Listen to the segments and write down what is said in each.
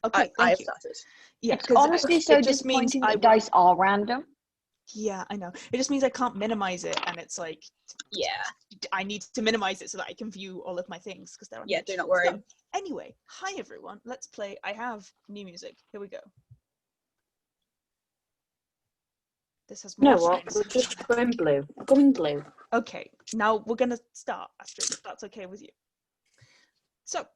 Okay, I thank have you. started. Yeah, It's honestly so it just means disappointing that dice are random. Yeah, I know. It just means I can't minimize it, and it's like, Yeah. I need to minimize it so that I can view all of my things because they're on. Yeah, do not worry. So, anyway, hi everyone. Let's play. I have new music. Here we go. This has more strings. We're just going blue. Going blue. Okay, now we're gonna start, Astrid, if that's okay with you. So,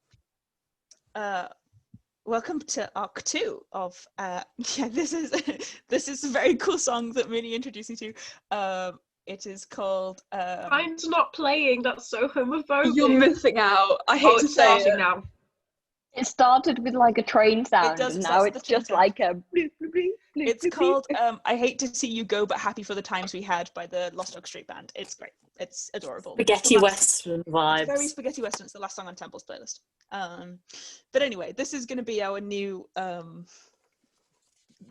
welcome to Arc 2 of this is a very cool song that Minnie introduced me to. It is called Mine's not playing, that's so homophobic. You're missing out. I hate to it's say starting it. now. It started with like a train sound, does and start now with it's the train just sound. like a bloop, bloop, bloop, bloop, It's bloop, called bloop. I Hate to See You Go, but Happy for the Times We Had by the Lost Oak Street Band. It's great. It's adorable. Spaghetti Western vibes. It's very Spaghetti Western. It's the last song on Temple's playlist. But anyway, this is going to be our new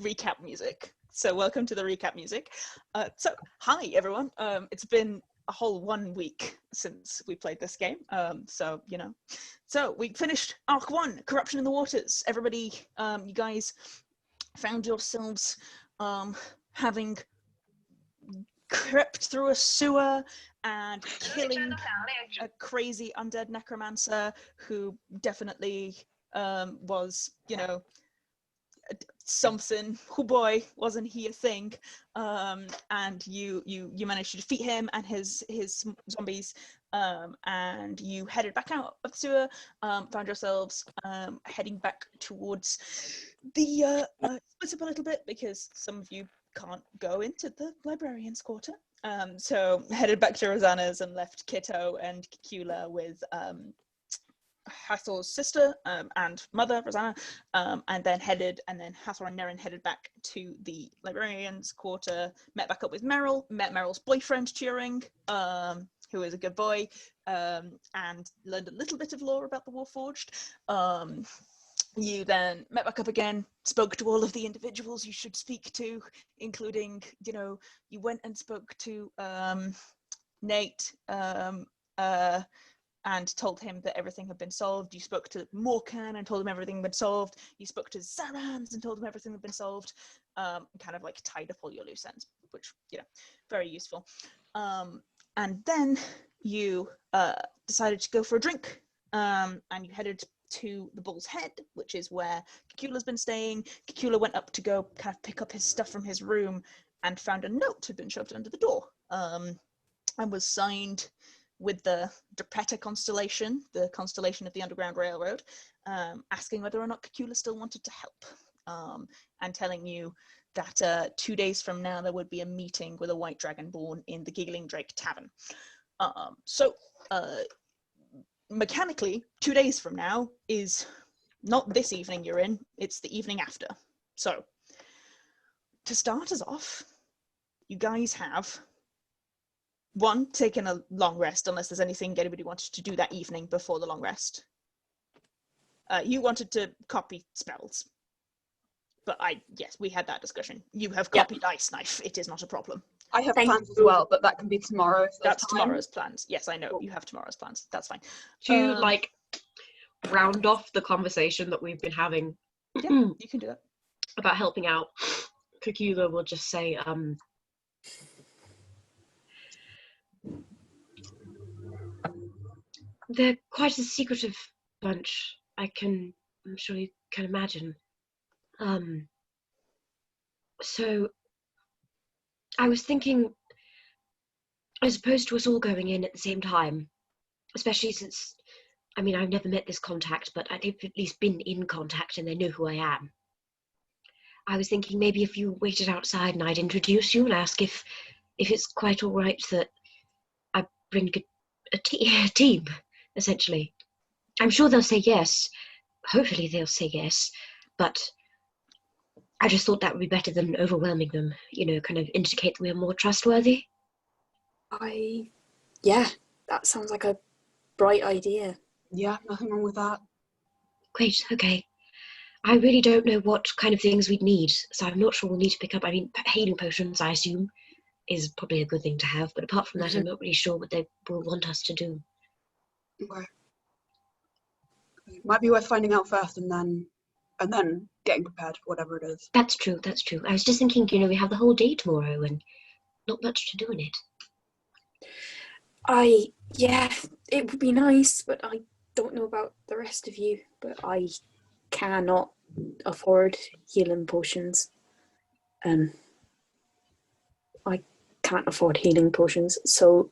recap music. So welcome to the recap music. So hi everyone. It's been a whole 1 week since we played this game. So you know, so we finished Arc 1, Corruption in the Waters. Everybody, you guys found yourselves having crept through a sewer and killing a crazy undead necromancer who definitely was, you know, something. Oh boy, wasn't he a thing? And you managed to defeat him and his zombies, and you headed back out of the sewer. Found yourselves heading back towards the split up a little bit because some of you can't go into the librarian's quarter. So headed back to Rosanna's and left Kitto and Cacula with Hathor's sister and mother, Rosanna, and then Hathor and Nerin headed back to the librarian's quarter, met back up with Meryl, met Meryl's boyfriend Turing, who is a good boy, and learned a little bit of lore about the Warforged. You then met back up again, spoke to all of the individuals you should speak to, including, you know, you went and spoke to Nate, and told him that everything had been solved. You spoke to Morkan and told him everything had been solved. You spoke to Zarans and told him everything had been solved. Kind of like tied up all your loose ends, which, you know, very useful. And then you decided to go for a drink, and you headed to the Bull's Head, which is where Cacula's been staying. Cacula went up to go kind of pick up his stuff from his room and found a note had been shoved under the door, and was signed with the Drepeta constellation, the constellation of the Underground Railroad, asking whether or not Cacula still wanted to help, and telling you that 2 days from now there would be a meeting with a white dragonborn in the Giggling Drake tavern. So mechanically, 2 days from now is not this evening you're in, it's the evening after. So to start us off, you guys have taken a long rest, unless there's anything anybody wanted to do that evening before the long rest. You wanted to copy spells, but yes, we had that discussion. You have copied Ice Knife. It is not a problem. I have plans as well, but that can be tomorrow. That's tomorrow's plans. Yes, I know. Cool. You have tomorrow's plans. That's fine. To like round off the conversation that we've been having. Yeah, you can do that. About helping out. Cacula will just say, they're quite a secretive bunch. I'm sure you can imagine. So I was thinking, as opposed to us all going in at the same time, especially since, I mean, I've never met this contact, but they've at least been in contact and they know who I am. I was thinking maybe if you waited outside and I'd introduce you and ask if it's quite all right that I bring a team, essentially. I'm sure they'll say yes. Hopefully they'll say yes, but I just thought that would be better than overwhelming them, you know, kind of indicate that we are more trustworthy. Yeah, that sounds like a bright idea. Yeah, nothing wrong with that. Great, okay. I really don't know what kind of things we'd need, so I'm not sure we'll need to pick up. I mean, healing potions, I assume, is probably a good thing to have, but apart from that, I'm not really sure what they will want us to do. Okay. Might be worth finding out first and then and then getting prepared for whatever it is. That's true. I was just thinking, we have the whole day tomorrow and not much to do in it. Yeah, it would be nice, but I don't know about the rest of you, but I cannot afford healing potions. I can't afford healing potions, so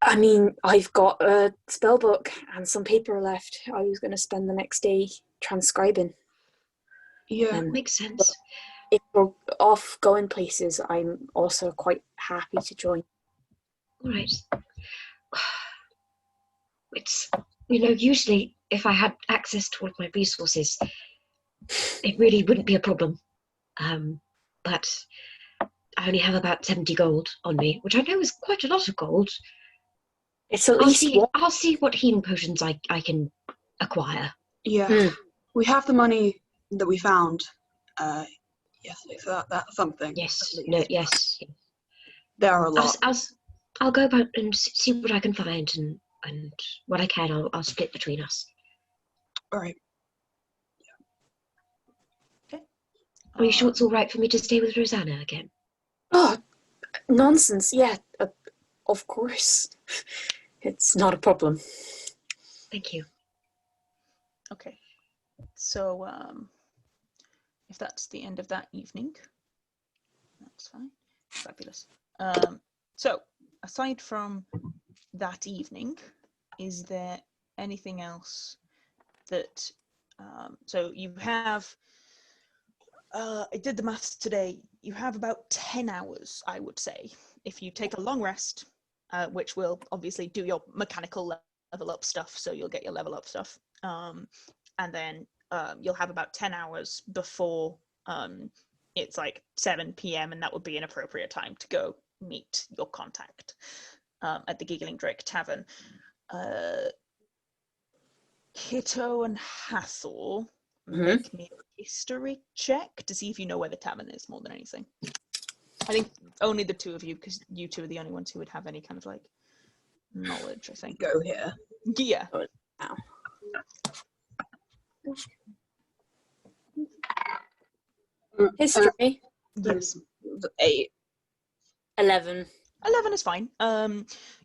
I mean, I've got a spell book and some paper left. I was going to spend the next day transcribing. Yeah, makes sense. If we're off going places, I'm also quite happy to join. All right. It's, usually if I had access to all of my resources, it really wouldn't be a problem. But I only have about 70 gold on me, which I know is quite a lot of gold. It's at least I'll see what healing potions I can acquire. Yeah. We have the money that we found yesterday, so that's something. Yes. No, yes. There are a lot. I'll go about and see what I can find, and what I can, I'll split between us. All right. Okay. Are you sure it's all right for me to stay with Rosanna again? Oh, nonsense. Yeah, of course. It's not a problem. Thank you. Okay. So, if that's the end of that evening, that's fine. Fabulous. So, aside from that evening, is there anything else that, so you have, I did the maths today, you have about 10 hours, I would say, if you take a long rest, which will obviously do your mechanical level up stuff, so you'll get your level up stuff, and then you'll have about 10 hours before it's like 7 p.m. and that would be an appropriate time to go meet your contact at the Giggling Drake tavern. Kitto and Hathor, make me a history check to see if you know where the tavern is more than anything. I think only the two of you, because you two are the only ones who would have any kind of like knowledge, I think. Go here. Yeah. Ow. History. Yes. 8. 11. 11 is fine.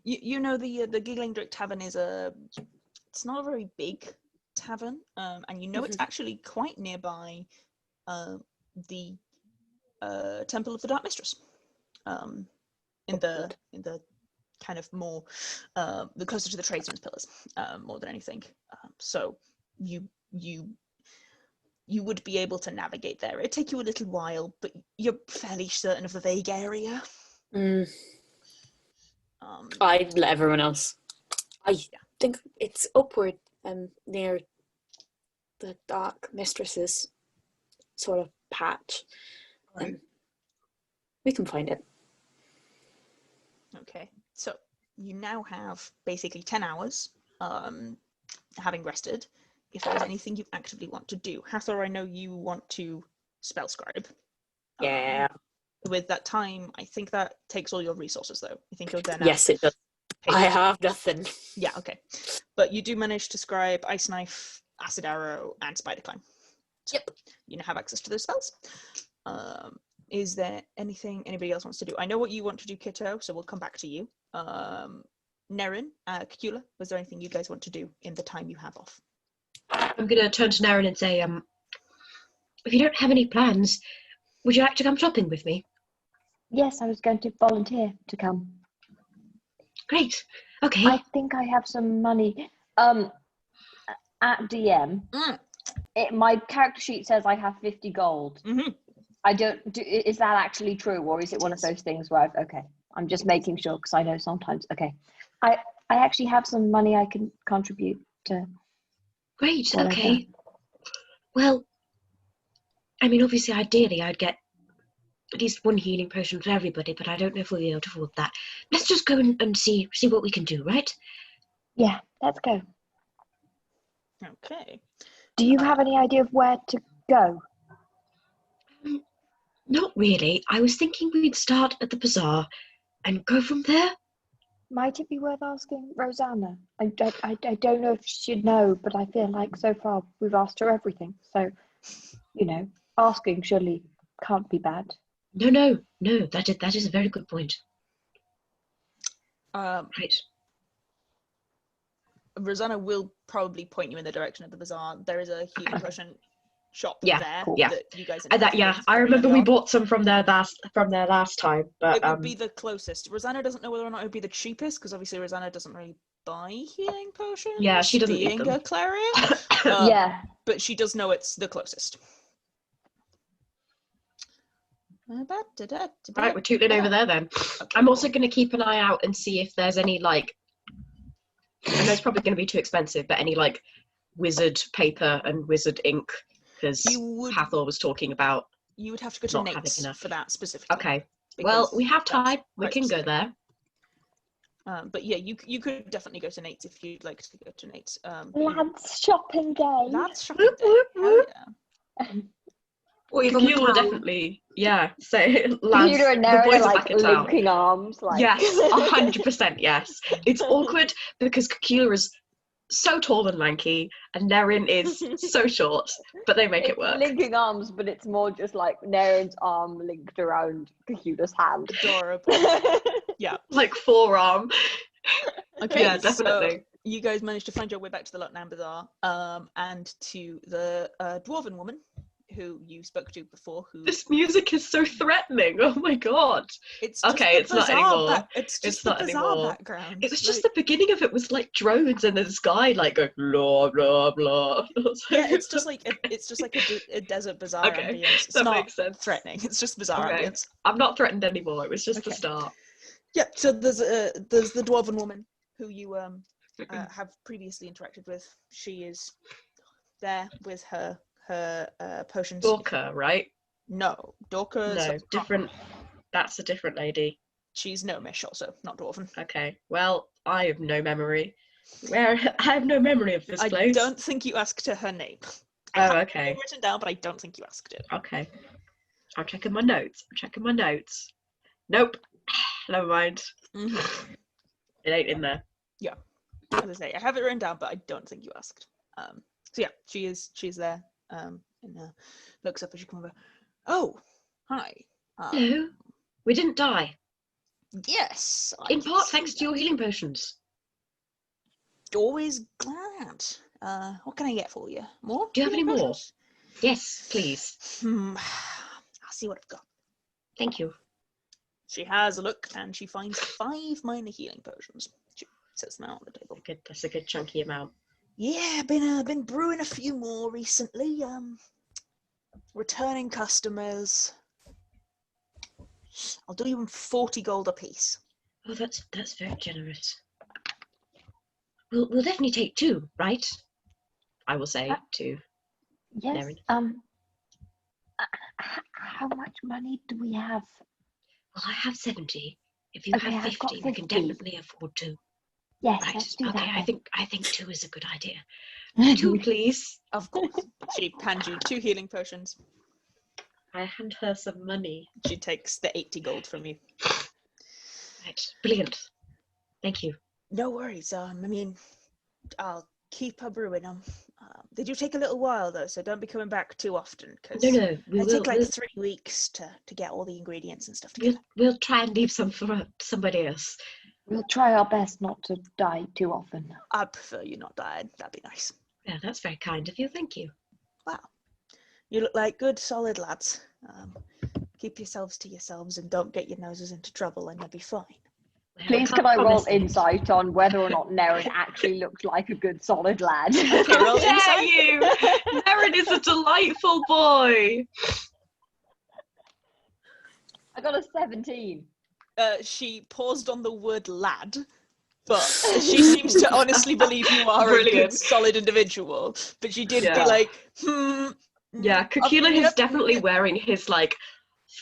You know the Giggling Drake tavern is it's not a very big tavern, and you know it's actually quite nearby the Temple of the Dark Mistress. In the kind of more the closer to the tradesman's pillars, more than anything. So you would be able to navigate there. It'd take you a little while, but you're fairly certain of the vague area. I'd let everyone else. I think it's upward near the Dark Mistress's sort of patch. We can find it. Okay, so you now have basically 10 hours, having rested. If there's anything you actively want to do. Hathor, I know you want to spell scribe. Yeah. With that time, I think that takes all your resources, though. I think you're then Yes, it does. I have nothing. Yeah, okay. But you do manage to scribe Ice Knife, Acid Arrow, and Spider Climb. So Yep. You now have access to those spells. Is there anything anybody else wants to do? I know what you want to do, Kitto, so we'll come back to you. Nerin, Cacula, was there anything you guys want to do in the time you have off? I'm going to turn to Nerin and say, if you don't have any plans, would you like to come shopping with me? Yes, I was going to volunteer to come. Great. Okay. I think I have some money. At DM, my character sheet says I have 50 gold. Mm-hmm. I don't. Is that actually true, or is it one of those things where I'm just making sure because I know sometimes. Okay, I actually have some money I can contribute to. Great. whatever. Okay. Well, I mean, obviously, ideally, I'd get at least one healing potion for everybody, but I don't know if we'll be able to afford that. Let's just go and see what we can do, right? Yeah, let's go. Okay. Do you have any idea of where to go? Not really. I was thinking we'd start at the bazaar and go from there. Might it be worth asking Rosanna? I don't know if she'd know, but I feel like so far we've asked her everything. So, asking surely can't be bad. No. That is a very good point. Right. Rosanna will probably point you in the direction of the bazaar. There is a healing potion shop Yeah, there cool. Yeah. that you guys. I remember we bought some from there last time, but It would be the closest. Rosanna doesn't know whether or not it would be the cheapest because obviously Rosanna doesn't really buy healing potions. Yeah, she doesn't need being them. a cleric. Yeah. But she does know it's the closest. Right, we're tootling over there then. I'm also going to keep an eye out and see if there's any, like, I know it's probably going to be too expensive, but any, like, wizard paper and wizard ink, because Hathor was talking about. You would have to go to not having Nate's enough. for that specifically. Okay. Well, we have time. We quite can go specific. there. But yeah, you could definitely go to Nate's if you'd like to go to Nate's. Lads shopping day. Lads shopping Whoop, day. whoop, Hell whoop. yeah. Well, Even with Cacula town. definitely, yeah. So, lads, Peter and the Nerin boys are are like back in town. linking arms. Like. Yes, 100%, yes. It's awkward because Cacula is so tall and lanky, and Nerin is so short, but they make it work. Linking arms, but it's more just like Nerin's arm linked around Cacula's hand. Adorable. Yeah. Like forearm. Okay. Yeah, definitely. So you guys managed to find your way back to the Lotnan Bazaar, and to the dwarven woman who you spoke to before. Who This music is so threatening. Oh my god. it's just Okay, the it's not bazaar anymore. it's just It's the not bazaar anymore. background. It was just the beginning of it was like drones in the sky, like going blah blah blah. yeah, it's just like a desert bazaar Okay, ambience. It's that not makes sense. threatening. It's just bizarre Okay. ambience. I'm not threatened anymore. It was just the Okay. start. Yeah. So there's the dwarven woman who you have previously interacted with. She is there with her potions. Dorka, right? No, Dorka's No, different. That's a different lady. She's gnomish also, not dwarven. Okay. Well, I have no memory. I have no memory of this I place. don't think you asked her her name. Oh, I have okay. it written down, but I don't think you asked it. Okay. I'm checking my notes. Nope. Never mind. Mm-hmm. It ain't in there. As I say, I have it written down, but I don't think you asked. So yeah, she's there. And looks up as you come over. Oh, hi. Hello. We didn't die. Yes. I In can part see thanks to that. your healing potions. Always glad. What can I get for you? More? Do you have healing any more? potions? Yes, please. I'll see what I've got. Thank you. She has a look and she finds 5 minor healing potions. She sets them out on the table. That's a good chunky amount. Yeah, been brewing a few more recently. Returning customers. I'll do you 40 gold a piece. Oh, that's very generous. We'll definitely take 2, right? I will say 2. Yes. Nerin. How much money do we have? Well, I have 70. If you Okay, have I've got 50, we can 50. definitely afford 2. Yes, Right. let's do Okay, that. I think 2 is a good idea. 2, please. Of course. She hands you 2 healing potions. I hand her some money. She takes the 80 gold from you. Right. Brilliant. Thank you. No worries. I mean, I'll keep her brewing them. They do take a little while though, so don't be coming back too often. Cause No, we they will. take like 3 weeks to get all the ingredients and stuff together. We'll try and leave some for somebody else. We'll try our best not to die too often. I'd prefer you not died. That'd be nice. Yeah, that's very kind of you. Thank you. Wow. You look like good, solid lads. Keep yourselves to yourselves and don't get your noses into trouble and you'll be fine. Well, Please, can't can I roll promise anything. insight on whether or not Nerin actually looks like a good, solid lad? Okay, roll How insight. dare you! Nerin is a delightful boy. I got a 17. She paused on the word lad, but she seems to honestly believe you are a good, Brilliant. solid individual. But she did be Yeah. like, Yeah, Cacula is definitely wearing his like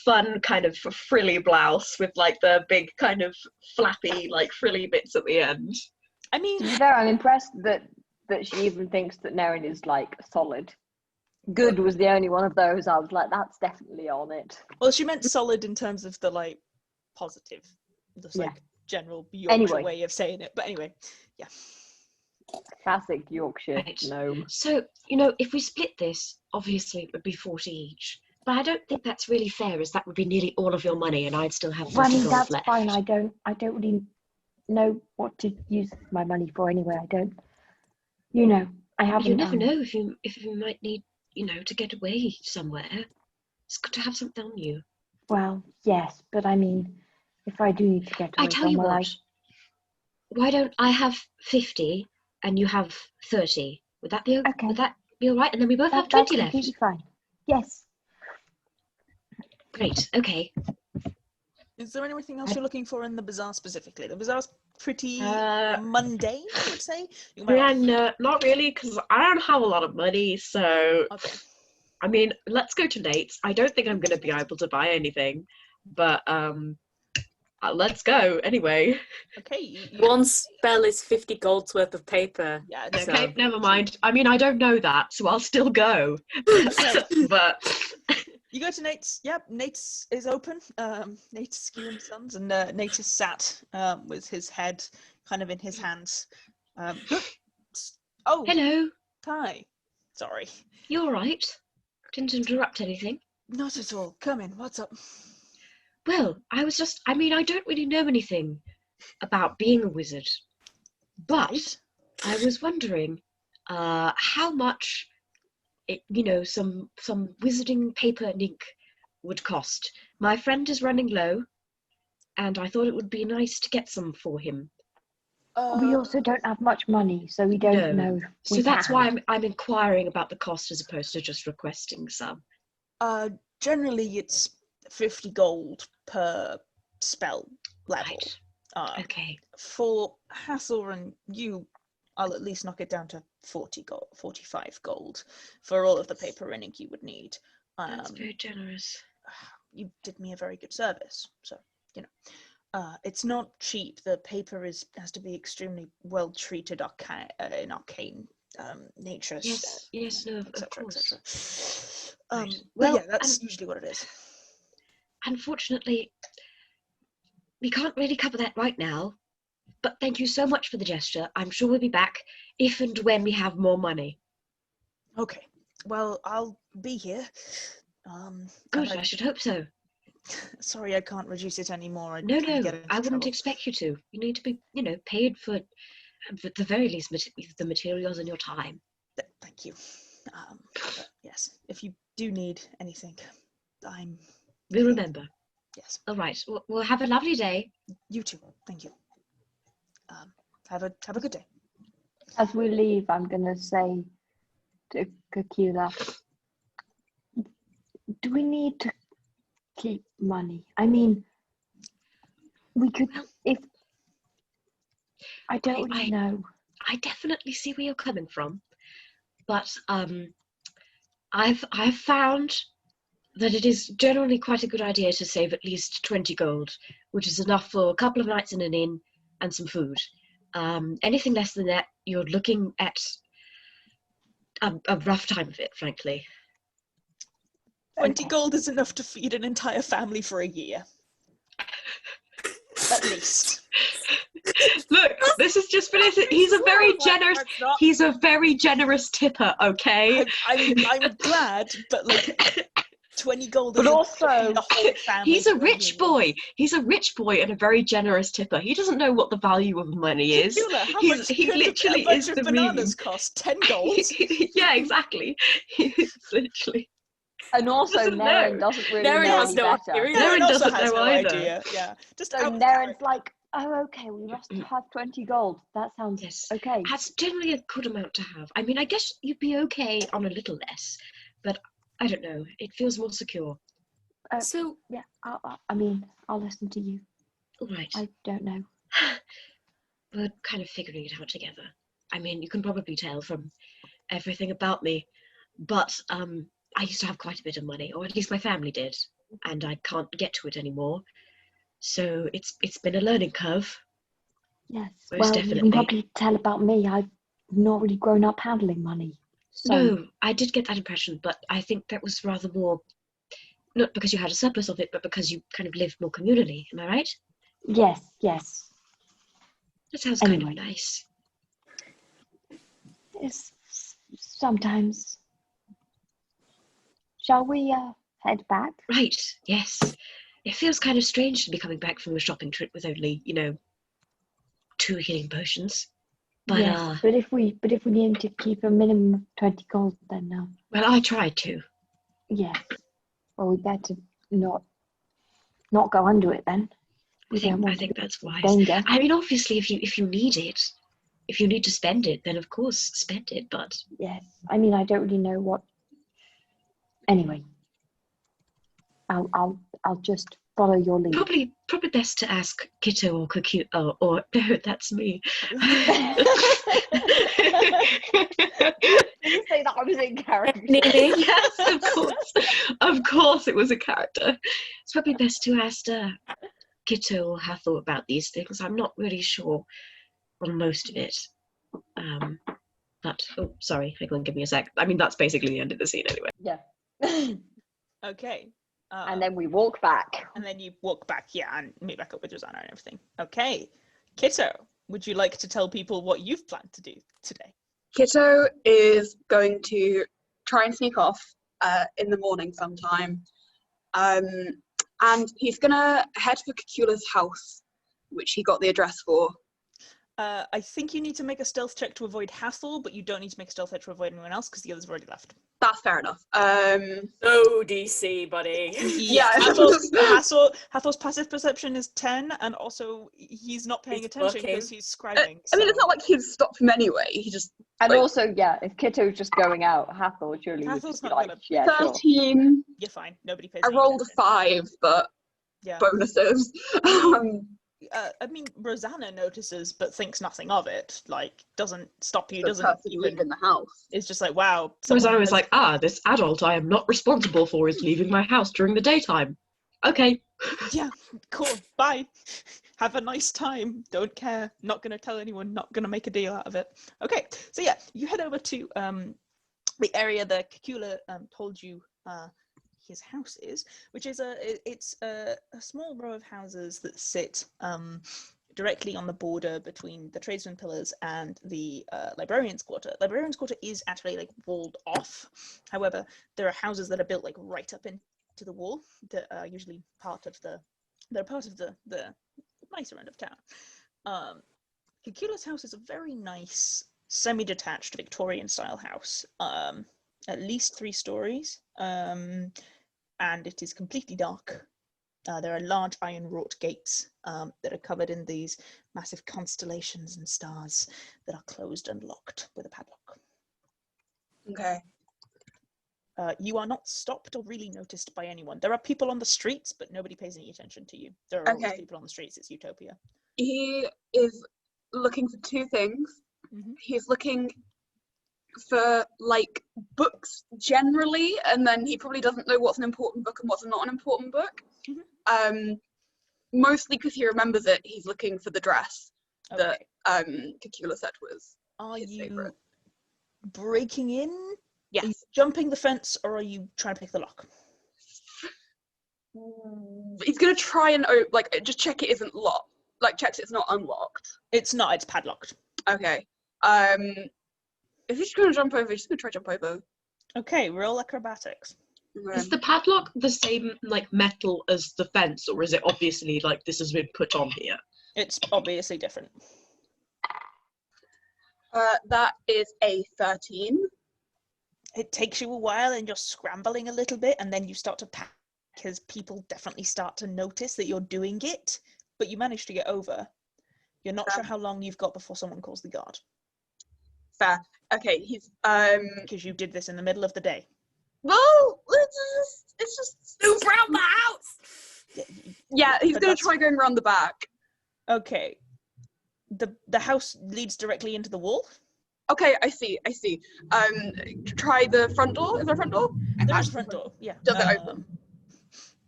fun kind of frilly blouse with like the big kind of flappy like frilly bits at the end. I To mean, be fair, I'm impressed that she even thinks that Nerin is like solid. Good was the only one of those I was like, that's definitely on it. well, she meant solid in terms of the like positive. Just like general Yorkshire Anyway. way of saying it. But anyway, yeah. Classic Yorkshire Right. gnome. So, if we split this, obviously it would be 40 each. But I don't think that's really fair, as that would be nearly all of your money, and I'd still have 40 Well, I mean, gold that's left. fine. I don't really know what to use my money for anyway. I don't. I haven't. You never know if you might need, to get away somewhere. It's good to have something on you. Well, yes, but I mean, if I do need to get away I tell you somewhere, what. Why don't I have 50 and you have 30? Would that be Okay. Would that be all right? And then we both have that's 20 left. completely fine. Yes. Great. Okay. Is there anything else you're looking for in the bazaar specifically? The bazaar's pretty Uh, mundane, I would say. Yeah, no, not really, because I don't have a lot of money, so Okay. I mean, let's go to Nate's. I don't think I'm going to be able to buy anything, but let's go anyway. Okay. You, One spell is 50 gold's worth of paper. yeah. So- Okay, never mind. I mean, I don't know that, so I'll still go. But You go to Nate's. Yep, Nate's is open. Nate's Skew and Sons, and Nate is sat with his head kind of in his hands. Oh, Hello. hi. Sorry. You all right? Didn't interrupt anything. Not at all. Come in. What's up? Well, I don't really know anything about being a wizard, but Right. I was wondering how much some wizarding paper and ink would cost. My friend is running low, and I thought it would be nice to get some for him. We also don't have much money, so we don't know. So that's why I'm inquiring about the cost as opposed to just requesting some. Generally, it's 50 gold per spell level. Right. Okay. For Hathor and you, I'll at least knock it down to 40 gold, 45 gold for all of the paper and ink you would need. That's very generous. You did me a very good service, so it's not cheap. The paper has to be extremely well treated in arcane nature. Yes, no, of etc. course. etc. Right. Well, Well, yeah, that's usually what it is. Unfortunately, we can't really cover that right now. But thank you so much for the gesture. I'm sure we'll be back if and when we have more money. Okay. Well, I'll be here. Good, I should hope so. Sorry, I can't reduce it anymore. No, Get into I wouldn't trouble. expect you to. You need to be, paid for, at the very least, the materials and your time. Thank you. But yes, if you do need anything, I'm. We'll remember. Yes. All right. Well, have a lovely day. You too. Thank you. Have a good day. As we leave, I'm gonna say to Cacula, do we need to keep money? I mean, we could, if I don't really know. I definitely see where you're coming from, but I've found that it is generally quite a good idea to save at least 20 gold, which is enough for a couple of nights in an inn and some food. Anything less than that, you're looking at a rough time of it, frankly. 20 gold is enough to feed an entire family for a year. At least. look, this is just finished. He's a very generous. He's a very generous tipper. Okay. I'm glad, but like 20 gold. But isn't also, the whole family He's a for rich year. boy. He's a rich boy and a very generous tipper. He doesn't know what the value of money is. Cacula, how He much could literally a bunch is of the bananas meme. cost? 10 gold? Yeah, exactly. He's literally. and also doesn't Nerin know. doesn't really Nerin know has any no better. idea. Nerin also doesn't has know no either. idea. Yeah, just So out of Nerin's like, oh, okay, we must have 20 gold. That sounds Yes. okay. That's generally a good amount to have. I mean, I guess you'd be okay on a little less, but I don't know. It feels more secure. So, Yeah, I mean, I'll listen to you. All right. I don't know. We're kind of figuring it out together. I mean, you can probably tell from everything about me, but I used to have quite a bit of money, or at least my family did, and I can't get to it anymore. So it's been a learning curve. Yes. Most Well, you definitely. can probably tell about me. I've not really grown up handling money. So, No, I did get that impression, but I think that was rather more, not because you had a surplus of it, but because you kind of lived more communally. Am I right? Yes, yes. That sounds kind of Anyway. nice. It's sometimes. Shall we head back? Right, yes. It feels kind of strange to be coming back from a shopping trip with only, 2 healing potions. But Yes, but if we need to keep a minimum of 20 gold, then well, I tried to. yes. Well, we better not go under it then. We don't I want to think be that's in wise. danger. I mean, obviously, if you need it, if you need to spend it, then of course spend it. But Yes. I mean, I don't really know what. Anyway, I'll just follow your lead. probably best to ask Kitto or Cacula. Or no, that's me. Did you say that I was in character? Niimi. Yes, of course, it was a character. It's probably best to ask Kitto or Hathor about these things. I'm not really sure on most of it. But oh, sorry, hang on, give me a sec. I mean, that's basically the end of the scene anyway. Yeah. Okay. And then we walk back. And then you walk back, and meet back up with Rosanna and everything. Okay. Kitto, would you like to tell people what you've planned to do today? Kitto is going to try and sneak off in the morning sometime. And he's going to head for Cacula's house, which he got the address for. I think you need to make a stealth check to avoid Hathor, but you don't need to make a stealth check to avoid anyone else because the others have already left. That's fair enough. No DC, buddy. Yeah. Hathor's passive perception is 10, and also he's not paying He's attention looking. because he's scribing. I mean, it's not like he'd stop him anyway. He just... And like, also, if Kitto's just going out, Hathor surely would Hathor's just be not like, gonna- yeah, sure. 13. You're fine. Nobody pays I any rolled a attention. 5, but Yeah. bonuses. I mean, Rosanna notices, but thinks nothing of it. Like, doesn't stop you. The Doesn't person even. leaving the house. It's just like, wow. So Rosanna someone was has- like, this adult I am not responsible for is leaving my house during the daytime. Okay. Yeah, cool. Bye. Have a nice time. Don't care. Not gonna tell anyone. Not gonna make a deal out of it. Okay. So yeah, you head over to the area that Cacula told you his house is, which is a small row of houses that sit directly on the border between the tradesman pillars and the librarian's quarter. Librarian's quarter is actually like walled off. However, there are houses that are built like right up into the wall that are usually part of the nicer end of town. Cacula's house is a very nice semi-detached Victorian style house, at least 3 stories, and it is completely dark. There are large iron wrought gates that are covered in these massive constellations and stars that are closed and locked with a padlock. Okay. You are not stopped or really noticed by anyone. There are people on the streets, but nobody pays any attention to you. There are always Okay. people on the streets. It's Utopia. He is looking for 2 things. Mhm. He's looking for like books generally, and then he probably doesn't know what's an important book and what's not an important book. Mostly because he remembers it. He's looking for the dress that Cacula said was Are his you favorite. breaking in? Yes. Are you jumping the fence, or are you trying to pick the lock? He's gonna try and just check it isn't locked. Like checks it's not unlocked. It's not. It's padlocked. Okay. If he's gonna jump over, he's just gonna try to jump over. Okay, roll acrobatics. Is the padlock the same like metal as the fence, or is it obviously like this has been put on here? It's obviously different. That is a 13. It takes you a while and you're scrambling a little bit, and then you start to panic because people definitely start to notice that you're doing it, but you manage to get over. You're not sure how long you've got before someone calls the guard. Fair. Okay, he's Because you did this in the middle of the day. well, it's just Who broke the house? yeah, he's But gonna that's try going around the back. Okay. The house leads directly into the wall. Okay, I see. Try the front door. Is there a front door? There's a front door, yeah. Does it open?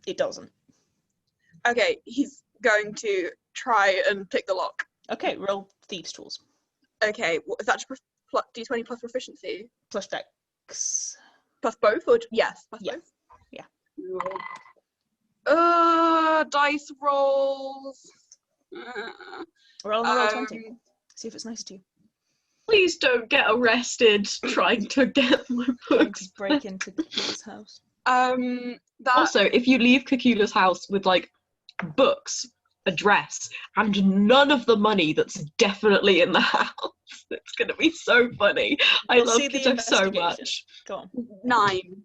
It doesn't. Okay, he's going to try and pick the lock. Okay, roll thieves' tools. Okay, what is that? D20 plus proficiency? Plus dex. Plus both? Or yes, plus Yeah. both? Yeah. Dice rolls. Roll on the roll 20. See if it's nice to you. Please don't get arrested trying to get my Trying books. to break into Cacula's house. That Also, if you leave Cacula's house with like books, a dress, and none of the money that's definitely in the house, it's gonna be so funny. I We'll love see the Kitto so investigation. much. Go on. 9.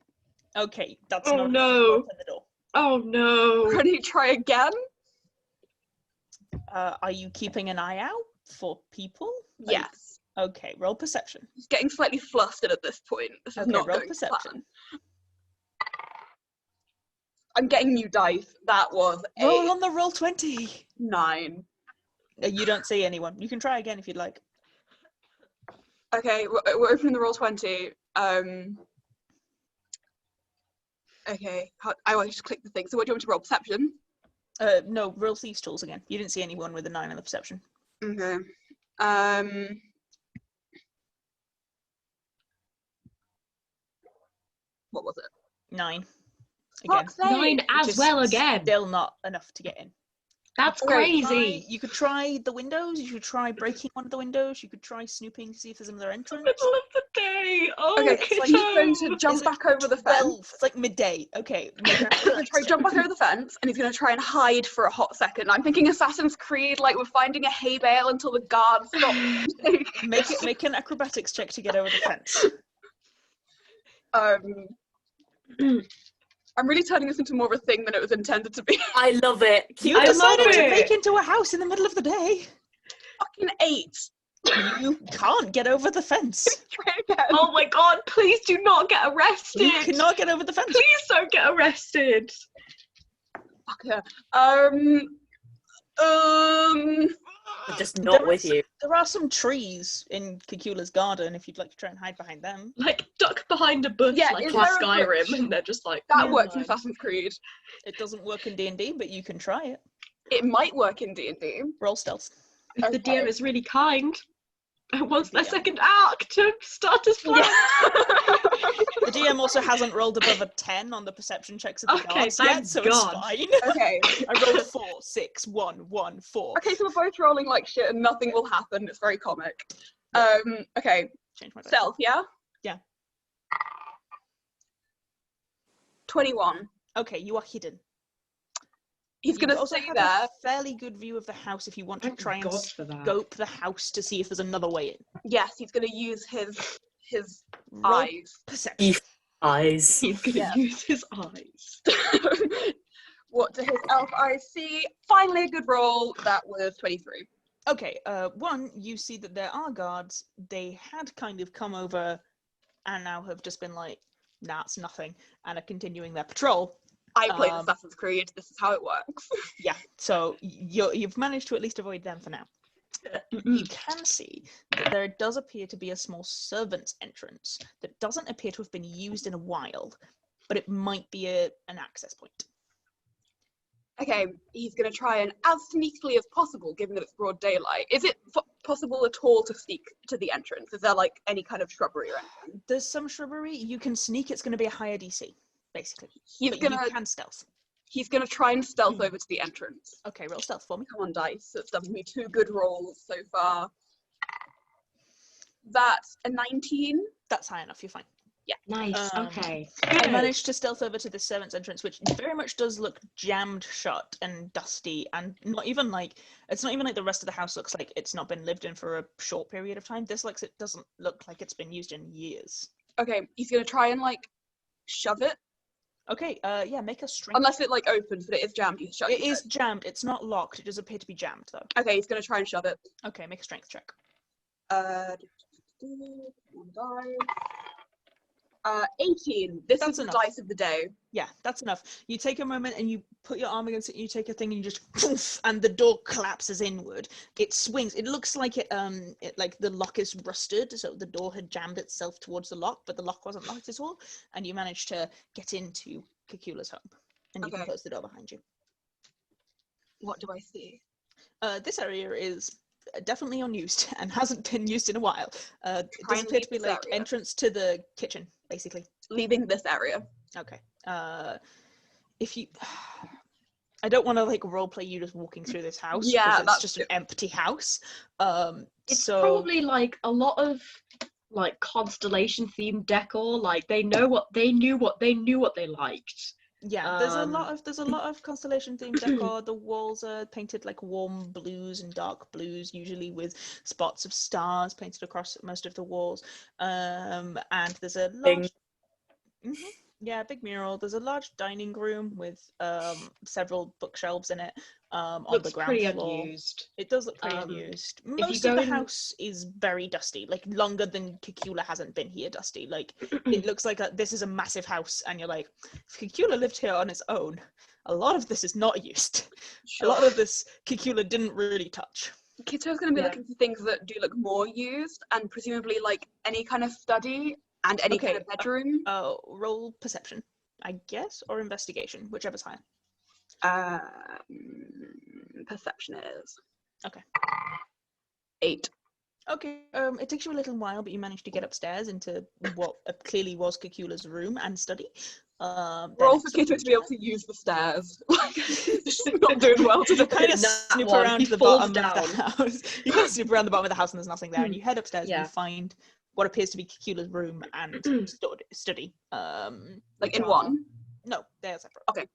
Okay, that's Oh, not no. open the door. Oh no. Ready to try again? Are you keeping an eye out for people? Are you- Yes. Okay, roll perception. He's getting slightly flustered at this point. This is Okay, not roll going to perception. plan. I'm getting new dice. That was Roll a on the roll 20. 9. You don't see anyone. You can try again if you'd like. Okay, we're opening the roll 20. Okay, I want to just click the thing. So what do you want to roll? Perception? No, roll thieves tools again. You didn't see anyone with a 9 on the perception. Okay. What was it? 9. Again. Fuck's sake. 9 which as is well again. Still not enough to get in. That's Okay, crazy. You could try the windows. You could try breaking one of the windows. You could try snooping to see if there's another entrance. Middle of the day. Oh, Okay, so he's going to Kitto. jump It's back like over the 12. fence. It's like midday. Okay. Make an He's going to try to jump back over the fence, and he's going to try and hide for a hot second. I'm thinking Assassin's Creed, like we're finding a hay bale until the guards stop. Make an acrobatics check to get over the fence. I'm really turning this into more of a thing than it was intended to be. I love it. You I love decided to it. break into a house in the middle of the day. Fucking 8. You can't get over the fence. Try again. Oh my god, please do not get arrested. You cannot get over the fence. Please don't get arrested. Fucker. I'm just not There with is- you. There are some trees in Cacula's garden if you'd like to try and hide behind them. Like, duck behind a bush Yeah, like is in there a Skyrim, bush? and they're just like, That Yeah, works in fine. Assassin's Creed. It doesn't work in D&D, but you can try it. It might work in D&D. Roll stealth. if the Okay. DM is really kind, and wants their DM. second act to start his plan. The DM also hasn't rolled above a 10 on the perception checks of the Okay, guards thank yet, so God. it's fine. Okay. I rolled 4, 6, 1, 1, 4. Okay, so we're both rolling like shit and nothing will happen. It's very comic. Okay. Change my dice. Stealth, yeah? Yeah. 21. Okay, you are hidden. He's You gonna also stay have there. a fairly good view of the house if you want to Thank try and God for that. scope the house to see if there's another way in. Yes, he's gonna use his Roll eyes. perception. Eyes. He's gonna Yeah. use his eyes. What do his elf eyes see? Finally a good roll. That was 23. Okay, one, you see that there are guards. They had kind of come over and now have just been like, nah, it's nothing, and are continuing their patrol. I played Um, Assassin's Creed. This is how it works. Yeah, so you've managed to at least avoid them for now. You can see that there does appear to be a small servant's entrance that doesn't appear to have been used in a while, but it might be an access point. Okay, he's gonna try and as sneakily as possible, given that it's broad daylight. Is it possible at all to sneak to the entrance? Is there like any kind of shrubbery or anything? There's some shrubbery. You can sneak. It's going to be a higher DC, basically. He's But gonna you can stealth. he's gonna try and stealth over to the entrance. Okay, roll stealth for me. Come on, dice. It's done me 2 good rolls so far. That's a 19. That's high enough. You're fine. Nice. Um, Okay. I managed to stealth over to the servant's entrance, which very much does look jammed shut and dusty, and not even like it's not even like the rest of the house looks like it's not been lived in for a short period of time. This it doesn't look like it's been used in years. Okay, he's gonna try and like shove it. Okay, yeah, make a strength. Unless it like opens, but it is jammed. You shut It you is said. jammed. It's not locked. It does appear to be jammed though. Okay, he's gonna try and shove it. Okay, make a strength check. 18. This That's is the enough. dice of the day. Yeah, that's enough. You take a moment and you put your arm against it, and you take a thing and you just poof, and the door collapses inward. It swings. It looks like it like the lock is rusted, so the door had jammed itself towards the lock, but the lock wasn't locked at all, and you managed to get into Cacula's home. And you can Okay. close the door behind you. What do I see? This area is definitely unused and hasn't been used in a while. It Try does and appear leave to be this like area. entrance to the kitchen, basically. Leaving this area. Okay. If you, I don't want to like roleplay you just walking through this house. Yeah, because it's that's just an good. empty house. It's So probably like a lot of like constellation themed decor. Like they knew what they liked. yeah, there's a lot of constellation themed decor. The walls are painted like warm blues and dark blues, usually with spots of stars painted across most of the walls. And there's a large yeah, big mural. There's a large dining room with several bookshelves in it on Looks the ground pretty floor. unused. It does look pretty unused. you Most of go the in- house is very dusty, like longer than Cacula hasn't been here dusty. Like it looks like this is a massive house, and you're like, if Cacula lived here on its own, a lot of this is not used. A lot of this Cacula didn't really touch. Kitto's going to be Yeah. looking for things that do look more used, and presumably like any kind of study and any kind of bedroom. Roll perception, I guess, or investigation, whichever's higher. Perception is Okay. 8. Okay, it takes you a little while, but you manage to get upstairs into what clearly was Cacula's room and study. Roll for Kitto to be able to use the stairs. She's not doing well You today. kind of That snoop one, around he the falls bottom of the house. You kind of snoop around the bottom of the house and there's nothing there, and you head upstairs and Yeah. you find what appears to be Cacula's room and study. Like in which one. No, they're separate. Okay.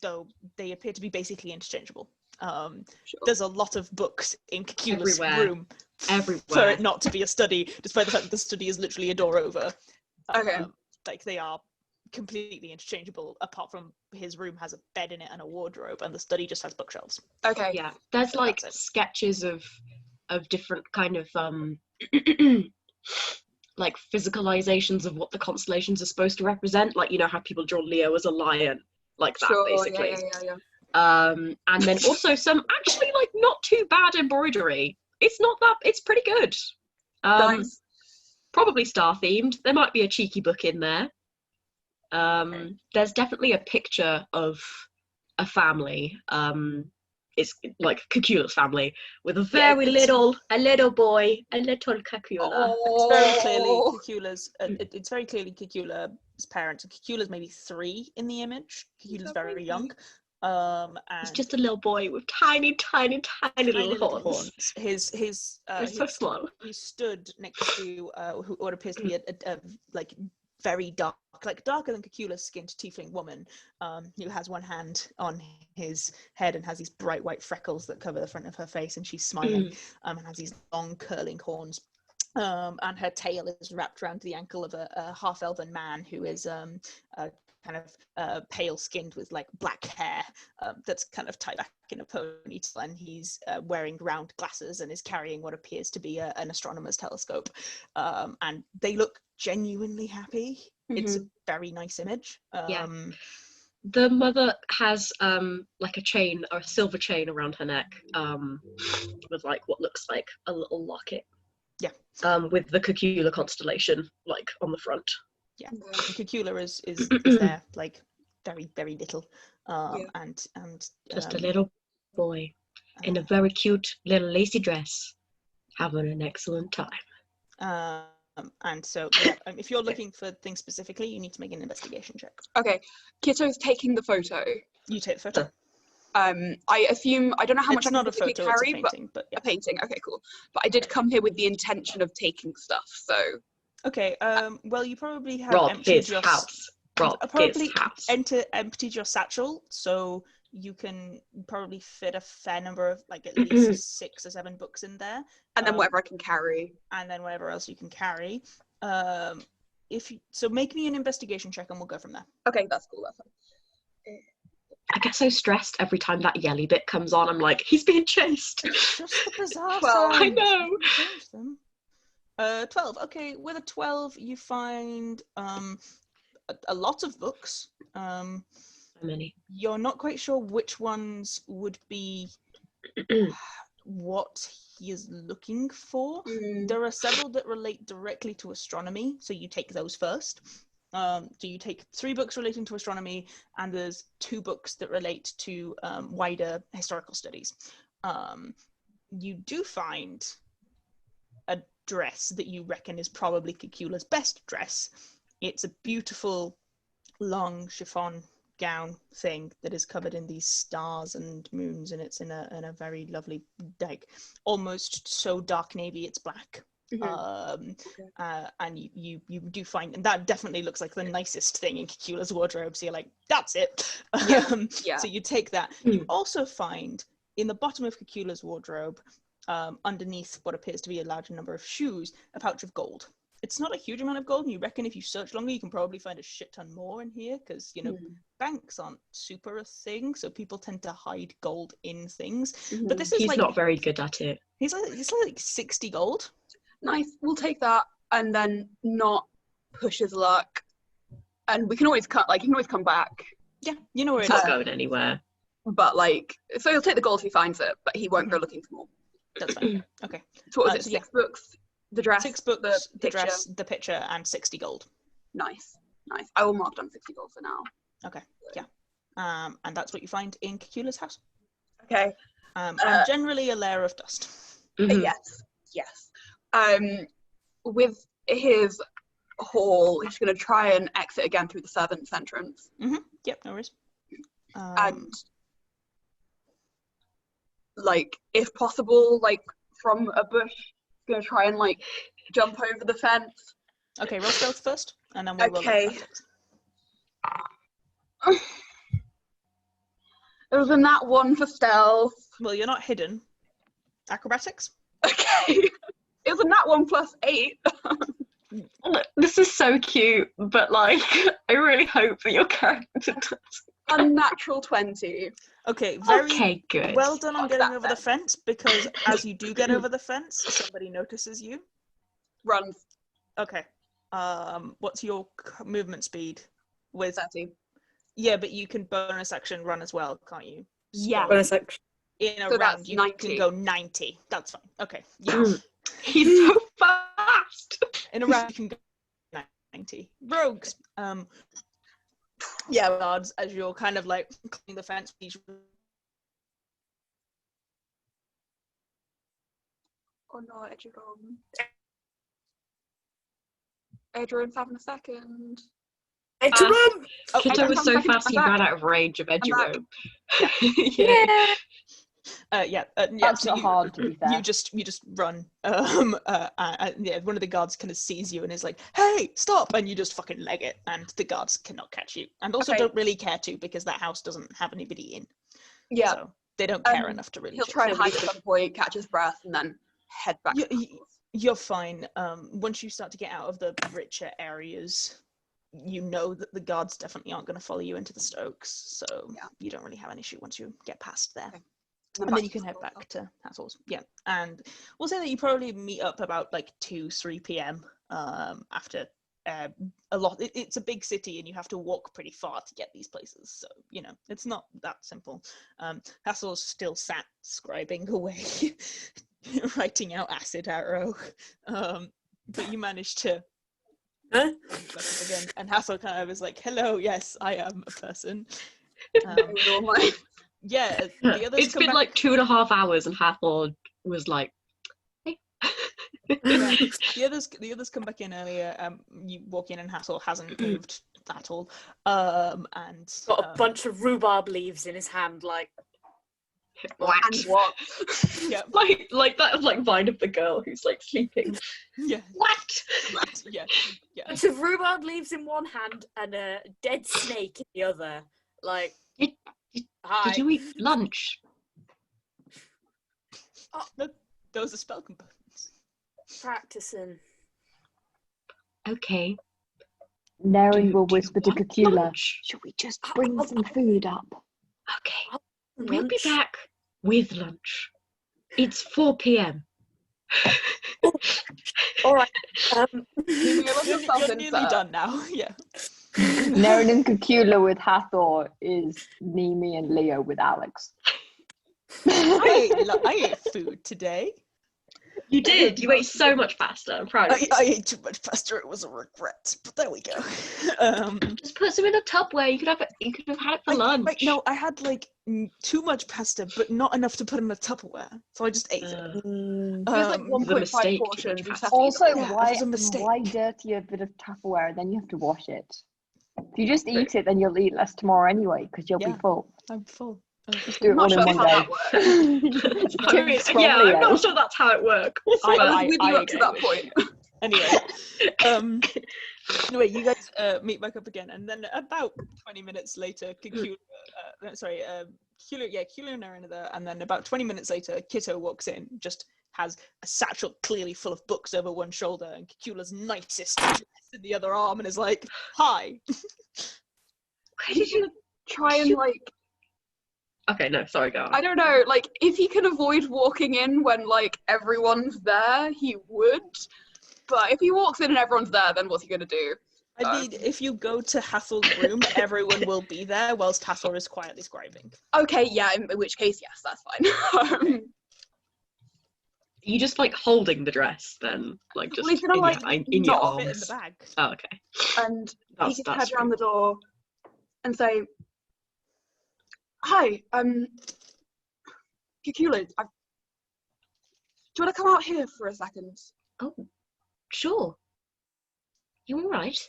Though they appear to be basically interchangeable. Sure. There's a lot of books in Cacula's Everywhere. room for Everywhere. it not to be a study, despite the fact that the study is literally a door over. Okay. Like they are completely interchangeable, apart from his room has a bed in it and a wardrobe, and the study just has bookshelves. Okay. Yeah, there's So like that's it. sketches of different kind of like physicalizations of what the constellations are supposed to represent. Like, you know how people draw Leo as a lion, like that, Sure. basically. Yeah. And then also some actually like not too bad embroidery. It's pretty good. Nice. Probably star themed. There might be a cheeky book in there. There's definitely a picture of a family. It's like Cacula's family with a very little boy, a little Cacula. It's very clearly Cacula's. It's very clearly Cacula's parents. And Cacula's maybe 3 in the image. Cacula's very young. And He's just a little boy with tiny little horns. His They're so small. he stood next to what appears to be a like very dark, like darker than Cacula's skinned tiefling woman, who has one hand on his head and has these bright white freckles that cover the front of her face, and she's smiling, and has these long curling horns. And her tail is wrapped around the ankle of a half-elven man who is kind of pale-skinned with like black hair that's kind of tied back in a ponytail, and he's wearing round glasses and is carrying what appears to be an astronomer's telescope. And they look genuinely happy. It's a very nice image. The mother has like a chain, or a silver chain around her neck, with like what looks like a little locket. Yeah. With the Cacula constellation like on the front. Yeah, Cacula is there, like very, very little, and just a little boy in a very cute little lacy dress, having an excellent time. And so, if you're looking for things specifically, you need to make an investigation check. Okay. Kitto's taking the photo. You take the photo. I assume, I don't know how much It's I not can a physically photo, carry, it's a painting, but yeah. a painting. Okay, cool. But I did come here with the intention of taking stuff, so. Okay, well, you probably have Rob emptied his your house. emptied your satchel, so you can probably fit a fair number of, like, at least 6 or 7 books in there. And then whatever I can carry. And then whatever else you can carry. So make me an investigation check and we'll go from there. Okay, that's cool. That's fine. I get so stressed every time that yelly bit comes on. I'm like, he's being chased. It's just the bizarre Well, I sounds. know. You can change them. 12. Okay, with a 12, you find a lot of books. So many. You're not quite sure which ones would be what he is looking for. There are several that relate directly to astronomy, so you take those first. So you take 3 books relating to astronomy, and there's 2 books that relate to wider historical studies. You do find a dress that you reckon is probably Cacula's best dress. It's a beautiful long chiffon gown thing that is covered in these stars and moons, and it's in a very lovely, like, almost so dark navy it's black. And you do find, and that definitely looks like the nicest thing in Cacula's wardrobe, so you're like, that's it. So you take that. You also find in the bottom of Cacula's wardrobe, underneath what appears to be a large number of shoes, a pouch of gold. It's not a huge amount of gold, and you reckon if you search longer you can probably find a shit ton more in here, because banks aren't super a thing, so people tend to hide gold in things. But this is He's like, not very good at it. he's like 60 gold. Nice. We'll take that and then not push his luck. And we can always you can always come back. Yeah, you know where It's it is. not going anywhere. But so he'll take the gold if he finds it, but he won't go looking for more. That's fine. Okay. So what was it? So 6 books, the dress, 6 books, the picture. dress, the picture, and 60 gold. Nice. I will mark down 60 gold for now. Okay. Yeah. And that's what you find in Cacula's house. Okay. And generally a layer of dust. Yes. With his haul, he's going to try and exit again through the servants' entrance. Yep, no worries. And, like, if possible, like, from a bush, he's going to try and, like, jump over the fence. Okay, roll stealth first, and then we'll roll athletics. It was in that one for stealth. Well, you're not hidden. Acrobatics? Okay. It was in that one plus 8. This is so cute, but like, I really hope that your character does. Unnatural 20. Okay, very Okay, good. well done on Fuck getting that over then. the fence, because as you do get over the fence, somebody notices you. Runs. Okay. What's your movement speed? With 30. Yeah, but you can bonus action run as well, can't you? Yeah. So Bonus action. in a So round, that's you 90. can go 90. That's fine. Okay. Yeah. He's so fast. In a round, you can go 90. Rogues. Yeah, guards, as you're kind of like climbing the fence. Oh no, Adrian's having a second. Edgerum! Oh, Kitto Adrian's was so having a second. fast he I'm back. ran out of range of Edgerum. Yeah. That's so not hard, to be fair. You just run. Yeah, one of the guards kind of sees you and is like, "Hey, stop!" And you just fucking leg it, and the guards cannot catch you, and also Okay. don't really care to, because that house doesn't have anybody in. Yeah. So they don't care enough to really. He'll chase try and you. hide at some point, catch his breath, and then head back. You're fine. Once you start to get out of the richer areas, you know that the guards definitely aren't going to follow you into the Stokes, so you don't really have an issue once you get past there. Okay. And then you can head back to Hathor's. Yeah, and we'll say that you probably meet up about like 3 p.m. After a lot. It's a big city, and you have to walk pretty far to get these places. So it's not that simple. Hathor's still sat scribing away, writing out acid arrow. But you managed to. Huh? Again, and Hathor kind of is like, "Hello, yes, I am a person." Yeah, the others It's come been back. like 2.5 hours, and Hathor was like, "Hey." Yeah. The others come back in earlier. You walk in and Hathor hasn't moved at all. And Got a bunch of rhubarb leaves in his hand, like. What? And what? Yeah, like that like vine of the girl who's like sleeping. yeah, What? yeah. Bunch of rhubarb leaves in one hand and a dead snake in the other. Like. Hi. Did you eat lunch? Oh, no, those are spell components. Practicing. Okay. Nerin will do you whisper to want Cacula, lunch? should we just bring some food up? Okay. We'll be Lunch. back with lunch. It's 4 p.m. All right. You're nearly done now. Yeah. Nerin and Cacula with Hathor is Niimi and Leo with Aleks. I ate food today. You did. You ate so much pasta. I'm proud of you. I ate too much pasta. It was a regret. But there we go. Just put some in a Tupperware. You could have had it for lunch. No, I had like too much pasta, but not enough to put in a Tupperware, so I just ate it. It was like Um, 1.5 mistake, portions. too much You just pasta. have to eat Also, it all. Yeah, it why was a mistake. why dirty a bit of Tupperware? Then you have to wash it. you just eat it, then you'll eat less tomorrow anyway, because you'll Yeah. be full. I'm full. Just do it I'm not all in sure one how go. that works. I mean, yeah, I'm not sure that's how it works. I was with you up to get that it. point. Anyway, anyway, you guys meet back up again, and then about 20 minutes later, Cacula, Cacula and Nerin are there, and then about 20 minutes later, Kitto walks in, just has a satchel clearly full of books over one shoulder, and Cacula's nicest dress in the other arm, and is like, "Hi." Where did you Try and like, Okay, no, sorry, go on. I don't know, like if he can avoid walking in when like everyone's there, he would. But if he walks in and everyone's there, then what's he gonna do? I mean, if you go to Hathor's room, everyone will be there, whilst Hathor is quietly scribing. Okay, yeah, in which case, yes, that's fine. You just like holding the dress then, like just Well, he's gonna, in, like, in your not Fit in arms. the bag. Oh, okay. And That's he can head around true. the door and say, "Hi, Cacula, do you want to come out here for a second?" Oh, sure. You all right?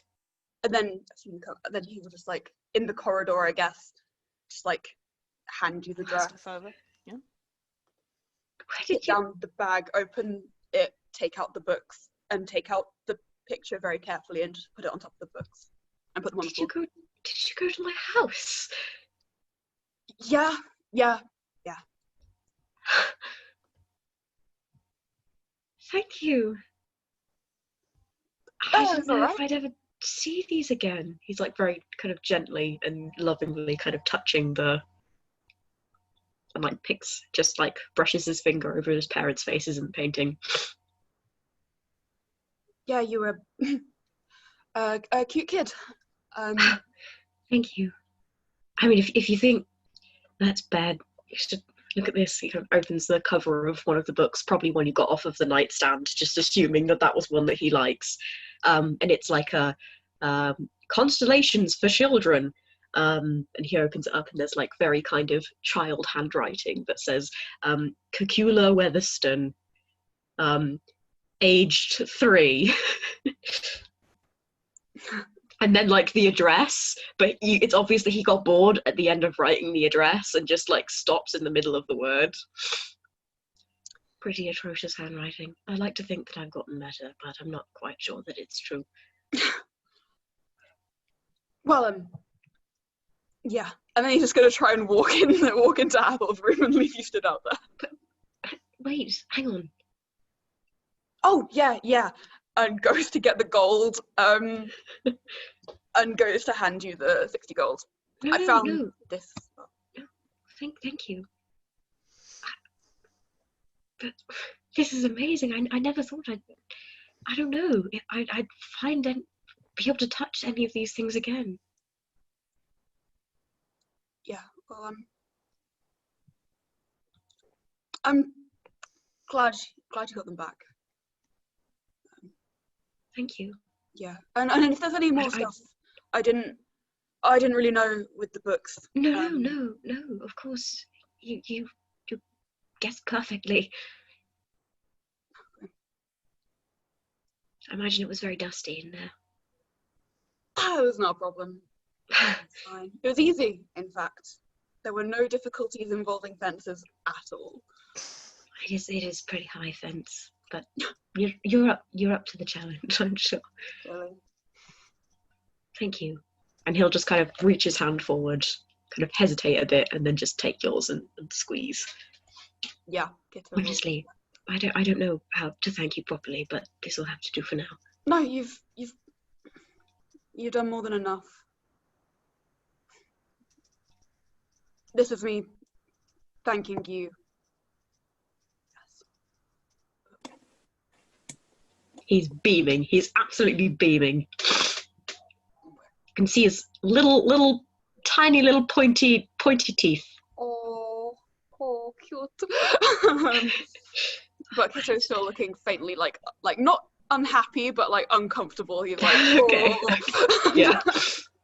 And then he will just like in the corridor, I guess, just like hand you the dress, Stuff over. Yeah. Where sit did you? down the bag, open it, take out the books, and take out the picture very carefully and just put it on top of the books and put them on the Did you floor. go? Did you go to my house? Yeah. Thank you. Oh, I didn't it's know alright. if I'd ever see these again. He's like very kind of gently and lovingly kind of touching the, and like just like brushes his finger over his parents' faces and painting. Yeah, you were a cute kid. Thank you. I mean, if you think that's bad, you should look at this. He kind of opens the cover of one of the books, probably one you got off of the nightstand, just assuming that was one that he likes. And it's like a Constellations for Children. And he opens it up and there's like very kind of child handwriting that says Cacula Wyverstone, aged 3. And then like the address, but it's obvious that he got bored at the end of writing the address and just like stops in the middle of the word. Pretty atrocious handwriting. I like to think that I've gotten better, but I'm not quite sure that it's true. Well, yeah. And then he's just gonna try and walk into Hathor's room and leave you stood out there. Wait, hang on. Oh, yeah. And goes to get the gold, and goes to hand you the 60 gold. No, I found no. this. Thank you. But this is amazing. I never thought I don't know if I'd find and be able to touch any of these things again. Yeah, well, I'm glad you got them back. Thank you. Yeah, and if there's any more stuff, I didn't really know with the books. No, of course. You guessed perfectly. I imagine it was very dusty in there. It was not a problem. It's fine. It was easy, in fact. There were no difficulties involving fences at all. It is pretty high fence, but you're up to the challenge, I'm sure. Really. Thank you. And he'll just kind of reach his hand forward, kind of hesitate a bit, and then just take yours and squeeze. Yeah. Honestly, I don't know how to thank you properly, but this will have to do for now. No, you've done more than enough. This is me thanking you. He's beaming. He's absolutely beaming. You can see his little, tiny little pointy teeth. Oh, cute. But Kitto's still looking faintly like not unhappy, but like uncomfortable. He's like, Okay. Yeah.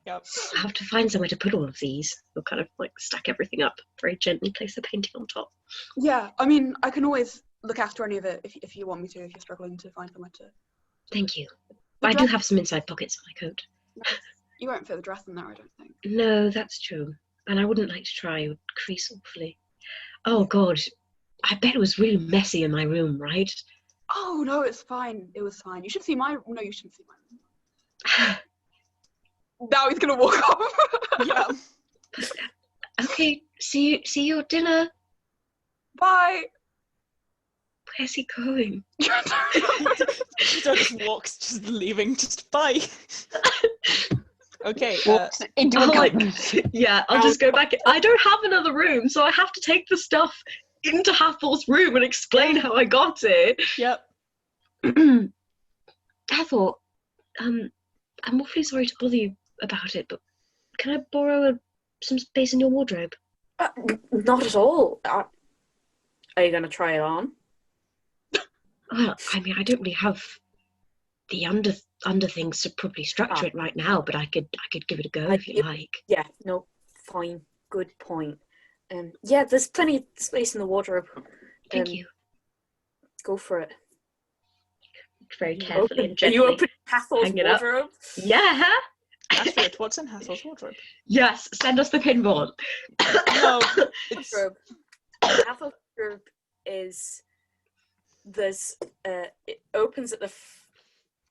Yep. I'll have to find somewhere to put all of these. He'll kind of like stack everything up, very gently place the painting on top. Yeah, I mean, I can always look after any of it if you want me to, if you're struggling to find somewhere to. Thank you. I do have some inside pockets in my coat. You won't fit the dress in there, I don't think. No, that's true. And I wouldn't like to try. It would crease awfully. Oh, God. I bet it was really messy in my room, right? Oh, no, it's fine. It was fine. You should see my... No, you shouldn't see mine. Now he's going to walk off. Yeah. Okay, see you at dinner. Bye. Where's he going? So just walks, just leaving, just bye. Okay. Walks into a I'll, like, cupboard. yeah, I'll just go back. I don't have another room, so I have to take the stuff into Hathor's room and explain how I got it. Yep. Hathor, I'm awfully sorry to bother you about it, but can I borrow some space in your wardrobe? Not at all. Are you going to try it on? Well, I mean, I don't really have the under things to properly structure it right now, but I could give it a go if you like. Yeah, no, fine. Good point. Yeah, there's plenty of space in the wardrobe. Thank you. Go for it. Very carefully and gently. You open Hathor's hang it up. wardrobe? Yeah. Astrid, what's in Hathor's wardrobe? Yes, send us the pinball. No, it's... Hathor's wardrobe is... There's... it opens at the...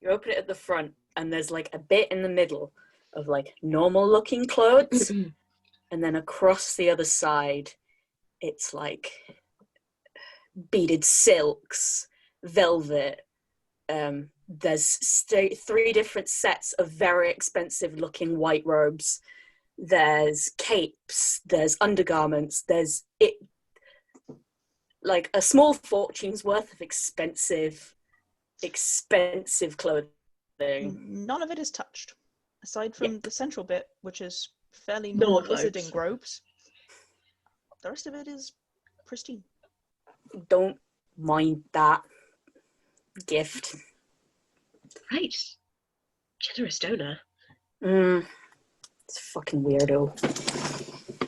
You open it at the front, and there's, like, a bit in the middle of, like, normal-looking clothes. And then across the other side, it's, like, beaded silks, velvet. There's 3 different sets of very expensive looking white robes. There's capes, there's undergarments, there's like a small fortune's worth of expensive clothing. None of it is touched, aside from the central bit, which is fairly No normal clothes. wizarding robes. The rest of it is pristine. Don't mind that gift. Right. Generous donor. It's a fucking weirdo.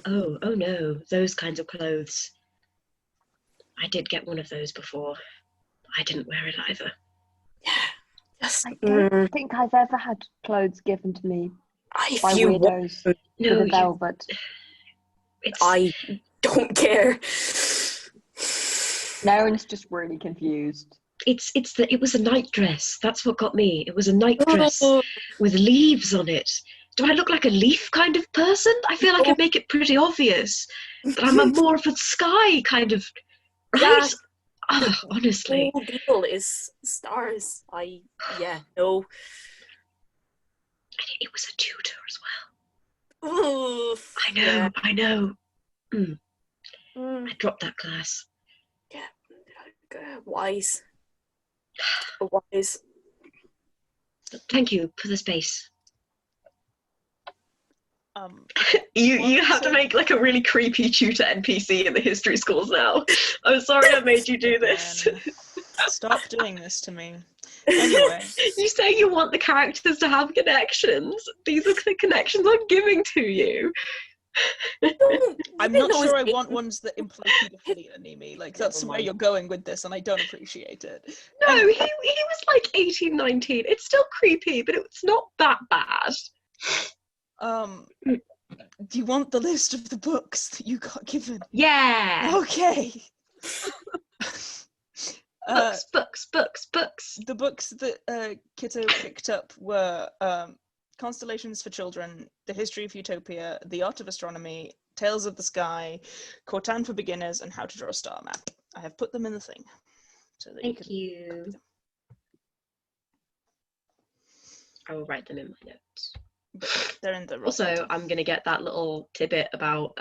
Oh no, those kinds of clothes. I did get one of those before. I didn't wear it either. Just, I don't think I've ever had clothes given to me by if you weirdos want, No, with a velvet. I don't care. Nerin's just really confused. It was a night dress. That's what got me. It was a night dress with leaves on it. Do I look like a leaf kind of person? I feel like I'd make it pretty obvious that I'm a more of a sky kind of, right? Oh, honestly. The whole deal is stars. No. It was a tutor as well. Oof. I know. Mm. I dropped that class. Yeah. Wise. Wise. Thank you for the space. You have to make like a really creepy tutor NPC in the history schools now. I'm sorry I made you do this. Stop doing this to me. Anyway. You say you want the characters to have connections. These are the connections I'm giving to you. I'm not sure I want ones that imply pedophilia, Niimi. Like, that's where you're going with this, and I don't appreciate it. No, he was like 18, 19. It's still creepy, but it's not that bad. Do you want the list of the books that you got given? Yeah. Okay. Books. The books that Kitto picked up were Constellations for Children, The History of Utopia, The Art of Astronomy, Tales of the Sky, Cortan for Beginners, and How to Draw a Star Map. I have put them in the thing. So that Thank you. I will write them in my notes. But they're in the Also, I'm going to get that little tidbit about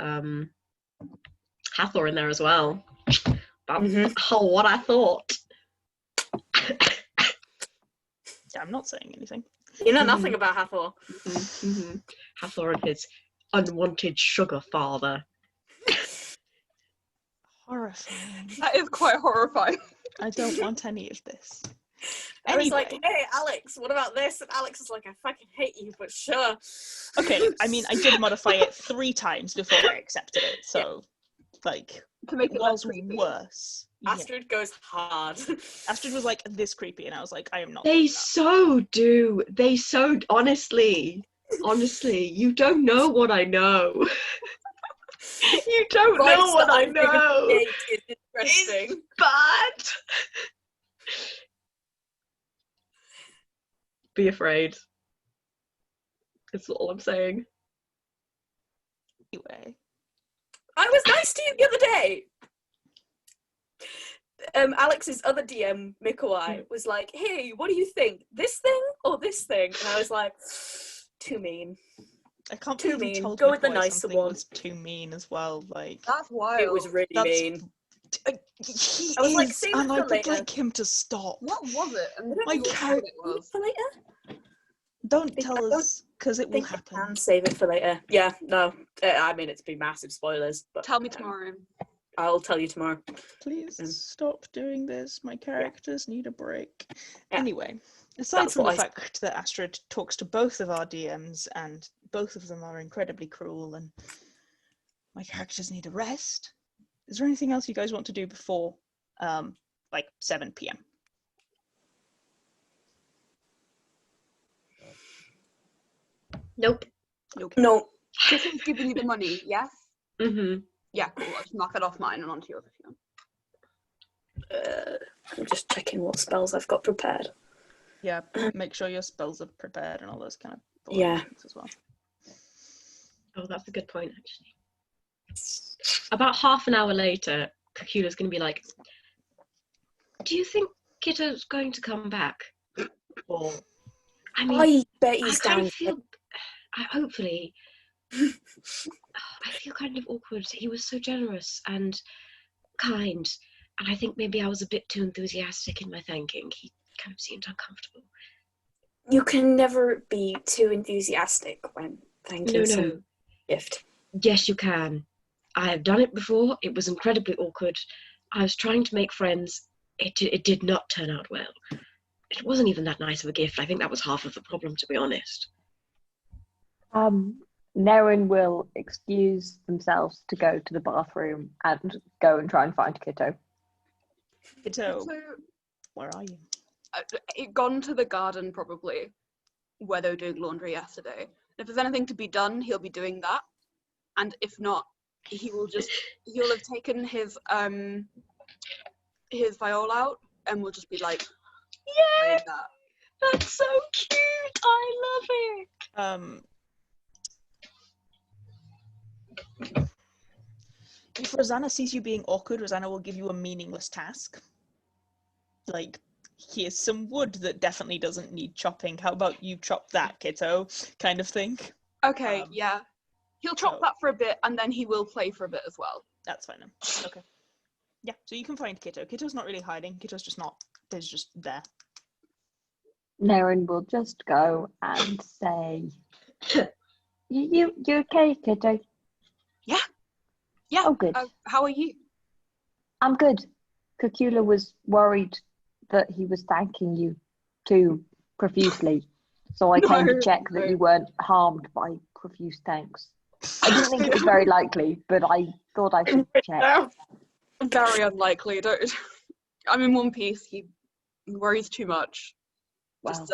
Hathor in there as well. About what I thought. Yeah, I'm not saying anything. You know nothing about Hathor. Hathor and his unwanted sugar father. Horrifying. That is quite horrifying. I don't want any of this. I was Anyway. like, hey, Aleks, what about this? And Aleks is like, I fucking hate you, but sure. Okay, I mean, I did modify it 3 times before I accepted it, so, like, To make it it less was creepy. worse. Yeah. Astrid goes hard. Astrid was like, this creepy, and I was like, I am not. They doing that. so do. They so, honestly. Honestly, you don't know what I know. You don't Right, know what I so know. It is interesting. It's bad. Be afraid. That's all I'm saying. Anyway, I was nice to you the other day. Alex's other DM, Mikawai, was like, hey, what do you think? This thing or this thing? And I was like, too mean. I can't Too believe you mean. told Go me with the why nicer something one. was too mean as well. Like That's wild. It was really that's mean. he I was like, is, save and it I for would later. like him to stop. What was it? And don't My what character- it was? For later? Don't Think- tell I don't us, because it I will think you happen. can save it for later. Yeah, no. I mean, it's been massive spoilers, but Tell me tomorrow. I'll tell you tomorrow. Please Mm. stop doing this. My characters need a break. Yeah. Anyway, aside That's from the what I- fact that Astrid talks to both of our DMs and both of them are incredibly cruel and my characters need a rest, is there anything else you guys want to do before like 7 p.m? Nope. No. Kitto's giving you the money, yes? Mm-hmm. Yeah, cool. I'll just mark it off mine and onto yours if you want. I'm just checking what spells I've got prepared. Yeah, make sure your spells are prepared and all those kind of Yeah. things as well. Oh, that's a good point, actually. About half an hour later, Cacula's going to be like, do you think Kitto's going to come back? Or, I mean, I bet I he's kind down. of feel, hopefully, I feel kind of awkward. He was so generous and kind, and I think maybe I was a bit too enthusiastic in my thanking. He kind of seemed uncomfortable. You can never be too enthusiastic when thanking some gift. Yes, you can. I have done it before. It was incredibly awkward. I was trying to make friends. It did not turn out well. It wasn't even that nice of a gift. I think that was half of the problem, to be honest. Nerin will excuse themselves to go to the bathroom and go and try and find Kitto. Kitto, So, where are you? gone to the garden probably, where they were doing laundry yesterday. If there's anything to be done, he'll be doing that. And if not, he'll have taken his viol out and will just be like, Yeah, that. that's so cute. I love it. If Rosanna sees you being awkward, Rosanna will give you a meaningless task. Like, here's some wood that definitely doesn't need chopping. How about you chop that, Kitto? Kind of thing. Okay, yeah. He'll chop so- that for a bit and then he will play for a bit as well. That's fine then. Okay. Yeah, so you can find Kitto. Kitto's not really hiding. Kitto's just not. He's just there. Nerin will just go and say, you okay, Kitto? Yeah. Oh, good. How are you? I'm good. Cacula was worried that he was thanking you too profusely. So I came to check that you weren't harmed by profuse thanks. I didn't think it was very likely, but I thought I should check. Very unlikely. Don't. I'm in one piece. He worries too much. Well, Just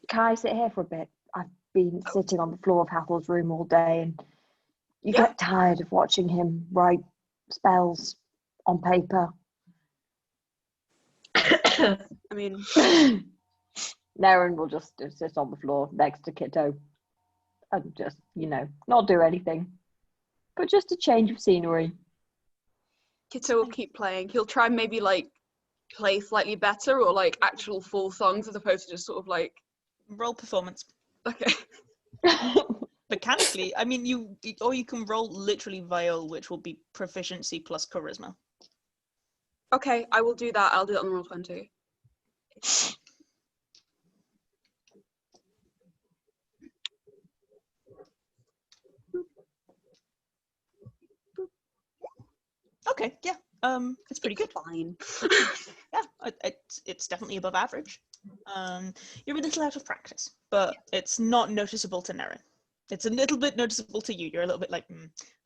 can I sit here for a bit? I've been sitting on the floor of Hathor's room all day, and you Yeah. get tired of watching him write spells on paper. I mean, Nerin will just sit on the floor next to Kitto and just, not do anything. But just a change of scenery. Kitto will keep playing. He'll try and maybe like play slightly better or like actual full songs as opposed to just sort of like, Roll performance. okay. Mechanically, I mean, you can roll literally viol, which will be proficiency plus charisma. Okay, I will do that. I'll do it on the Roll20. Okay, yeah. It's pretty good. Fine. Yeah, it's definitely above average. You're a little out of practice, but it's not noticeable to Nerin. It's a little bit noticeable to you. You're a little bit like, a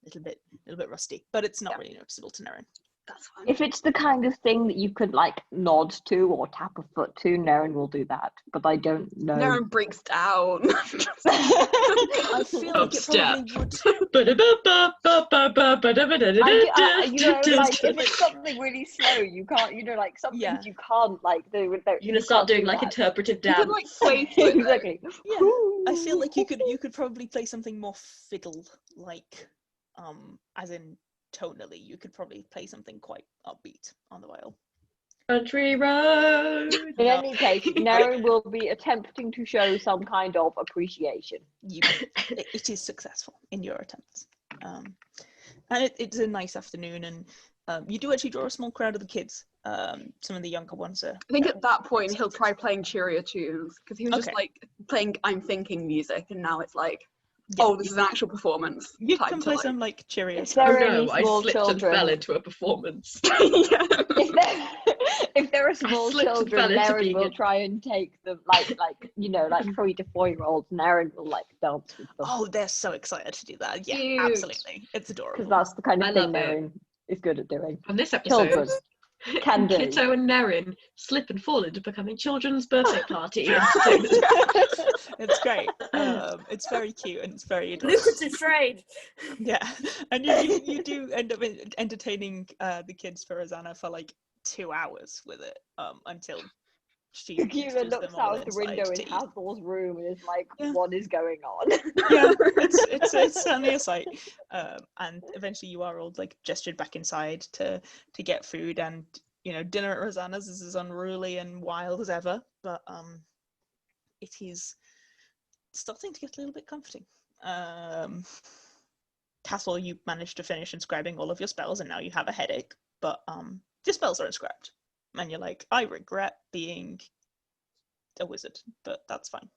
little bit rusty, but it's not really noticeable to Nerin. That's fine. If it's the kind of thing that you could like nod to or tap a foot to, Nerin will do that. But I don't know. Nerin breaks down. I feel like it probably would. You know, like if it's something really slow, you can't. You know, like some Yeah. things you can't like do. You're gonna start doing like interpretive You dance. can like sway to it. Exactly. Yeah, I feel like you could probably play something more fiddle like, as in tonally. You could probably play something quite upbeat on the viol. Country road. In any case, Nerin will be attempting to show some kind of appreciation. It is successful in your attempts, and it's a nice afternoon, and you do actually draw a small crowd of the kids. Some of the younger ones are. I think at that point he'll try playing cheerier tunes because he was just Okay. like playing I'm thinking music, and now it's like, Yeah, oh, this is an actual performance. you Time can to, play like- some like cheerio If stuff. there Oh are any no, I small slipped and children, fell into a performance. Yeah. if there are small slipped and fell children, into Nerin being will a- try and take them, like 3 to 4 year olds. Nerin will like dance with them Oh, they're so excited to do that. Yeah, Cute. absolutely. It's adorable. because that's the kind I of thing love it. Nerin is good at doing. On this episode, Children can do. Kitto and Nerin slip and fall into becoming children's birthday party. It's great. It's very cute and it's very adorable. Lucrative trade. Yeah, and you do end up entertaining the kids for Rosanna for like 2 hours with it, until she Cacula teaches them looks all out the inside window to in eat. Hathor's room and is like, Yeah. "What is going on?" Yeah, it's certainly a sight. And eventually you are all like gestured back inside to get food, and dinner at Rosanna's is as unruly and wild as ever, but it is starting to get a little bit comforting. Hathor, you managed to finish inscribing all of your spells and now you have a headache, but your spells are inscribed and you're like, I regret being a wizard, but that's fine.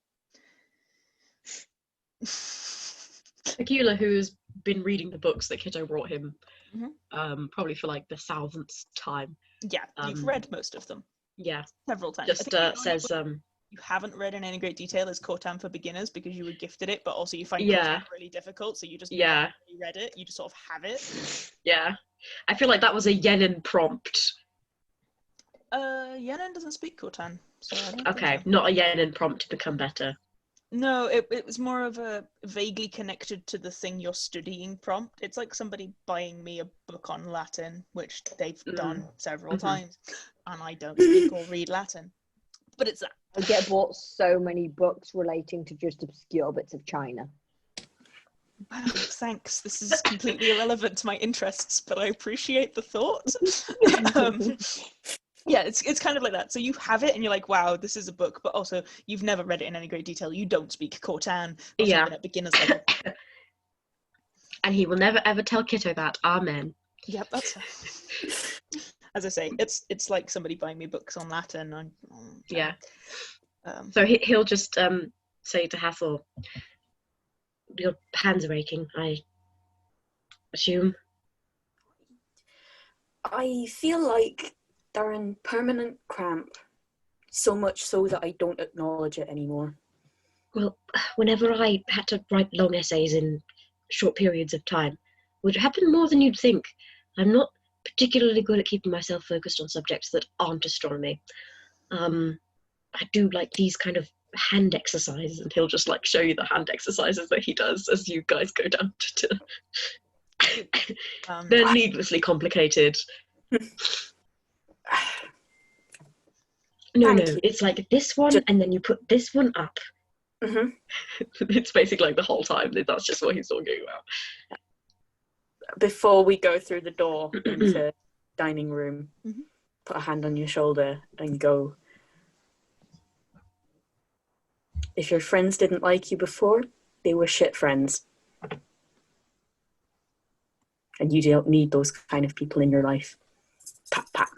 Cacula, who's been reading the books that Kitto brought him, Mhm. probably for like the 1,000th time. Yeah, you've read most of them Yeah, several times. just I think the only says one you haven't read in any great detail is Khotan for beginners because you were gifted it, but also you find Yeah. Khotan really difficult, so you just Yeah. never really read it. You just sort of have it. yeah. I feel like that was a Yenin prompt. Yenin doesn't speak Khotan, so I don't think Okay, so. not a Yenin prompt to become better. No, it was more of a vaguely connected to the thing you're studying prompt. It's like somebody buying me a book on Latin, which they've done several times, and I don't speak or read Latin. But it's that. I get bought so many books relating to just obscure bits of China. Wow, thanks. This is completely irrelevant to my interests, but I appreciate the thought. Yeah, it's kind of like that. So you have it and you're like, wow, this is a book, but also you've never read it in any great detail. You don't speak Khotan or Yeah. something at beginner's level. And he will never ever tell Kitto that. Amen. Yep, that's fair. As I say, it's like somebody buying me books on Latin. Yeah. Um, So he'll just say to Hathor, your hands are aching, I assume. I feel like they're in permanent cramp, so much so that I don't acknowledge it anymore. Well, whenever I had to write long essays in short periods of time, which happened more than you'd think, I'm not particularly good at keeping myself focused on subjects that aren't astronomy. I do like these kind of hand exercises, and he'll just like show you the hand exercises that he does as you guys go down to They're needlessly complicated. No, Thank you. it's like this one, and then you put this one up. Mm-hmm. It's basically like the whole time. That's just what he's talking about. Before we go through the door into dining room, Mhm. put a hand on your shoulder and go, if your friends didn't like you before, they were shit friends. And you don't need those kind of people in your life. Pat, pat.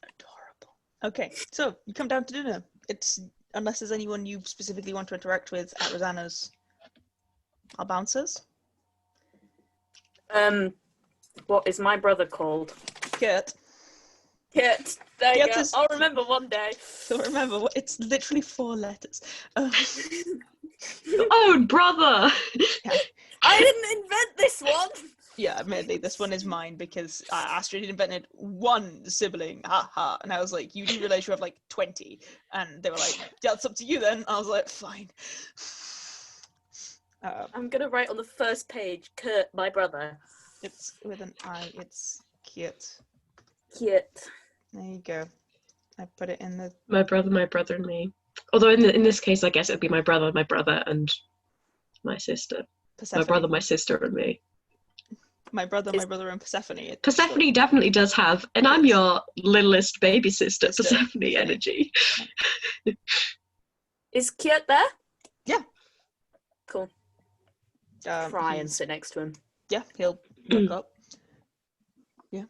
Adorable. Okay, so you come down to dinner. It's unless there's anyone you specifically want to interact with at Rosanna's. Our bouncers. What is my brother called? Kurt. Kit. There you Kit go. is- I'll remember one day. So remember, it's literally 4 letters. Your own brother! I didn't invent this one. Yeah, admittedly, this one is mine because Astrid invented one sibling, haha. And I was like, you do realize you have like 20. And they were like, yeah, it's up to you then. I was like, fine. I'm going to write on the first page, Kurt, my brother. It's with an I, it's cute. Cute. There you go. I put it in the... My brother, and me. Although in this case, I guess it'd be my brother, and my sister. Persephone. My brother, my sister, and me. My brother, and Persephone. Persephone definitely does have, and I'm your littlest baby sister, Persephone energy. Is Kiet there? Yeah. Cool. Cry and sit next to him. Yeah, he'll look up. Yeah.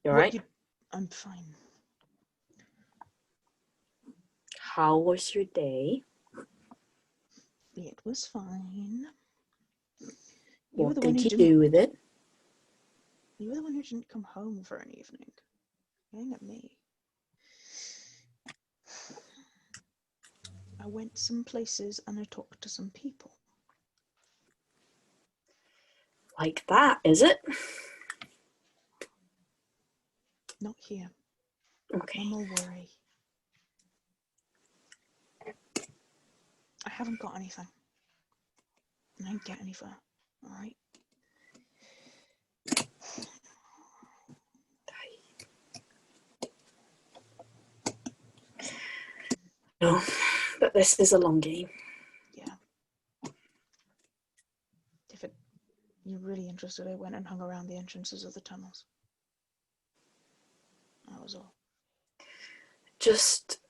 You alright? I'm fine. How was your day? It was fine. What did you do with it? You were the one who didn't come home for an evening. Going at me. I went some places and I talked to some people. Like that, is it? Not here. Okay. No more worry. I haven't got anything. And I didn't get anywhere. Alright? No, but this is a long game. Yeah. If you're really interested, I went and hung around the entrances of the tunnels. That was all. Just...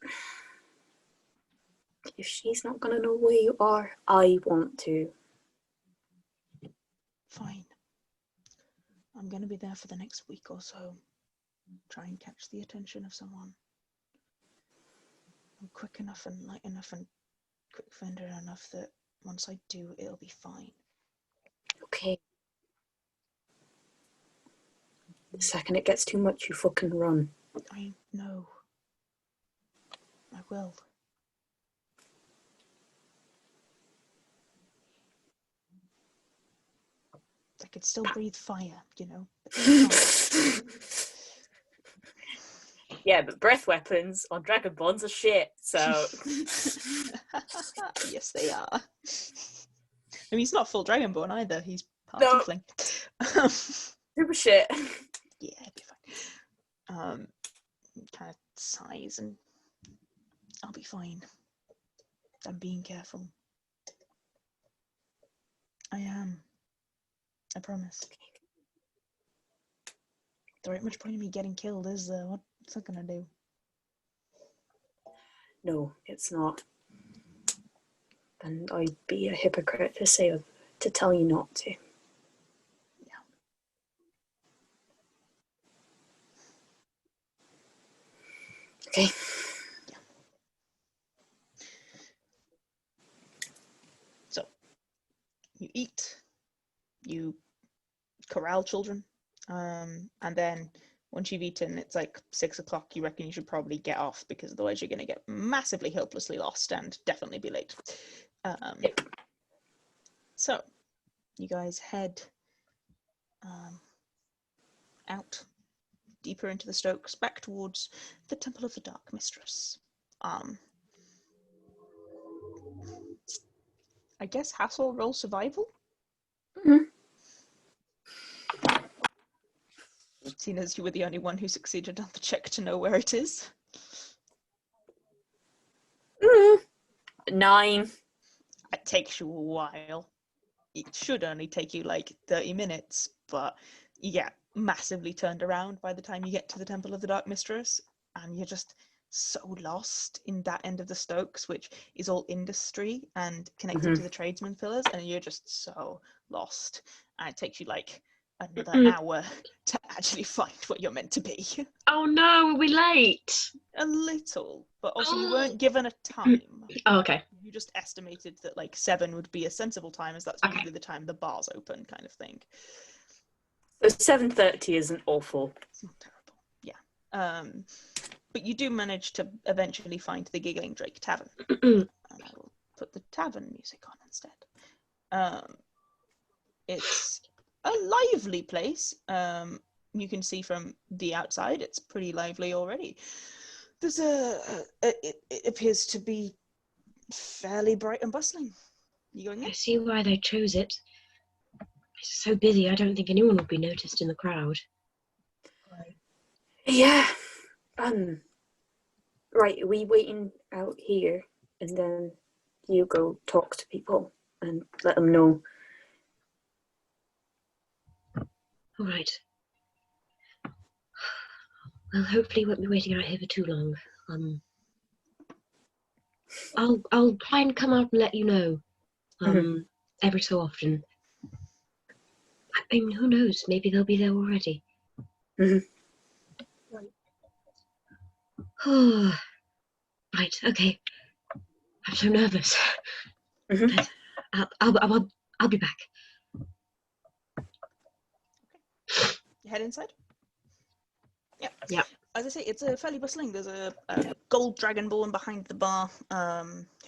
if she's not going to know where you are, I want to. Fine. I'm going to be there for the next week or so. Try and catch the attention of someone. I'm quick enough and light enough and quick-fingered enough that once I do, it'll be fine. Okay. The second it gets too much, you fucking run. I know. I will. I could still breathe fire, you know. Yeah, but breath weapons on dragonborns are shit, so... Yes, they are. I mean, he's not full dragonborn either. He's part No. tiefling. Super shit. Yeah, it'll be fine. Kind of sighs and I'll be fine. I'm being careful. I am. I promise. There ain't much point in me getting killed, is there? What's that gonna do? No, it's not. And I'd be a hypocrite to tell you not to. Yeah. Okay. Yeah. So, you eat, you corral children, and then once you've eaten, it's like 6 o'clock. You reckon you should probably get off because otherwise you're going to get massively hopelessly lost and definitely be late. So, you guys head out deeper into the Stokes, back towards the Temple of the Dark Mistress. I guess Hathor roll survival? Mm-hmm. Seeing as you were the only one who succeeded on the check to know where it is. 9. It takes you a while. It should only take you like 30 minutes, but you get massively turned around by the time you get to the Temple of the Dark Mistress, and you're just so lost in that end of the Stokes, which is all industry and connected to the tradesman pillars, and you're just so lost. And it takes you like another hour to actually find what you're meant to be. Oh no, are we late? A little, but also you weren't given a time. Oh, okay. You just estimated that like 7 would be a sensible time, as that's usually the time the bar's open, kind of thing. So 7:30 isn't awful. It's not terrible, yeah. But you do manage to eventually find the Giggling Drake Tavern. And I will put the tavern music on instead. It's a lively place. You can see from the outside, it's pretty lively already. There's it appears to be fairly bright and bustling. You going in? I see why they chose it. It's so busy, I don't think anyone would be noticed in the crowd. Yeah. Right, are we waiting out here and then you go talk to people and let them know? All right. Well, hopefully we won't be waiting out here for too long. I'll try and come out and let you know. Every so often. I mean, who knows? Maybe they'll be there already. Right. Okay. I'm so nervous. I'll be back. You head inside? Yep. As I say, it's a fairly bustling. There's a gold dragonborn behind the bar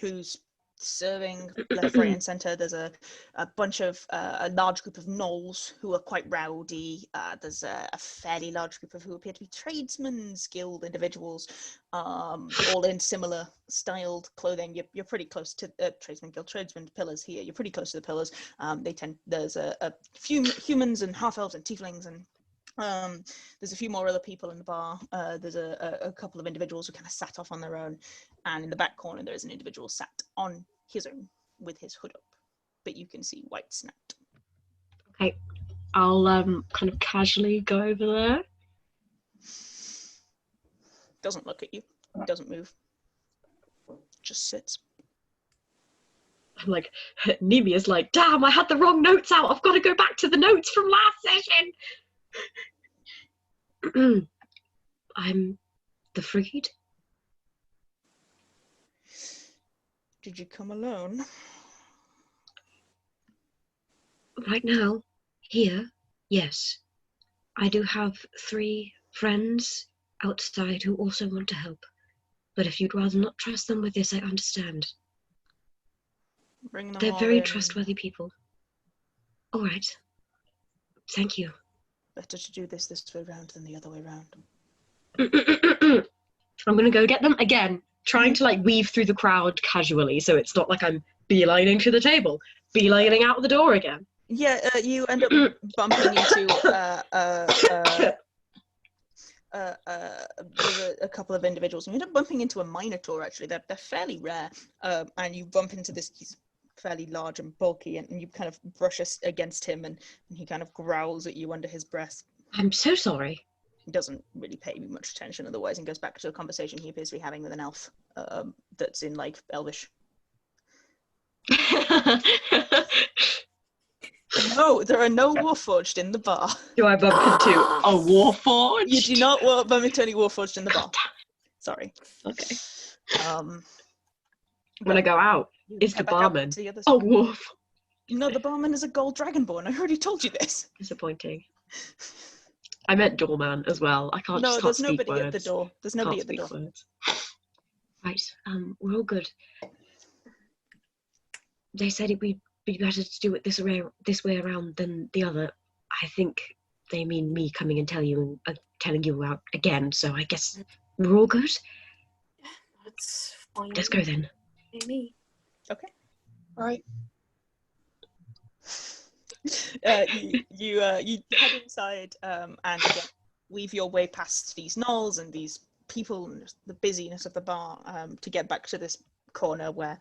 who's serving left, right, and centre. There's a bunch of a large group of gnolls who are quite rowdy. There's a fairly large group of who appear to be tradesmen's guild individuals, all in similar styled clothing. You're pretty close to tradesmen pillars here. You're pretty close to the pillars. There's a few humans and half elves and tieflings and. There's a few more other people in the bar. There's a couple of individuals who kind of sat off on their own, and in the back corner there is an individual sat on his own with his hood up, but you can see white snout. Okay, I'll kind of casually go over there. Doesn't look at you, doesn't move, just sits. I'm like, Niimi is like, damn, I had the wrong notes out. I've got to go back to the notes from last session. I'm the Freed. Did you come alone? Right now, here, yes. I do have 3 friends outside who also want to help. But if you'd rather not trust them with this, I understand. Bring them They're all very in. trustworthy people. All right. Thank you. Better to do this way round than the other way round. I'm going to go get them again, trying to like weave through the crowd casually so it's not like I'm beelining to the table, beelining out the door again. Yeah, you end up bumping into there's a couple of individuals. You end up bumping into a minotaur, actually. They're fairly rare. And you bump into this, he's fairly large and bulky, and you kind of brush against him, and he kind of growls at you under his breath. I'm so sorry. He doesn't really pay you much attention otherwise, and goes back to a conversation he appears to be having with an elf that's in, like, Elvish. No, there are no Warforged in the bar. Do I bump into a Warforged? You do not bump into any Warforged in the bar. Sorry. Okay. When I go out, is the barman a wolf? No, the barman is a gold dragonborn. I already told you this. Disappointing. I meant doorman as well. I can't. No, just there's can't speak nobody words. at the door. There's nobody Can't at the speak door. Words. Right. We're all good. They said it'd be better to do it this way around than the other. I think they mean me coming and telling you out again. So I guess we're all good. Yeah, that's fine. Let's go then. Me. Okay. All right. You head inside and again, weave your way past these gnolls and these people and the busyness of the bar to get back to this corner where,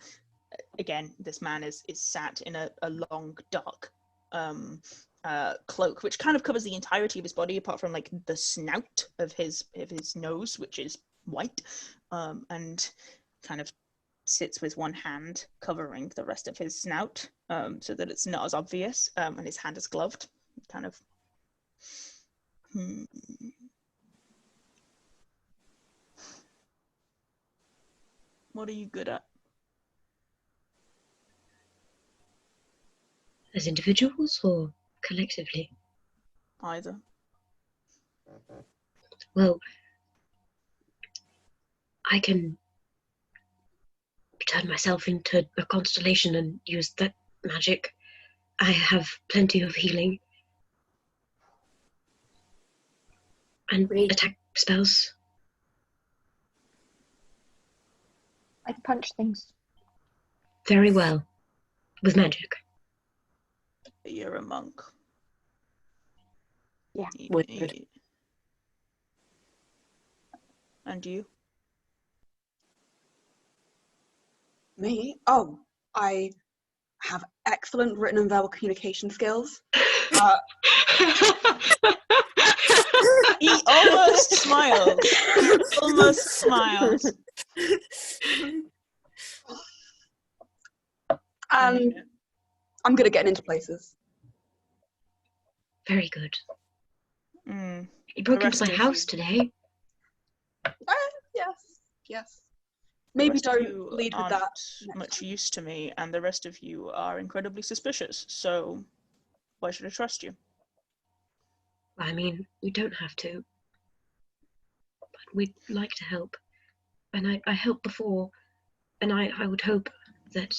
again, this man is sat in a long dark cloak, which kind of covers the entirety of his body apart from like the snout of his nose, which is white, and kind of sits with one hand covering the rest of his snout, so that it's not as obvious, and his hand is gloved, kind of. What are you good at? As individuals or collectively? Either. Well, I can turn myself into a constellation and use that magic. I have plenty of healing. And Great. attack spells. I punch things. Very well. With magic. You're a monk. Yeah. Weird. And you? Me? Oh, I have excellent written and verbal communication skills. He almost smiled. He almost smiled. And I'm good at getting into places. Very good. Mm. You broke The into my rest of house you- today. Yes. The Maybe rest of don't you lead with aren't that next much time. use to me, and the rest of you are incredibly suspicious. So, why should I trust you? I mean, we don't have to. But we'd like to help. And I helped before. And I would hope that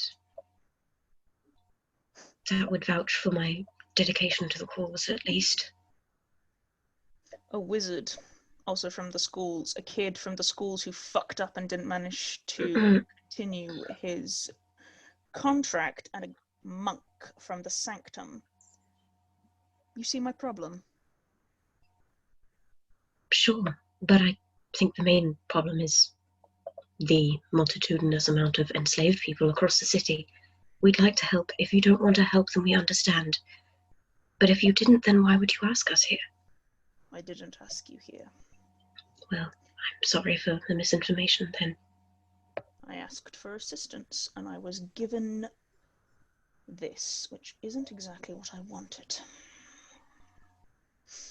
that would vouch for my dedication to the cause, at least. A wizard, also from the schools, a kid from the schools who fucked up and didn't manage to continue his contract, and a monk from the sanctum. You see my problem? Sure, but I think the main problem is the multitudinous amount of enslaved people across the city. We'd like to help. If you don't want to help, then we understand. But if you didn't, then why would you ask us here? I didn't ask you here. Well, I'm sorry for the misinformation then. I asked for assistance, and I was given this, which isn't exactly what I wanted.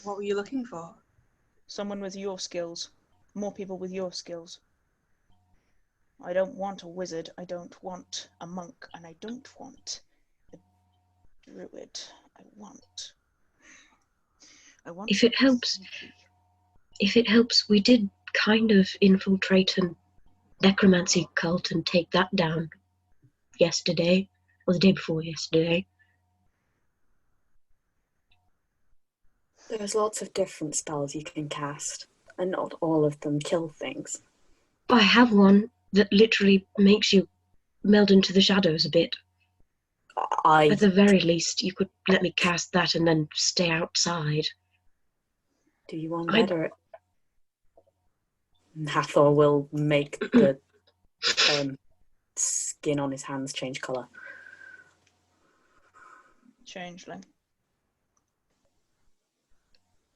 What were you looking for? Someone with your skills. More people with your skills. I don't want a wizard, I don't want a monk, and I don't want a druid. I want If it helps, we did kind of infiltrate a necromancy cult and take that down yesterday, or the day before yesterday. There's lots of different spells you can cast, and not all of them kill things. I have one that literally makes you meld into the shadows a bit. At the very least, you could let me cast that and then stay outside. Do you want better? Hathor will make the skin on his hands change colour. Changeling.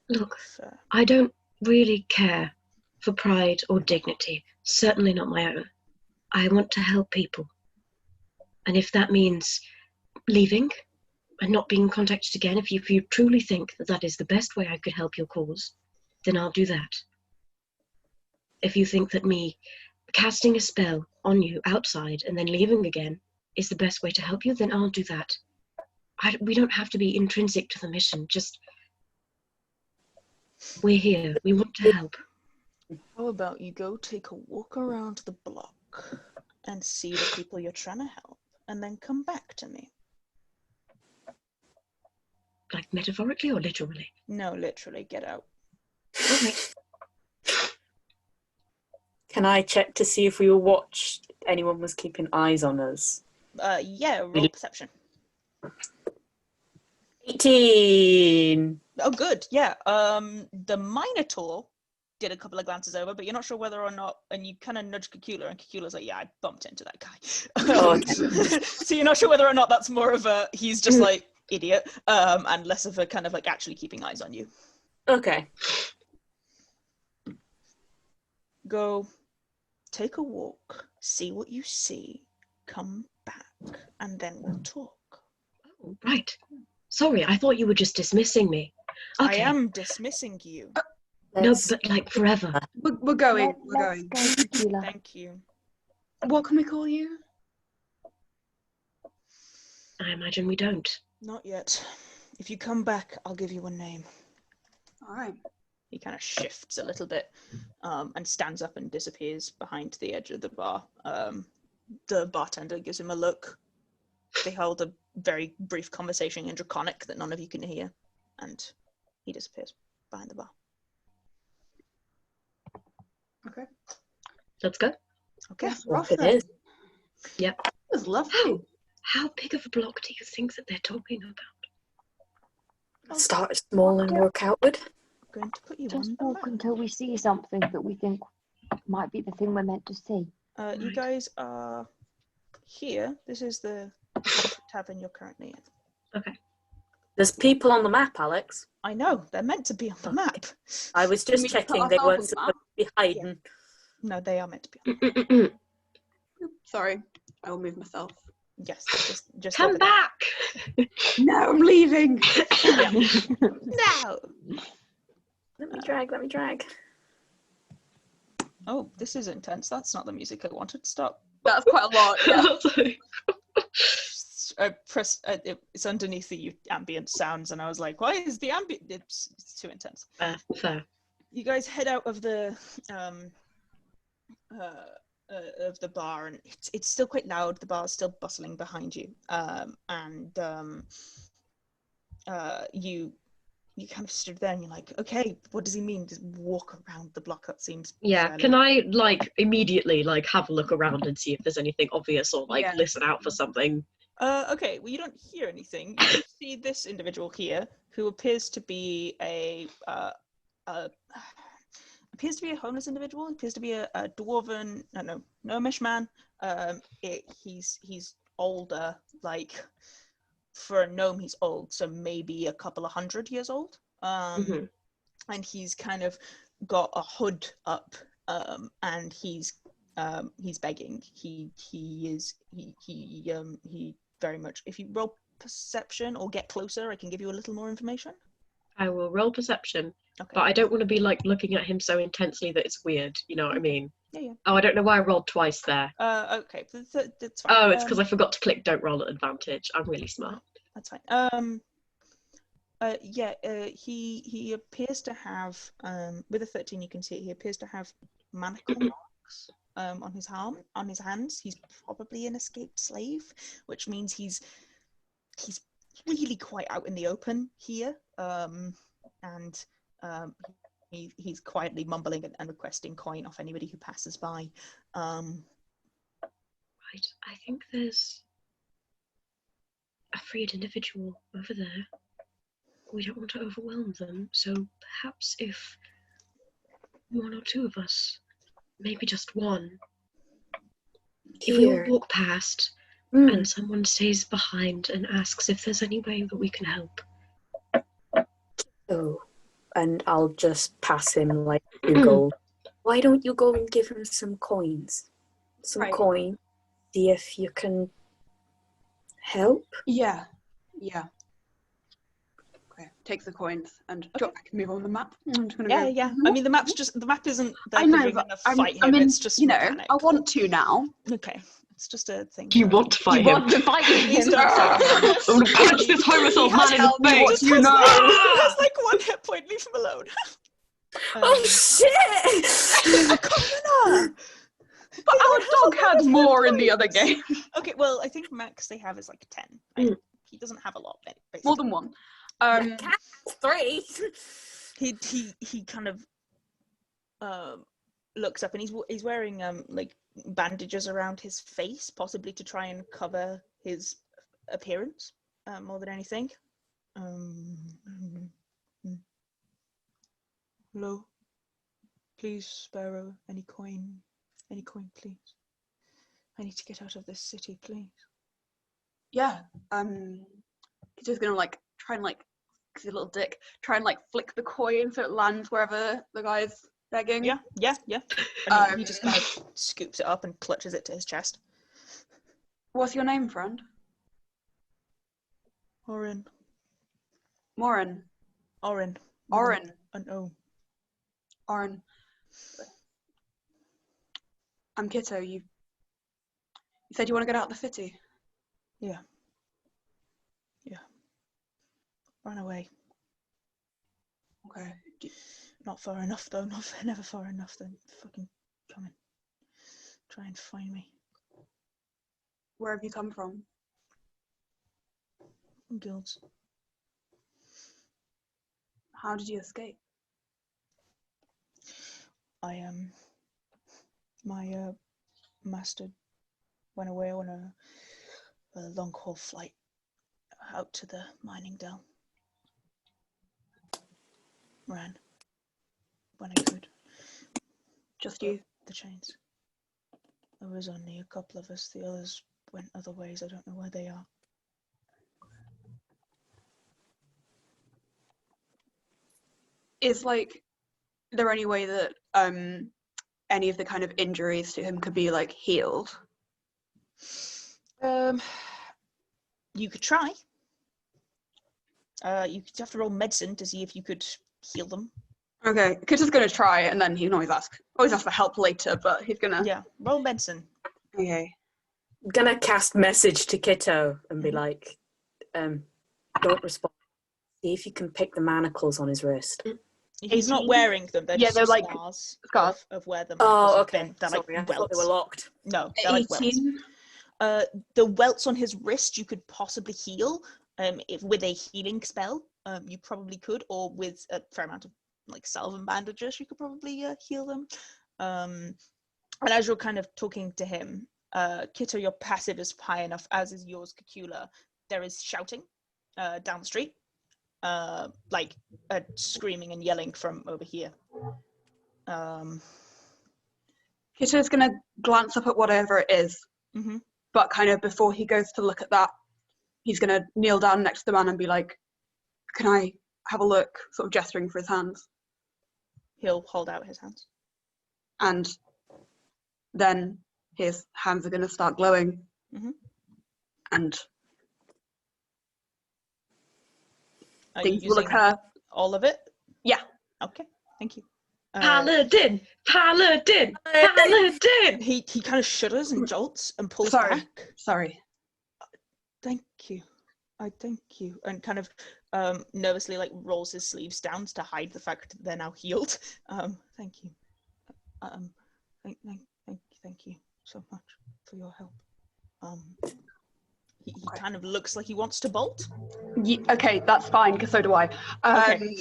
Look, Fair. I don't really care for pride or dignity, certainly not my own. I want to help people. And if that means leaving and not being contacted again, if you truly think that that is the best way I could help your cause, then I'll do that. If you think that me casting a spell on you outside and then leaving again is the best way to help you, then I'll do that. We don't have to be intrinsic to the mission, just we're here, we want to help. How about you go take a walk around the block and see the people you're trying to help, and then come back to me? Like metaphorically or literally? No, literally, get out. Okay. Can I check to see if we were watched? Anyone was keeping eyes on us? Yeah, roll perception. 18! Oh, good, yeah. The Minotaur did a couple of glances over, but you're not sure whether or not, and you kind of nudge Cacula, and Cacula's like, yeah, I bumped into that guy. Oh, okay. So you're not sure whether or not that's more of a, he's just like, idiot, and less of a kind of like actually keeping eyes on you. Okay. Go, take a walk, see what you see, come back, and then we'll talk. Oh, right. Sorry, I thought you were just dismissing me. Okay. I am dismissing you. No, but like forever. We're going. Let's go, Cacula. Thank you. What can we call you? I imagine we don't. Not yet. If you come back, I'll give you a name. All right. He kind of shifts a little bit and stands up and disappears behind the edge of the bar. The bartender gives him a look. They hold a very brief conversation in Draconic that none of you can hear, and he disappears behind the bar. Okay. Let's go. Okay. Yes, Well, rough it then. is. It was lovely. How big of a block do you think that they're talking about? Start small and work outward. I'm going to put you Just on the walk map. until we see something that we think might be the thing we're meant to see. You Right. guys are here. This is the tavern you're currently in. Okay. There's people on the map, Aleks. I know, they're meant to be on the map. I was Can just we just put checking they ourselves weren't on the supposed map? to be hiding. No, they are meant to be on Sorry, I will move myself. Yes, just Come over there. back! No, I'm leaving. No! Let me drag. Oh, this is intense. That's not the music I wanted. Stop. That's quite a lot. Yeah. I pressed, it's underneath the ambient sounds, and I was like, why is the ambient? It's too intense. Fair. You guys head out of the bar, and it's still quite loud. The bar's still bustling behind you, you kind of stood there and you're like, okay, what does he mean? Just walk around the block. That seems Yeah, fairly... can I, like, immediately, like, have a look around and see if there's anything obvious or, like, Yeah. listen out for something? Okay, well, you don't hear anything. You see this individual here who appears to be a homeless individual. Appears to be a dwarven, gnomish man. He's older, like, for a gnome he's old, so maybe a couple of 100 years old. And he's kind of got a hood up, and he's begging. He very much. If you roll perception or get closer, I can give you a little more information. I will roll perception, Okay. but I don't want to be, like, looking at him so intensely that it's weird, you know what I mean? Yeah. Oh, I don't know why I rolled twice there. Okay, that's fine. Oh, it's because I forgot to click don't roll at advantage. I'm really smart. That's fine. He appears to have, with a 13 you can see he appears to have manacle marks on his hands. He's probably an escaped slave, which means he's really quite out in the open here. He's quietly mumbling and requesting coin off anybody who passes by. Right, I think there's a freed individual over there. We don't want to overwhelm them, so perhaps if one or two of us, maybe just one, if we all walk past and someone stays behind and asks if there's any way that we can help. Oh, and I'll just pass him like 2 gold. Why don't you go and give him some coins? Some coin. See if you can help. Yeah. Okay, take the coins and drop back and move on the map. I'm just gonna Yeah. I mean, the map isn't there I know, for you but to fight him. It's just mechanic. I want to now. Okay, it's just a thing. You want to fight You him? want to fight Please him? don't fight him. I'm gonna punch this homeless old man in the me what face! you know. He has like 1 hit point. Leave him alone. Oh shit! A commoner! But our dog had more in the other game. Okay, well, I think max they have is like 10. Right? He doesn't have a lot, basically. More than one. 3. He kind of looks up, and he's wearing like bandages around his face, possibly to try and cover his appearance more than anything. Hello, please, Sparrow. Any coin, please. I need to get out of this city, please. Yeah. He's just gonna like try and like, cause he's a little dick, try and like flick the coin so it lands wherever the guy's begging. Yeah. And he just kind of scoops it up and clutches it to his chest. What's your name, friend? Orin. Morin. Orin. Orin. An O. Orin. I'm Kitto. You said you want to get out of the city. Yeah. Run away. Okay. Not far enough though. Never far enough. Then fucking come and try and find me. Where have you come from? Guilds. How did you escape? My master went away on a long haul flight out to the mining dell. Ran when I could. Just you? The chains. There was only a couple of us. The others went other ways. I don't know where they are. Is there any way that any of the kind of injuries to him could be healed? You could try. You could have to roll medicine to see if you could heal them. Okay, Kitto's gonna try, and then he can always ask for help later. But he's gonna. Yeah, roll medicine. Okay. I'm gonna cast message to Kitto and be like, don't respond. See if you can pick the manacles on his wrist. He's not wearing them. They're just they're scars of where the Oh, manacles okay. have been. They're Sorry, I welts. thought they were locked. No, they're like welts. 18. The welts on his wrist you could possibly heal. If with a healing spell, you probably could, or with a fair amount of salve and bandages, you could probably heal them. And as you're kind of talking to him, Kitto, your passive is high enough, as is yours, Cacula. There is shouting down the street, screaming and yelling from over here. Kitto's gonna glance up at whatever it is, but kind of before he goes to look at that, he's gonna kneel down next to the man and be like, "Can I have a look?" Sort of gesturing for his hands. He'll hold out his hands. And then his hands are going to start glowing. And things will occur. All of it? Yeah. Okay, thank you. Paladin! Paladin! Paladin! He kind of shudders and jolts and pulls Sorry. back. Sorry. Thank you. I thank you. And kind of nervously rolls his sleeves down to hide the fact that they're now healed. Thank you. Thank you so much for your help. He kind of looks like he wants to bolt. Okay, that's fine, because so do I. Okay.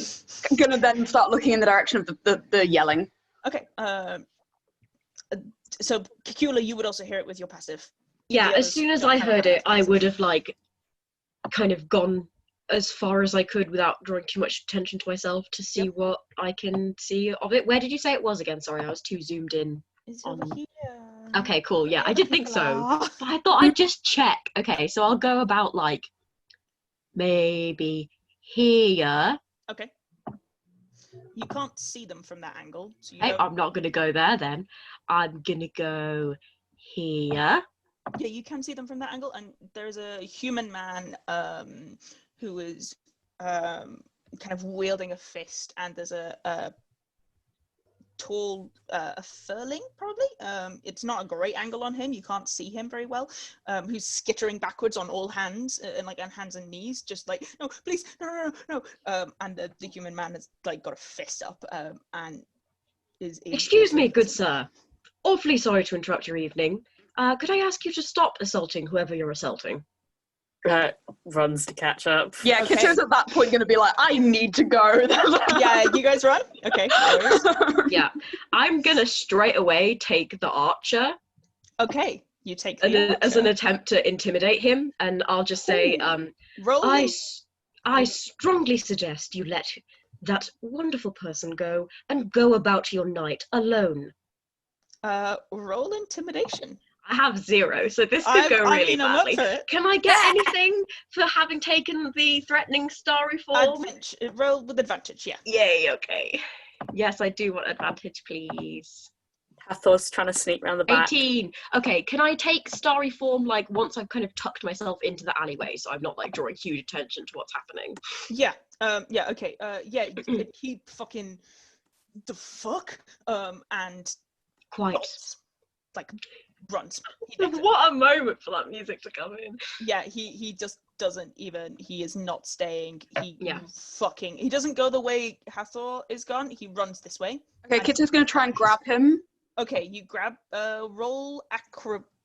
I'm going to then start looking in the direction of the yelling. Okay. So, Cacula, you would also hear it with your passive. Yeah, as soon as I heard it, I would have kind of gone as far as I could without drawing too much attention to myself to see what I can see of it. Where did you say it was again? Sorry, I was too zoomed in. It's over here. Okay, cool. Yeah, I did think so. But I thought I'd just check. Okay, so I'll go about maybe here. Okay. You can't see them from that angle. So I'm not going to go there then. I'm going to go here. Yeah, you can see them from that angle, and there's a human man who is kind of wielding a fist, and there's a tall furling, probably. It's not a great angle on him. You can't see him very well. Who's skittering backwards on all hands, and on hands and knees, just no, please, no. And the human man has got a fist up, and is. Excuse me, good sir. Awfully sorry to interrupt your evening. Could I ask you to stop assaulting whoever you're assaulting? Runs to catch up. Yeah, Okay. Kitto's at that point going to be like, I need to go. Yeah, you guys run? Okay. No worries. Yeah. I'm going to straight away take the archer. Okay, you take the as an attempt to intimidate him, and I'll just say, roll. I strongly suggest you let that wonderful person go and go about your night alone. Roll intimidation. I have 0, so this could go really badly. Can I get anything for having taken the threatening starry form? Roll with advantage, yeah. Yay, okay. Yes, I do want advantage, please. Hathor's trying to sneak around the back. 18. Okay, can I take starry form once I've kind of tucked myself into the alleyway, so I'm not drawing huge attention to what's happening? Yeah. Yeah. Okay. Yeah. He fucking the fuck. And quite runs. What a moment for that music to come in. Yeah. He just doesn't even. He is not staying. He doesn't go the way Hathor is gone. He runs this way. Okay, Kitto's gonna try and grab him. Okay, you grab. Roll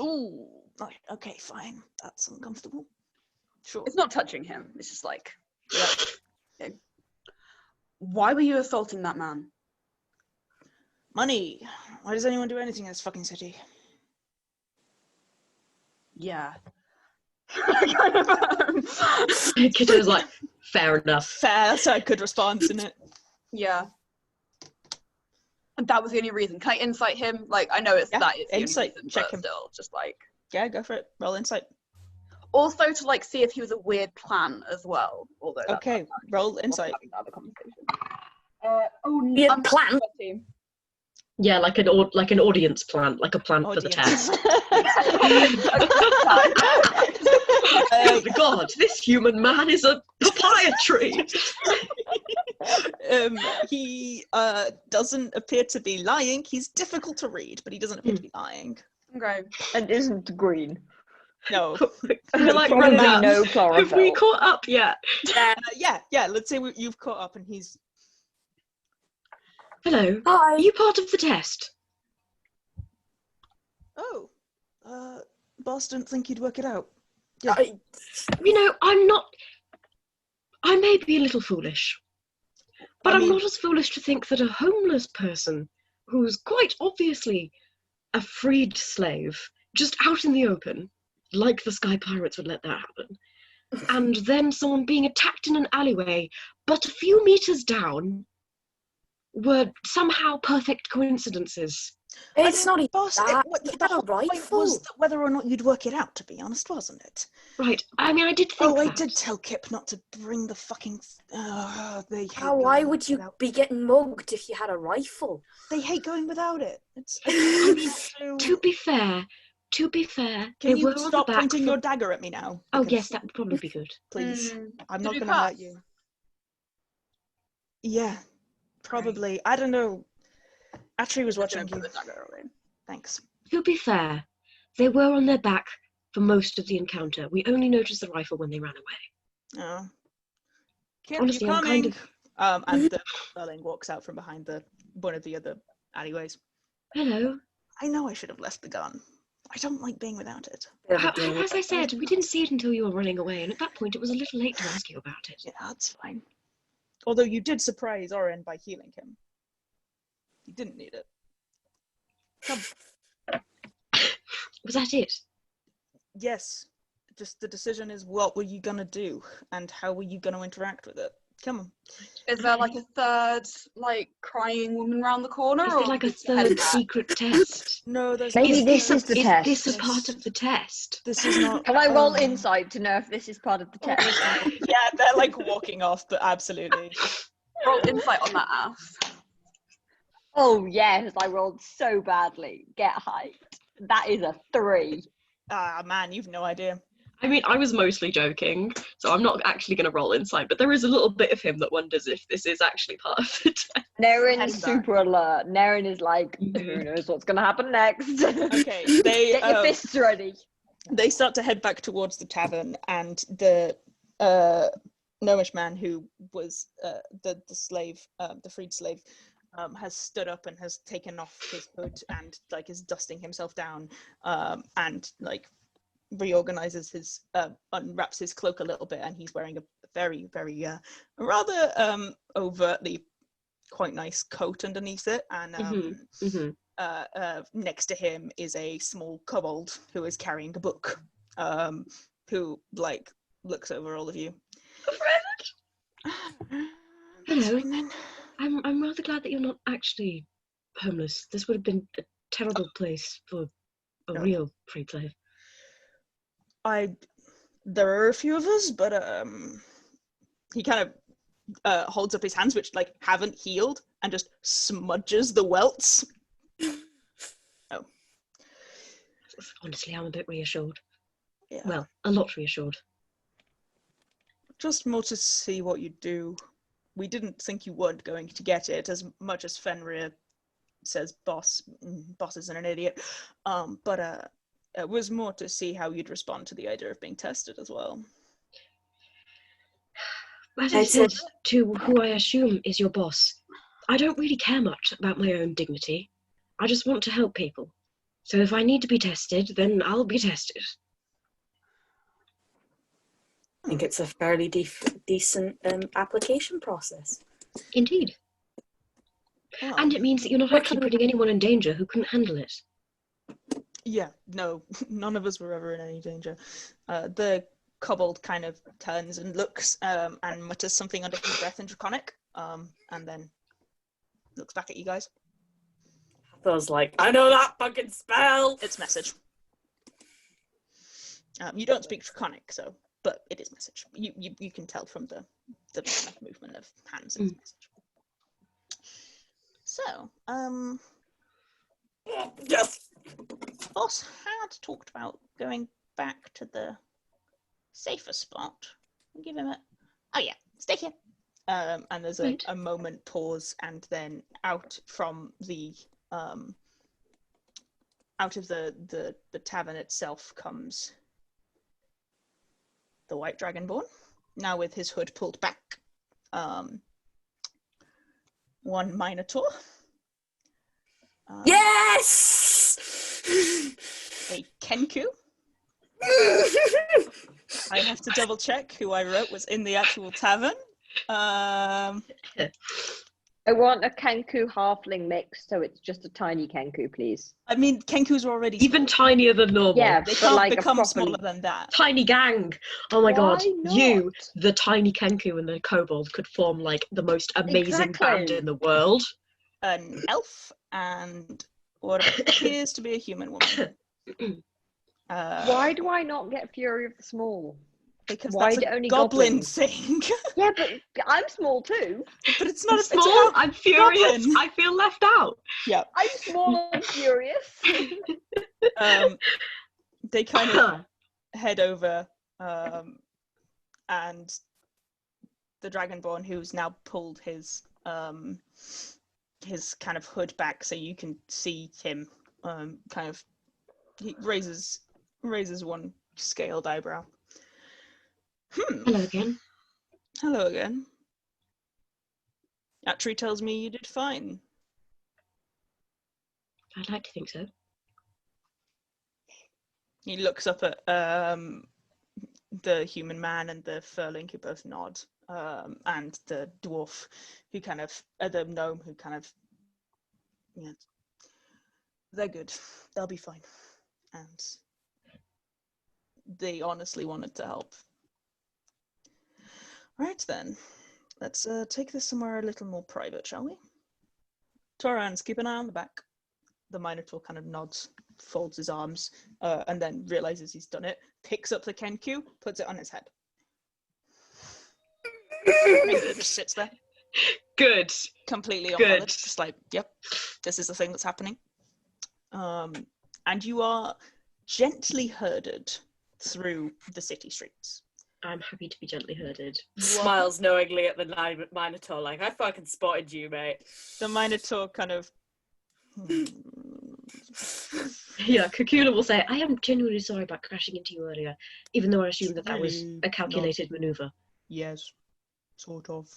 Ooh, right, okay, fine. That's uncomfortable. Sure. It's not touching him. It's just like, okay. Why were you assaulting that man? Money. Why does anyone do anything in this fucking city? Yeah. Kitto's like, fair enough. Fair, that's a good response, isn't it? Yeah. And that was the only reason. Can I insight him? Like, I know it's Yeah, that is the insight, only reason, check but him. still, just like. Yeah, go for it. Roll insight. Also to like see if he was a weird plan as well. Although that's Okay, roll insight. having that other conversation. Weird I'm plan. 13. Yeah, like an audience plant, like a plant for the Audience. test. Oh my god, this human man is a papaya tree. He doesn't appear to be lying. He's difficult to read, but he doesn't appear to be lying. Okay. And isn't green. No. We're like Probably running out. no Have we chlorophyll. caught up yet? Yeah. Let's say you've caught up, and he's. Hello. Hi. Are you part of the test? Oh, boss didn't think you'd work it out. You know, I may be a little foolish, but I'm not as foolish to think that a homeless person who's quite obviously a freed slave, just out in the open, like the Sky Pirates would let that happen, and then someone being attacked in an alleyway, but a few meters down, were somehow perfect coincidences. It's not even boss. that. The You had a whole point rifle. was that whether or not you'd work it out. To be honest, wasn't it? Right. I mean, I did think I that. did tell Kip not to bring the fucking. They hate Why going would you without- be getting mugged if you had a rifle? They hate going without it. I mean, to be fair, Can they you were on the stop back pointing for- your dagger at me now? Oh Because- yes, that would probably be good. Please. I'm Did not we going to hurt pass? you. Yeah, probably. I don't know. Atri was watching you. Thanks. To be fair, they were on their back for most of the encounter. We only noticed the rifle when they ran away. Oh. Kip, Honestly, you I'm kind coming? And the Berling walks out from behind one of the other alleyways. Hello. I know I should have left the gun. I don't like being without it. As I said, we didn't see it until you were running away, and at that point it was a little late to ask you about it. Yeah, that's fine. Although you did surprise Oren by healing him. You didn't need it. Come. Was that it? Yes. Just the decision is what were you gonna do and how were you gonna interact with it? Come on. Is there like a third, like, crying woman around the corner? Is or there like a is it headed third back? secret test? No, there's Maybe not. this is the test. Is this a part of the test? This is not. Can I roll insight to know if this is part of the test? Yeah, they're like walking off, but absolutely. Roll insight on that ass. Oh yes, I rolled so badly. Get hyped. That is a 3. Ah, man, you've no idea. I mean, I was mostly joking, so I'm not actually going to roll insight, but there is a little bit of him that wonders if this is actually part of the test. Nerin Heading is super alert. Nerin is like, who knows what's going to happen next? Okay, they Get your fists ready. they start to head back towards the tavern, and the gnomish man who was the slave, the freed slave, has stood up and has taken off his hood and like is dusting himself down, and like reorganizes his unwraps his cloak a little bit, and he's wearing a very rather overtly quite nice coat underneath it, and next to him is a small kobold who is carrying a book, who like looks over all of you. Hello. I'm rather glad that you're not actually homeless. This would have been a terrible place for a real freed slave. There are a few of us, but he kind of holds up his hands, which like haven't healed, and just smudges the welts. Oh. Honestly, I'm a bit reassured. Yeah. Well, a lot reassured. Just more to see what you do. We didn't think you weren't going to get it, as much as Fenrir says boss isn't an idiot. But it was more to see how you'd respond to the idea of being tested as well. As I said to who I assume is your boss, I don't really care much about my own dignity. I just want to help people. So if I need to be tested, then I'll be tested. I think it's a fairly decent application process. Indeed. Well, And it means that you're not actually putting anyone in danger who couldn't handle it. yeah, no, none of us were ever in any danger. The kobold kind of turns and looks and mutters something under his breath in Draconic, and then looks back at you guys. Hathor's like, I know that fucking spell! It's message. You don't speak Draconic, so, but it is message. You can tell from the movement of hands it's message. So, Yes! Boss had talked about going back to the safer spot. Give him oh yeah, stay here. And there's a moment pause, and then out from the out of the tavern itself comes the white dragonborn, now with his hood pulled back. One minotaur. Yes! A kenku. I have to double check who I wrote was in the actual tavern. I want a Kenku halfling mix, so it's just a tiny Kenku, please. I mean, kenkus are already Even tinier than normal. Yeah, they but can't like become a properly... smaller than that. Tiny gang. Oh my god. not? You, the tiny Kenku and the kobold could form like the most amazing band Exactly. in the world. An elf and what appears to be a human woman. Why do I not get Fury of the Small? Because Why that's do a only goblin goblins? thing. Yeah, but I'm small too. But it's not a Small, it's a I'm furious. goblin. I feel left out. Yeah. I'm small and furious. They kind of head over, and the dragonborn, who's now pulled his kind of hood back so you can see him, kind of, he raises one scaled eyebrow. Hello again. Hello again. Atri tells me you did fine. I'd like to think so. He looks up at the human man and the furling, who both nod, and the dwarf, who kind of, the gnome, who kind of, yeah, they're good. They'll be fine. And they honestly wanted to help. Right then, let's take this somewhere a little more private, shall we? Torrance, keep an eye on the back. The Minotaur kind of nods, folds his arms, and then realizes he's done it, picks up the Kenku, puts it on his head. It just sits there. Good. Completely Good. unbothered, just like, yep, this is the thing that's happening. And you are gently herded through the city streets. I'm happy to be gently herded. Smiles knowingly at the Minotaur, like, I fucking spotted you, mate. The Minotaur kind of... Yeah, Cacula will say, I am genuinely sorry about crashing into you earlier, even though I assumed that was a calculated maneuver. Yes, sort of.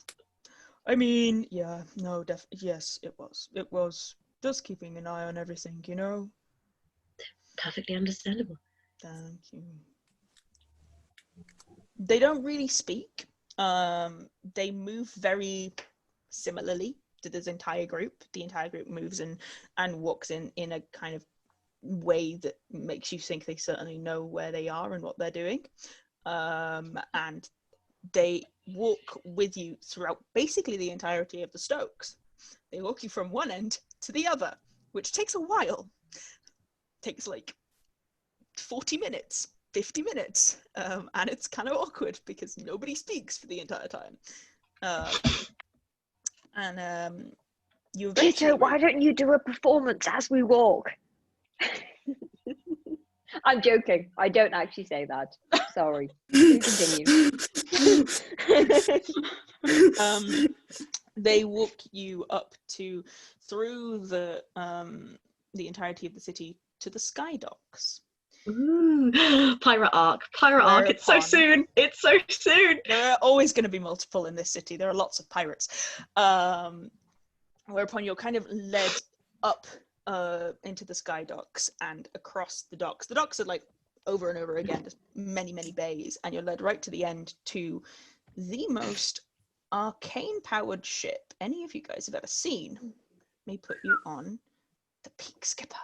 I mean, yeah, no, yes, it was. It was just keeping an eye on everything, you know? Perfectly understandable. Thank you. They don't really speak. They move very similarly to this entire group. The entire group moves and walks in a kind of way that makes you think they certainly know where they are and what they're doing. And they walk with you throughout basically the entirety of the Stokes. They walk you from one end to the other, which takes a while. Takes like 40 minutes. 50 minutes, and it's kind of awkward because nobody speaks for the entire time. You eventually... Kitto, why don't you do a performance as we walk? I'm joking. I don't actually say that. Sorry. Continue. They walk you up through the entirety of the city to the sky docks. Ooh, pirate arc, it's so soon, There are always going to be multiple in this city. There are lots of pirates. Whereupon you're kind of led up into the sky docks and across the docks. The docks are like over and over again, just many, many bays, and you're led right to the end to the most arcane-powered ship any of you guys have ever seen. May put you on the Peak Skipper.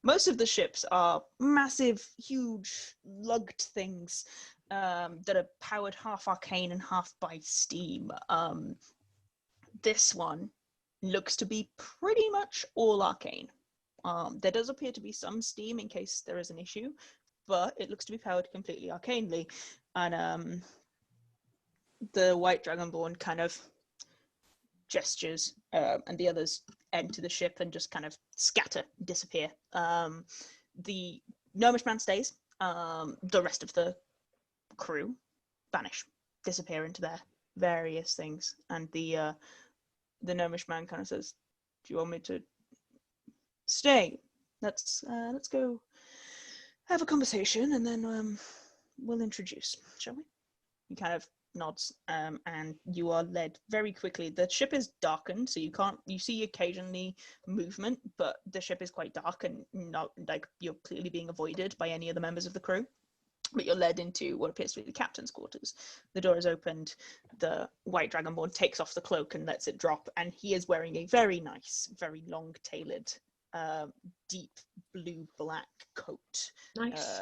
Most of the ships are massive, huge, lugged things that are powered half arcane and half by steam. This one looks to be pretty much all arcane. There does appear to be some steam in case there is an issue, but it looks to be powered completely arcanely. And the white dragonborn kind of gestures, and the others enter the ship and just kind of scatter, disappear. The gnomish man stays. The rest of the crew vanish, disappear into their various things. And the gnomish man kind of says, "Do you want me to stay? Let's go have a conversation, and then we'll introduce, shall we?" He kind of nods, and you are led very quickly. The ship is darkened, so you see occasionally movement, but the ship is quite dark and not like you're clearly being avoided by any of the members of the crew. But you're led into what appears to be the captain's quarters. The door is opened. The white dragonborn takes off the cloak and lets it drop, and he is wearing a very nice, very long-tailored, deep blue-black coat. Nice.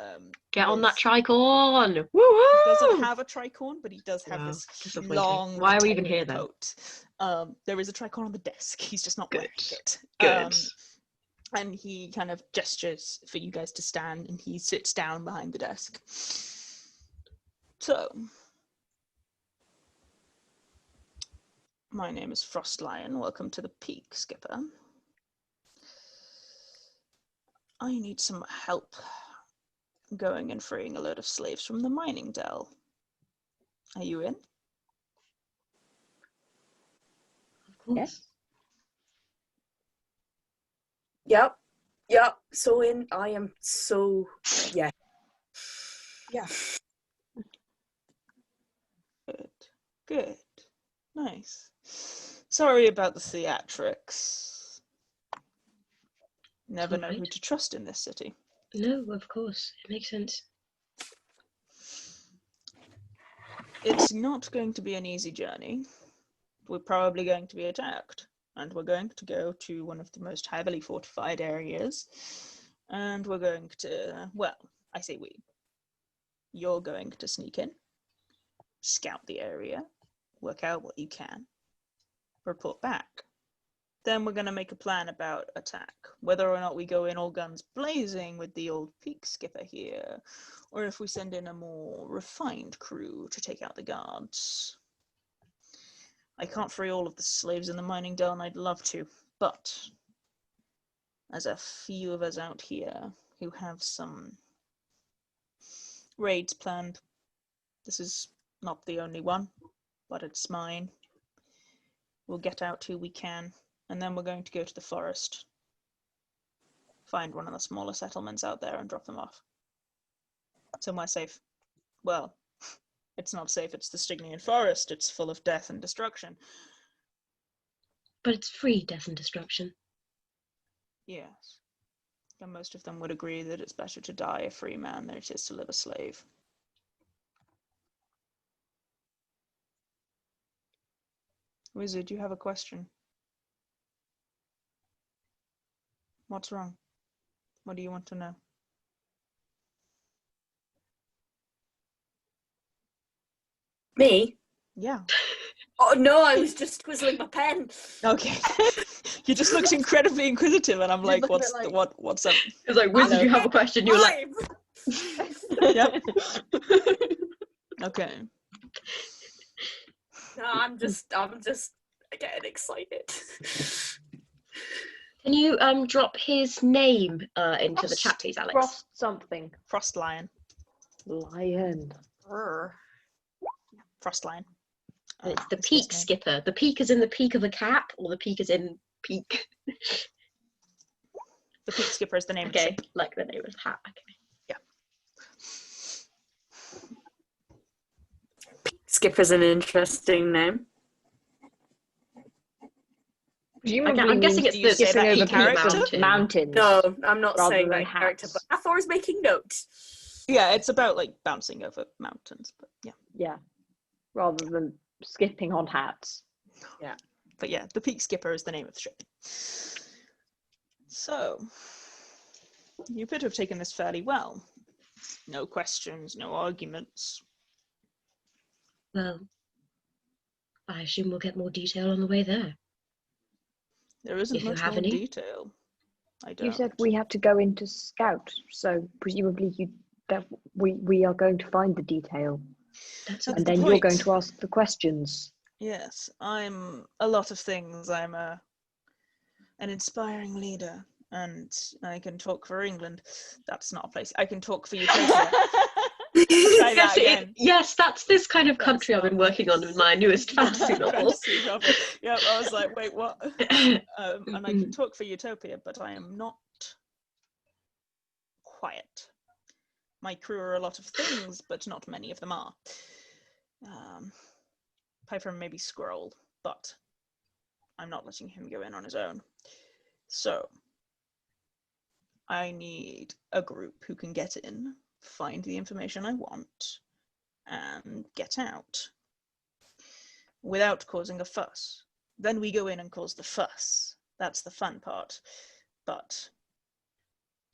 Get on that tricorn! Woo-hoo! He doesn't have a tricorn, but he does have this long. Why are we even here then? Coat. There is a tricorn on the desk. He's just not wearing it. Good. And he kind of gestures for you guys to stand, and he sits down behind the desk. So, my name is Frostlion. Welcome to the Peak, Skipper. I need some help going and freeing a load of slaves from the mining dell. Are you in? Yes. Yep. So in. I am so. Yeah. Good. Nice. Sorry about the theatrics. Never know who to trust in this city. No, of course. It makes sense. It's not going to be an easy journey. We're probably going to be attacked. And we're going to go to one of the most heavily fortified areas. And we're going to, well, I say we. You're going to sneak in, scout the area, work out what you can, report back. Then we're going to make a plan about attack. Whether or not we go in all guns blazing with the old Peak Skipper here, or if we send in a more refined crew to take out the guards. I can't free all of the slaves in the mining dell, and I'd love to, but there's a few of us out here who have some raids planned. This is not the only one, but it's mine. We'll get out who we can, and then we're going to go to the forest. Find one of the smaller settlements out there and drop them off. Somewhere safe. Well, it's not safe, it's the Stygian forest. It's full of death and destruction. But it's free death and destruction. Yes. And most of them would agree that it's better to die a free man than it is to live a slave. Wizard, you have a question. What's wrong? What do you want to know? Me? Yeah. Oh no, I was just twizzling my pen. Okay. You just looked incredibly inquisitive, and I'm like, what's up? It was like, Wiz, did you have a question? You were like, Yep. Okay. No, I'm just getting excited. can you drop his name into the chat, please, Alex? Frost something. Frostlion. Lion. Frostlion. And it's the Peak Skipper. The peak is in the peak of the cap, or the peak is in peak? The Peak Skipper is the name of the Okay, ship. like the name of the hat. Okay. Skipper's an interesting name. Presumably I'm guessing means it's you the say skipping that over in character? peaks and mountains. No, I'm not rather saying than that in character, but hats. Hathor is making note. Yeah, it's about like bouncing over mountains, but yeah. Yeah, rather than skipping on hats. But yeah, the Peak Skipper is the name of the ship. So, you appear to have taken this fairly well. No questions, no arguments. Well, I assume we'll get more detail on the way there. There isn't If you much have more any. detail. I don't. You said we had to go into scout, so presumably we are going to find the detail, That's That's and the then you're going point. to ask the questions. Yes, I'm a lot of things. I'm an inspiring leader, and I can talk for England. That's not a place. I can talk for Utopia. Try that again. Yes, that's this kind of That's country I've not- been working on in my newest fantasy novel. Fantasy novel. Yep, I was like, wait, what? And I can talk for Utopia, but I am not quiet. My crew are a lot of things, but not many of them are. Apart from maybe Scroll, but I'm not letting him go in on his own. So, I need a group who can get in, find the information I want, and get out without causing a fuss. Then we go in and cause the fuss. That's the fun part. But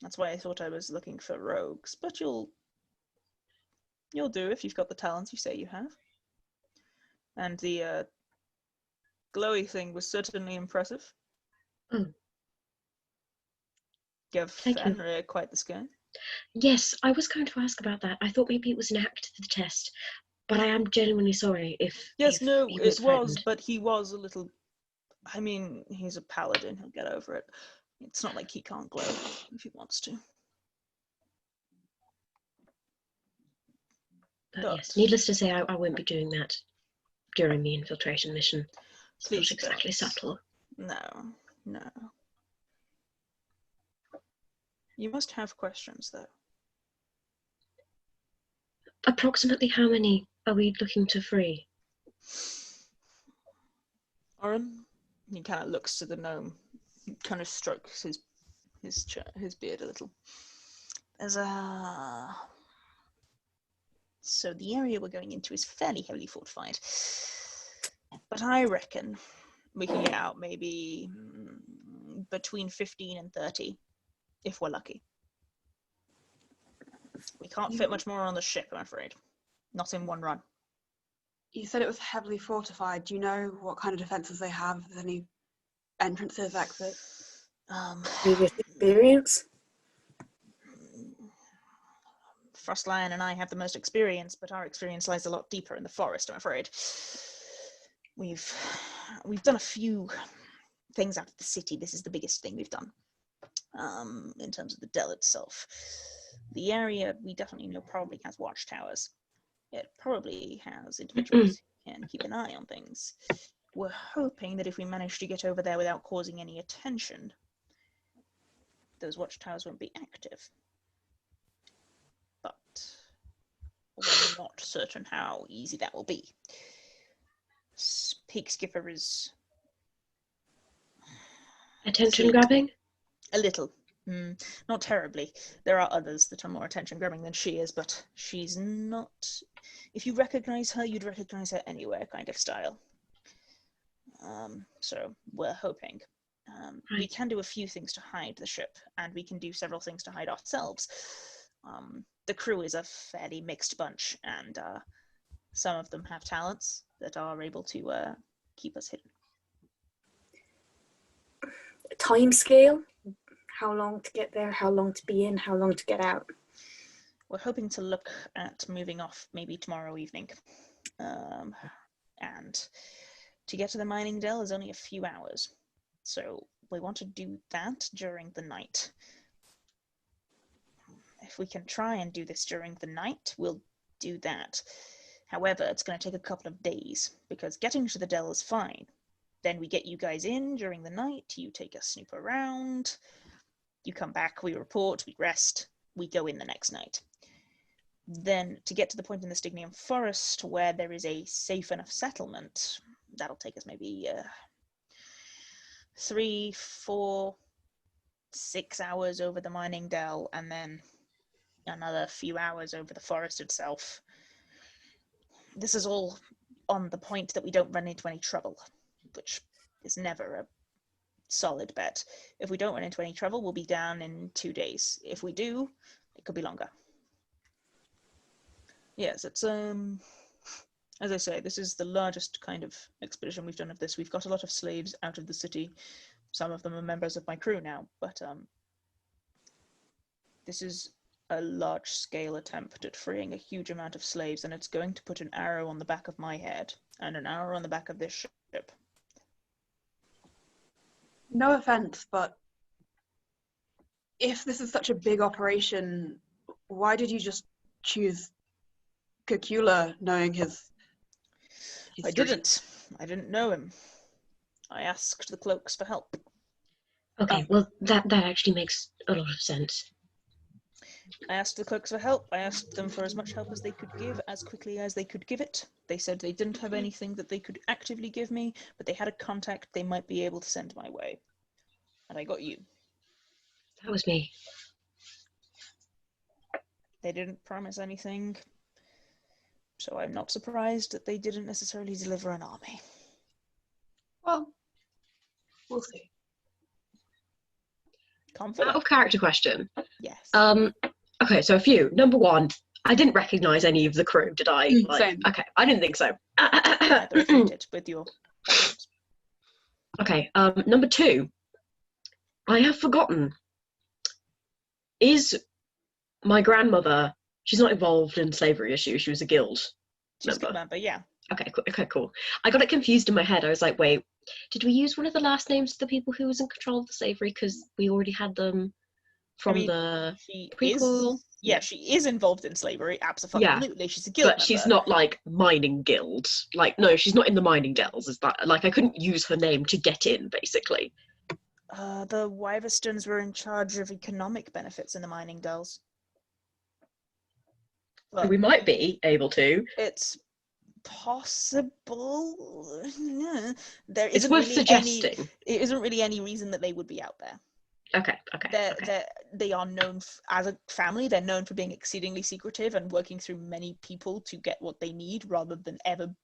that's why I thought I was looking for rogues. But you'll do if you've got the talents you say you have. And the glowy thing was certainly impressive. Oh. Give Thank you. Fenrir quite the scare. Yes, I was going to ask about that. I thought maybe it was an act for the test, but I am genuinely sorry if Yes, if no, he it was, threatened. but he was a little. I mean, he's a paladin. He'll get over it. It's not like he can't glow if he wants to. But yes, needless to say, I won't be doing that during the infiltration mission. It's Please not exactly don't. subtle. No. You must have questions, though. Approximately how many are we looking to free? Oren, he kind of looks to the gnome, kind of strokes his beard a little. So the area we're going into is fairly heavily fortified, but I reckon we can get out maybe between 15 and 30, if we're lucky. We can't fit much more on the ship, I'm afraid. Not in one run. You said it was heavily fortified. Do you know what kind of defences they have? If there's any entrances, exits? Previous experience? Frostlion and I have the most experience, but our experience lies a lot deeper in the forest, I'm afraid. We've done a few things out of the city. This is the biggest thing we've done in terms of the Dell itself. The area we definitely know probably has watchtowers. It probably has individuals who can keep an eye on things. We're hoping that if we manage to get over there without causing any attention, those watchtowers won't be active. But we're not certain how easy that will be. Peak Skipper is... Attention grabbing? A little. Not terribly. There are others that are more attention-grabbing than she is, but she's not... If you recognize her, you'd recognize her anywhere kind of style. So we're hoping. Right. We can do a few things to hide the ship, and we can do several things to hide ourselves. The crew is a fairly mixed bunch, and some of them have talents that are able to keep us hidden. Time scale? How long to get there, how long to be in, how long to get out? We're hoping to look at moving off maybe tomorrow evening. And to get to the mining dell is only a few hours. So we want to do that during the night. If we can try and do this during the night, we'll do that. However, it's going to take a couple of days, because getting to the dell is fine. Then we get you guys in during the night, you take a snoop around, you come back, we report, we rest, we go in the next night. Then to get to the point in the Stygian Forest where there is a safe enough settlement, that'll take us maybe 3, 4, 6 hours over the mining dell, and then another few hours over the forest itself. This is all on the point that we don't run into any trouble, which is never a solid bet. If we don't run into any trouble, we'll be down in 2 days. If we do, it could be longer. Yes, it's as I say, this is the largest kind of expedition we've done of this. We've got a lot of slaves out of the city. Some of them are members of my crew now, but this is a large-scale attempt at freeing a huge amount of slaves, and it's going to put an arrow on the back of my head and an arrow on the back of this ship. No offense, but if this is such a big operation, why did you just choose Cacula, knowing his I didn't know him. I asked the cloaks for help. Okay, well, that actually makes a lot of sense. I asked the cloaks for help. I asked them for as much help as they could give, as quickly as they could give it. They said they didn't have anything that they could actively give me, but they had a contact they might be able to send my way. And I got you. That was me. They didn't promise anything, so I'm not surprised that they didn't necessarily deliver an army. Well, we'll see. Confident? Out of character question. Yes. Okay, so a few. Number one, I didn't recognise any of the crew, did I? Same. Okay, I didn't think so. Either if you did with your backgrounds. Okay, number two, I have forgotten. Is my grandmother, she's not involved in slavery issue, she was a guild She's a member. good member, yeah. Okay, cool. I got it confused in my head. I was like, wait, did we use one of the last names of the people who was in control of the slavery because we already had them from the she prequel? Is, yeah, she is involved in slavery, absolutely. Yeah. She's a guild member. But she's not like mining guild. Like, no, she's not in the mining dells. Is that like I couldn't use her name to get in, basically. The Wyverstones were in charge of economic benefits in the mining dells. So we might be able to. It's possible. There It's isn't worth really suggesting. It isn't really any reason that they would be out there. Okay. They are known as a family. They're known for being exceedingly secretive and working through many people to get what they need, rather than ever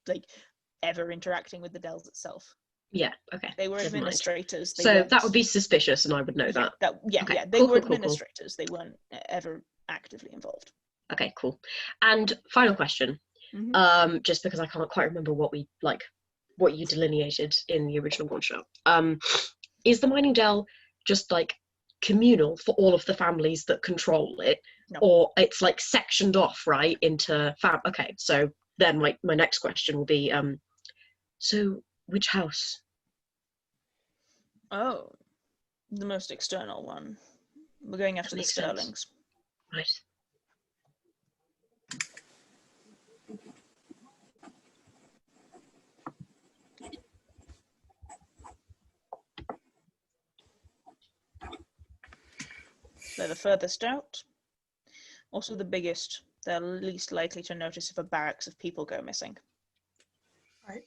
interacting with the dells itself. Yeah. Okay. They were administrators. So that would be suspicious, and I would know that. Okay. They were administrators. Cool. They weren't ever actively involved. Okay. Cool. And final question. Mm-hmm. Just because I can't quite remember what you delineated in the original one shot. Is the mining dell just like communal for all of the families that control it, or it's like sectioned off right into Okay, so then my next question will be, so which house? Oh, the most external one. We're going after the Sterlings. Right. They're the furthest out. Also the biggest. They're least likely to notice if a barracks of people go missing. Right.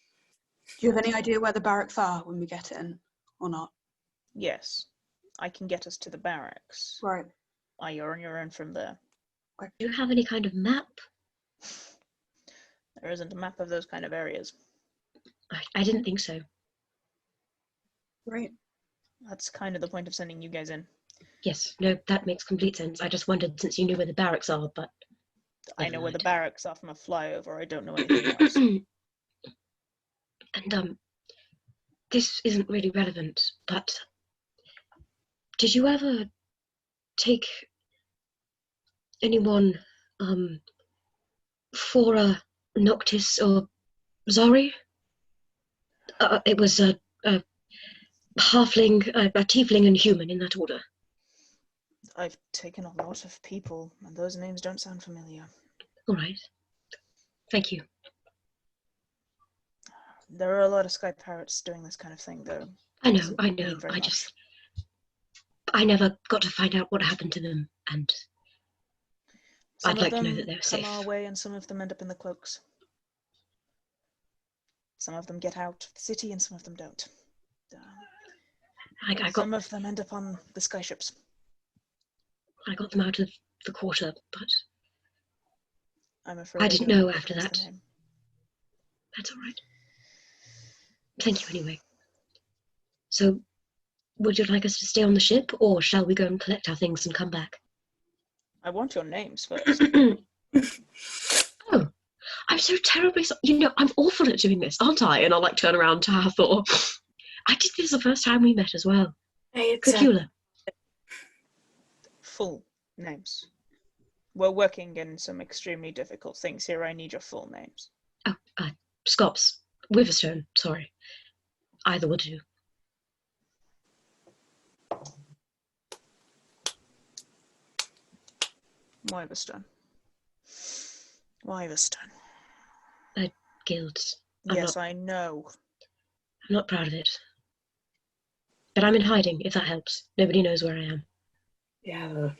Do you have any idea where the barracks are when we get in, or not? Yes. I can get us to the barracks. Right. You're on your own from there. Do you have any kind of map? There isn't a map of those kind of areas. I didn't think so. Right. That's kind of the point of sending you guys in. Yes, no, that makes complete sense. I just wondered since you knew where the barracks are, but... I know where the barracks are from a flyover. I don't know anything else. And, this isn't really relevant, but... Did you ever take anyone, for a Noctis or Zori? It was a halfling, a tiefling and human in that order. I've taken a lot of people, and those names don't sound familiar. All right. Thank you. There are a lot of sky pirates doing this kind of thing, though. I know. I never got to find out what happened to them, and I'd like to know that they're safe. Some come our way, and some of them end up in the cloaks. Some of them get out of the city, and some of them don't. I got Some of them end up on the skyships. them out of the quarter, but I'm afraid I didn't don't know what after was the that. name. That's all right. Thank you anyway. So, would you like us to stay on the ship, or shall we go and collect our things and come back? I want your names first. Oh, I'm so terribly I'm awful at doing this, aren't I? And I'll turn around to Hathor. I did this the first time we met as well. Hey, Cacula. Full names. We're working in some extremely difficult things here. I need your full names. Oh, Scops. Wyverstone, sorry. Either will do. Wyverstone. Wyverstone. Guilds. Yes, I know. I'm not proud of it. But I'm in hiding, if that helps. Nobody knows where I am. Yeah.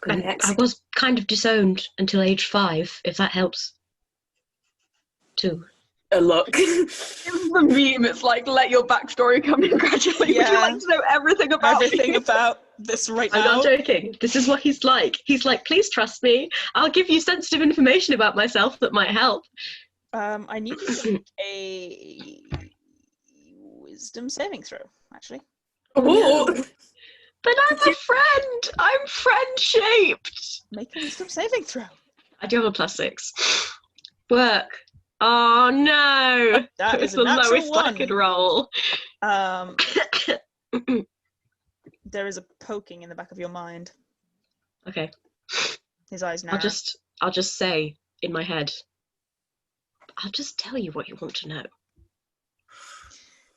And I was kind of disowned until age 5, if that helps. Too. a look. It's the meme. It's like, let your backstory come in gradually. Yeah. Would you like to know everything about Everything me? about this right I'm now. not joking. This is what he's like. He's like, please trust me. I'll give you sensitive information about myself that might help. I need you to make a wisdom saving throw, actually. Ooh. But I'm a friend. I'm friend-shaped. Make a wisdom saving throw. I do have a +6. Work. Oh no. That It's is the a natural lowest I could one. roll. There is a poking in the back of your mind. Okay. His eyes narrow. I'll just say in my head, I'll just tell you what you want to know.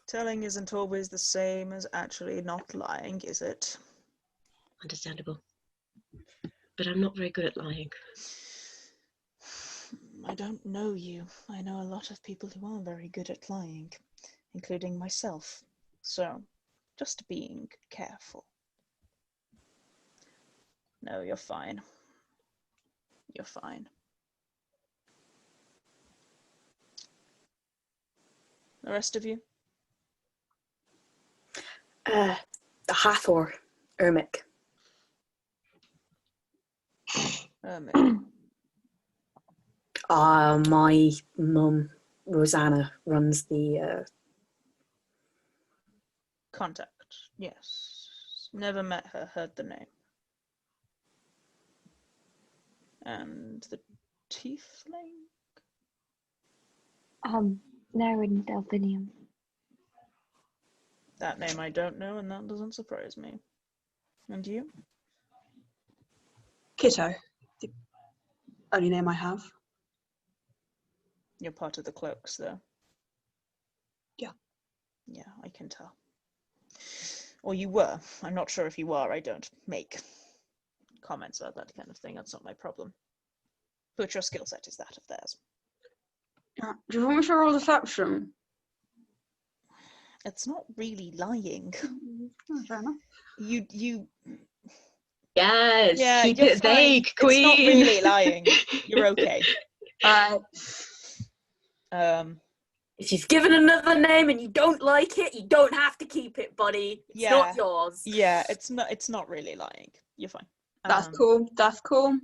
Telling isn't always the same as actually not lying, is it? Understandable. But I'm not very good at lying. I don't know you. I know a lot of people who are very good at lying, including myself. So, just being careful. No, you're fine. You're fine. The rest of you? The Hathor, Ermik. Ermik. My mum, Rosanna, runs the... Contact. Yes. Never met her, heard the name. And the tiefling? Nerin Delphinium. That name I don't know, and that doesn't surprise me. And you? Kitto. The only name I have. You're part of the cloaks, though. Yeah. Yeah, I can tell. Or you were. I'm not sure if you are. I don't make comments about that kind of thing. That's not my problem. But your skill set is that of theirs. Yeah. Do you want me to roll deception? It's not really lying. Oh, fair enough. You Yes. Yeah, Keep you're it fine. vague, queen. It's not really lying. You're okay. Alright. If you've given another name and you don't like it, you don't have to keep it, buddy. It's not yours. Yeah, it's not really lying. You're fine. That's cool. That's cool.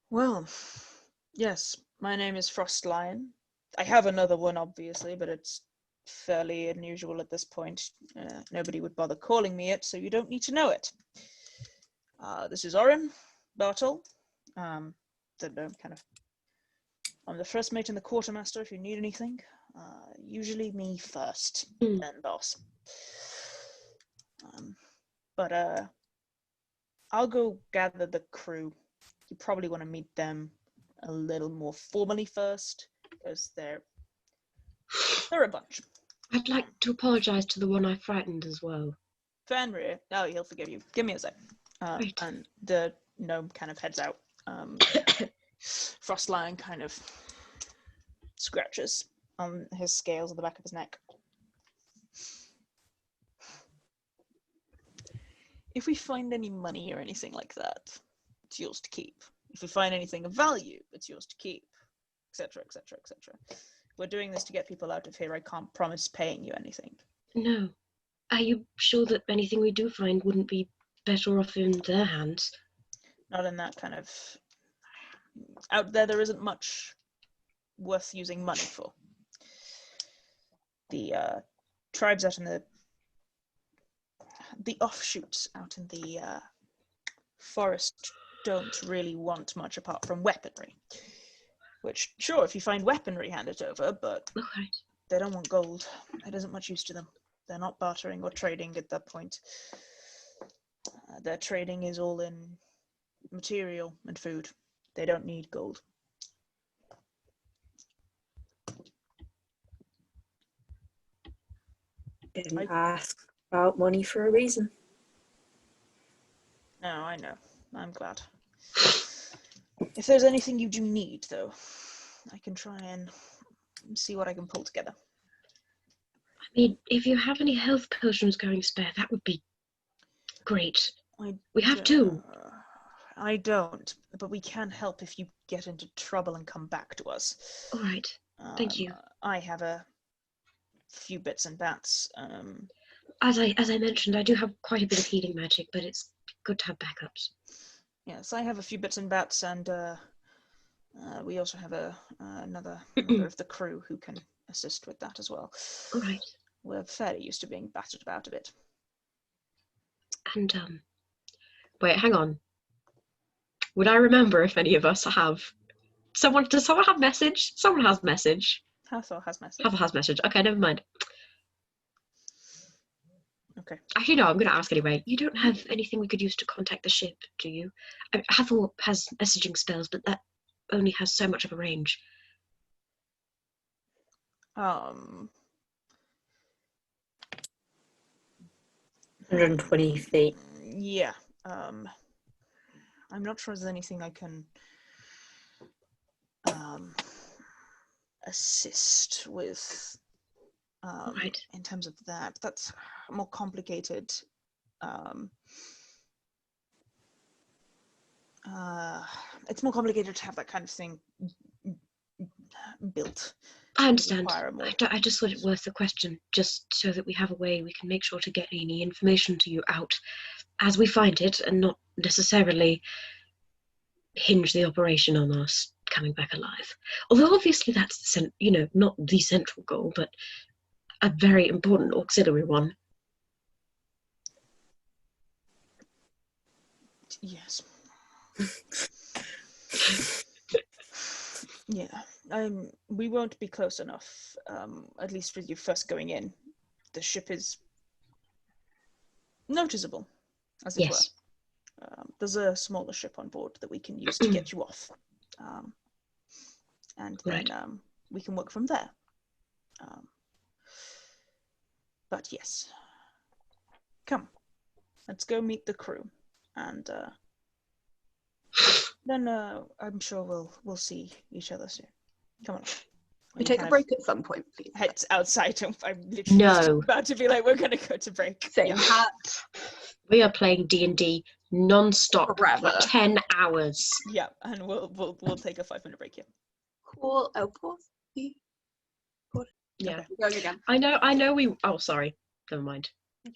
Well, yes, my name is Frostlion. I have another one, obviously, but it's fairly unusual at this point. Nobody would bother calling me it, so you don't need to know it. This is Orin Bartol. I'm the first mate and the quartermaster if you need anything. Usually me first, then boss. But I'll go gather the crew. You probably want to meet them a little more formally first, because they're a bunch. I'd like to apologise to the one I frightened as well. Fenrir, oh, he'll forgive you. Give me a sec. Right. And the gnome kind of heads out. Frostlion kind of scratches on his scales at the back of his neck. If we find any money or anything like that, it's yours to keep. If we find anything of value, it's yours to keep. etc., etc., etc. We're doing this to get people out of here. I can't promise paying you anything. No. Are you sure that anything we do find wouldn't be better off in their hands? Not in that kind of... Out there isn't much worth using money for. The tribes out in the offshoots out in the forest don't really want much apart from weaponry. Which, sure, if you find weaponry, hand it over, but Right. they don't want gold. It isn't much use to them. They're not bartering or trading at that point. Their trading is all in material and food. They don't need gold. Didn't ask about money for a reason. No, I know. I'm glad. If there's anything you do need, though, I can try and see what I can pull together. I mean, if you have any health potions going spare, that would be great. We have two. I don't, but we can help if you get into trouble and come back to us. All right. Thank you. I have a few bits and bats. As I mentioned, I do have quite a bit of healing magic, but it's good to have backups. Yes, I have a few bits and bats, and we also have another member of the crew who can assist with that as well. All right. We're fairly used to being battered about a bit. And wait, hang on. Would I remember if any of us have someone? Does someone have message? Someone has message. Hathor has message. Hathor has message. Okay, never mind. Okay. Actually, no, I'm going to ask anyway. You don't have anything we could use to contact the ship, do you? Hathor has messaging spells, but that only has so much of a range. 120 feet. Yeah. I'm not sure there's anything I can assist with Right. in terms of that. That's more complicated. It's more complicated to have that kind of thing built. I understand. Require more. I just thought it worth the question, just so that we have a way we can make sure to get any information to you out as we find it, and not necessarily hinge the operation on us coming back alive. Although obviously that's not the central goal, but a very important auxiliary one. Yes. Yeah. We won't be close enough, at least with you first going in. The ship is noticeable, as it Yes. were. There's a smaller ship on board that we can use to get you off. And then Right. We can work from there. But yes. Come. Let's go meet the crew. And then I'm sure we'll see each other soon. Come on. We take a break at some point, please. Heads outside. I'm literally No. about to be like, we're gonna go to break. Same Yeah. hat. We are playing D&D non-stop for Forever. 10 hours. Yeah, and we'll take a 5-minute break here. Cool. Oh, pause. Yeah. Okay. We're going again. I know we... Oh, sorry. Never mind. You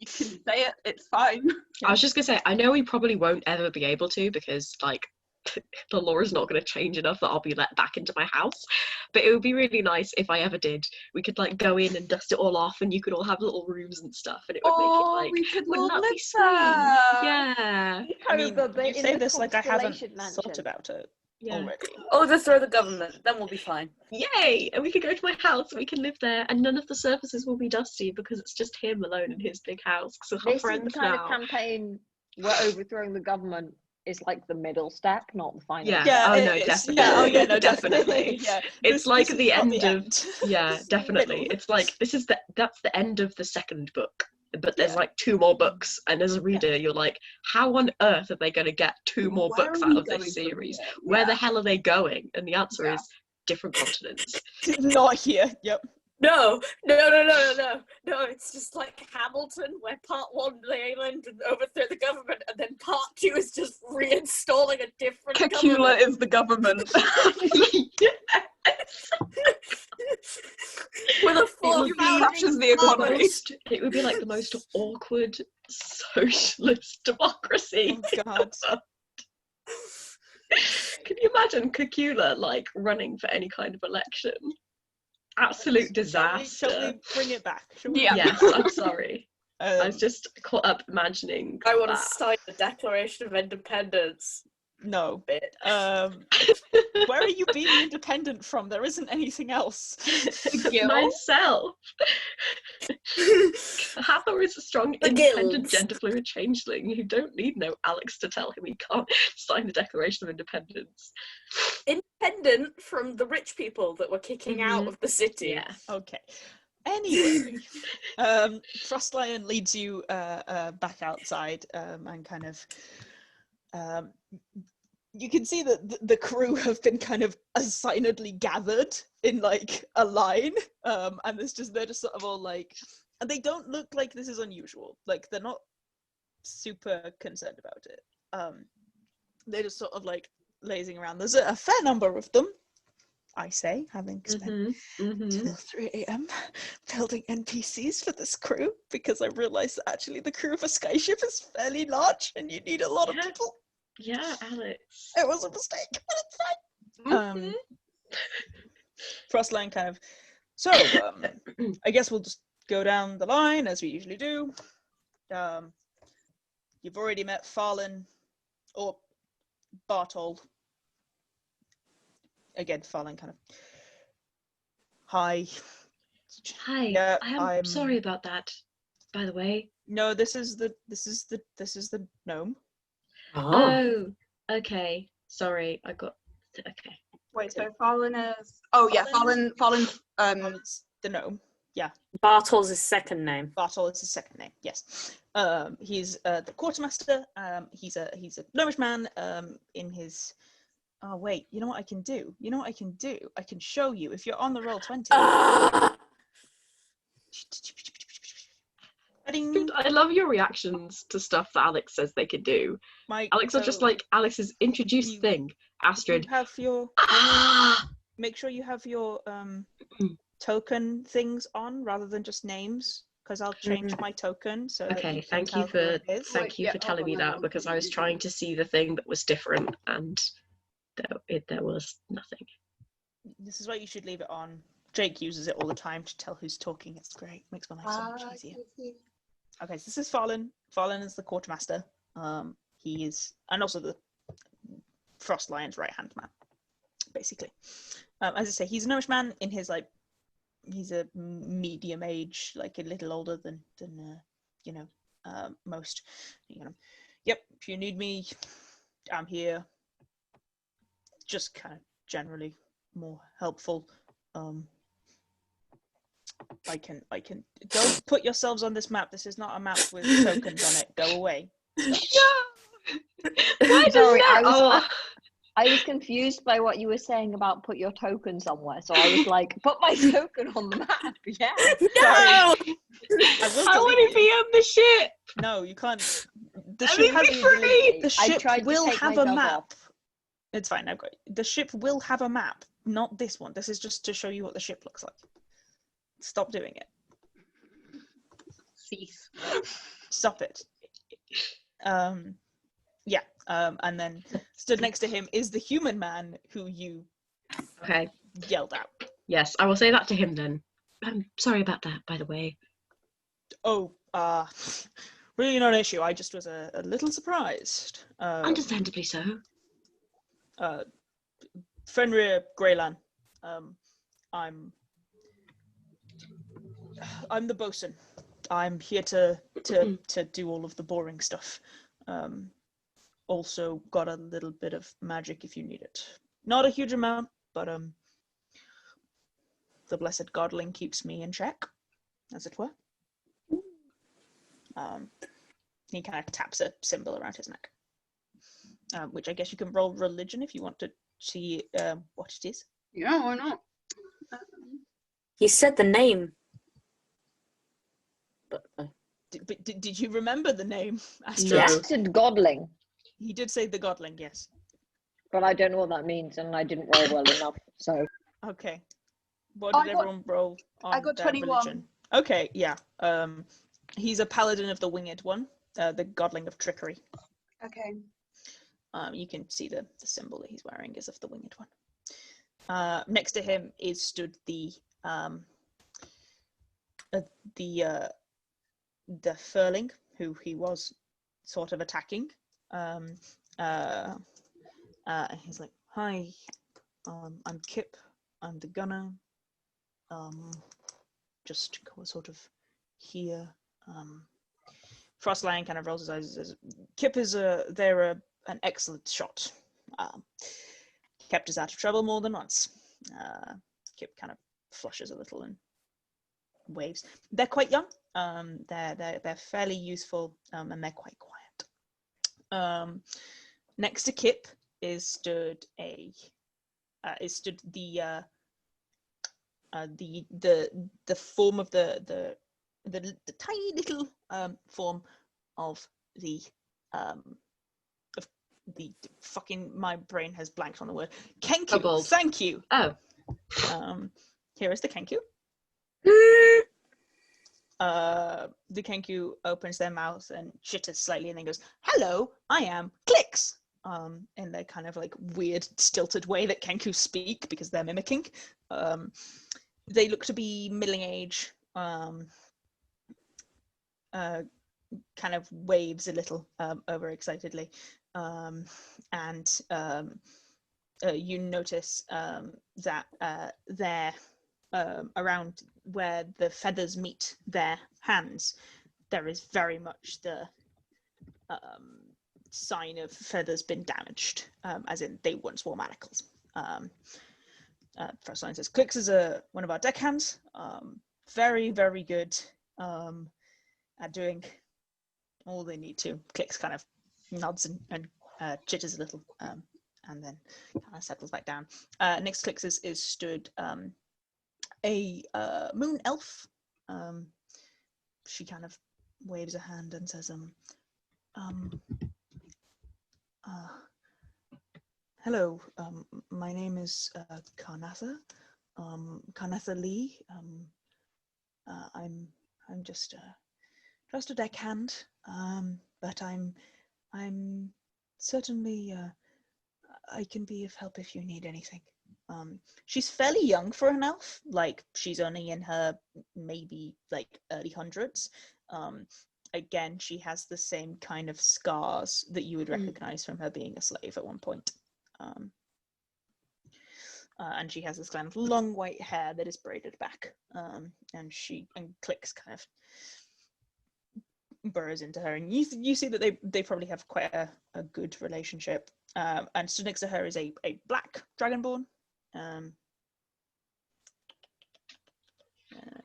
can say it. It's fine. I was just going to say, I know we probably won't ever be able to, because, like, the law is not going to change enough that I'll be let back into my house. But it would be really nice if I ever did. We could, like, go in and dust it all off, and you could all have little rooms and stuff, and it would make it, like... we could Wouldn't all that live be sweet? there. Yeah. I mean, Kind of you in say the this like I haven't Constellation thought Mansion. about it Yeah. already. Oh, just throw the government, then we'll be fine. Yay! And we can go to my house, and we can live there, and none of the surfaces will be dusty, because it's just him alone in his big house, because we're This is the friends kind now. of campaign where overthrowing the government is like the middle step, not the final. Yeah. step. Oh, it no, is. definitely. Yeah, oh yeah, no, Definitely. yeah. It's like this is the not end of... Yeah, This is definitely. middle. It's like, that's the end of the second book, but there's Yeah. like 2 more books, and as a reader you're like, how on earth are they going to get 2 more Where books are out we of going this from series? here? Where Yeah. the hell are they going? And the answer Yeah. is different continents. Not here. Yep. No, it's just like Hamilton, where part 1 they land and overthrow the government, and then part 2 is just reinstalling a different Cacula government. is the government. With a full It crashes the economy. It would be like the most awkward socialist democracy. Oh God. Can you imagine Cacula like running for any kind of election? Absolute disaster. Shall we bring it back? Shall we Yeah. bring it Yes, I'm sorry. I was Um, just caught up imagining. I want to that. sign the Declaration of Independence. no. Bit. Where are you being independent from? There isn't anything else. Myself. Hathor is a strong, The independent, guilds. gender-fluid changeling who don't need no Aleks to tell him he can't sign the Declaration of Independence. Independent from the rich people that were kicking out Mhm. of the city. Yeah. Okay. Anyway, Frostlion leads you back outside and kind of. You can see that the crew have been kind of assignedly gathered in like a line, and they're just sort of all like, and they don't look like this is unusual. Like they're not super concerned about it. They're just sort of like lazing around. There's a fair number of them, I say, having spent till 3 a.m. building NPCs for this crew, because I realized that actually the crew of a skyship is fairly large and you need a lot of Yeah. people. Yeah, Aleks. It was a mistake, but it's fine. Frostline kind of. So, I guess we'll just go down the line as we usually do. You've already met Farlin or Bartol. Again, Farlin kind of. Hi. Hi. Yeah, I'm sorry about that, by the way. No, this is the gnome. Oh, okay. Sorry, I got. Okay. Wait, so Fallen is... Oh, yeah, Fallen... It's the gnome. Yeah. Bartol's his second name. Bartol is his second name. Yes. He's the quartermaster. He's a gnomish man. In his. Oh wait, you know what I can do? I can show you if you're on the Roll20. Dude, I love your reactions to stuff that Aleks says they could do. Aleks are just like, Alex's introduced thing. Astrid. You have your make sure you have your token things on rather than just names, because I'll change my token. So that Okay, you can thank you tell who for it is. telling me that, because I was trying to see the thing that was different and there was nothing. This is why you should leave it on. Jake uses it all the time to tell who's talking. It's great. Makes my life so much easier. Okay, so this is Farlin. Farlin is the quartermaster. He is, and also the Frostlion's right-hand man, basically. As I say, he's a gnomish man in his like, he's a medium age, like a little older than most. Yep. If you need me, I'm here. Just kind of generally more helpful. I can don't put yourselves on this map. This is not a map with tokens on it. Go away. Sorry, I was confused by what you were saying about put your token somewhere. So I was like, put my token on the map. Yeah. No! I want to be on the ship. No, you can't. The I ship mean, has be free. the ship tried to will take have a myself map. off. It's fine. I've got the ship will have a map. Not this one. This is just to show you what the ship looks like. Stop doing it. Cease. Stop it. Yeah. And then stood next to him is the human man who you yelled at. Yes, I will say that to him then. I'm sorry about that, by the way. Oh, really not an issue. I just was a little surprised. Understandably so. Fenrir Greylan. I'm the bosun. I'm here to do all of the boring stuff. Also got a little bit of magic if you need it. Not a huge amount, but the blessed godling keeps me in check, as it were. He kind of taps a symbol around his neck, which I guess you can roll religion if you want to see what it is. Yeah, why not? He said the name. But Did you remember the name, Astrid? No. He said godling, He did say the godling, yes. but I don't know what that means, and I didn't roll well enough. So Okay. What did everyone roll on I got their 21. religion? Okay, yeah. He's a paladin of the winged one, the godling of trickery. Okay. You can see the symbol that he's wearing is of the winged one. Next to him is stood the furling, who he was sort of attacking. He's like, "Hi, I'm Kip. I'm the gunner. Just sort of here." Frostline kind of rolls his eyes and says, "Kip is an excellent shot. Kept us out of trouble more than once." Kip kind of flushes a little and waves. They're quite young. They're fairly youthful, and they're quite quiet. Next to Kip stood the form of the tiny little form of the fucking, my brain has blanked on the word Kenku. Kobold. Thank you. Oh. Here is the Kenku. The Kenku opens their mouth and chitters slightly and then goes, "Hello, I am Clicks," in their kind of like weird stilted way that Kenku speak because they're mimicking. They look to be middling age, kind of waves a little overexcitedly, and you notice that they're around where the feathers meet their hands. There is very much the sign of feathers been damaged, as in they once wore manacles. Frostline says, "Clicks is one of our deckhands. Very, very good at doing all they need to." Clicks kind of nods and chitters a little, and then kind of settles back down. Next to Clicks is stood a moon elf. She kind of waves a hand and says, "Hello, my name is Karnatha. Karnatha Lee. I'm just a deckhand, but I'm certainly I can be of help if you need anything." She's fairly young for an elf, like she's only in her maybe like early hundreds. Again, she has the same kind of scars that you would recognize from her being a slave at one point. And she has this kind of long white hair that is braided back, and Clicks kind of burrows into her, and you see that they probably have quite a good relationship. And stood next to her is a black dragonborn.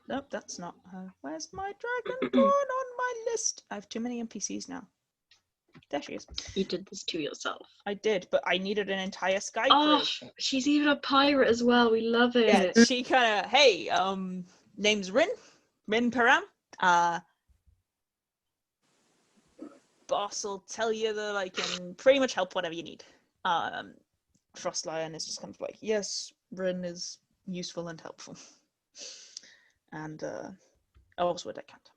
Nope, that's not her. Where's my dragonborn on my list? I have too many NPCs now. There she is. You did this to yourself. I did, but I needed an entire sky Oh, crew. she's even a pirate as well. We love it. Yeah, she kind of, "Hey, name's Rin Param. Boss will tell you that I can pretty much help whatever you need." Frostlion is just kind of like, "Yes, Rin is useful and helpful." And also a deckhand.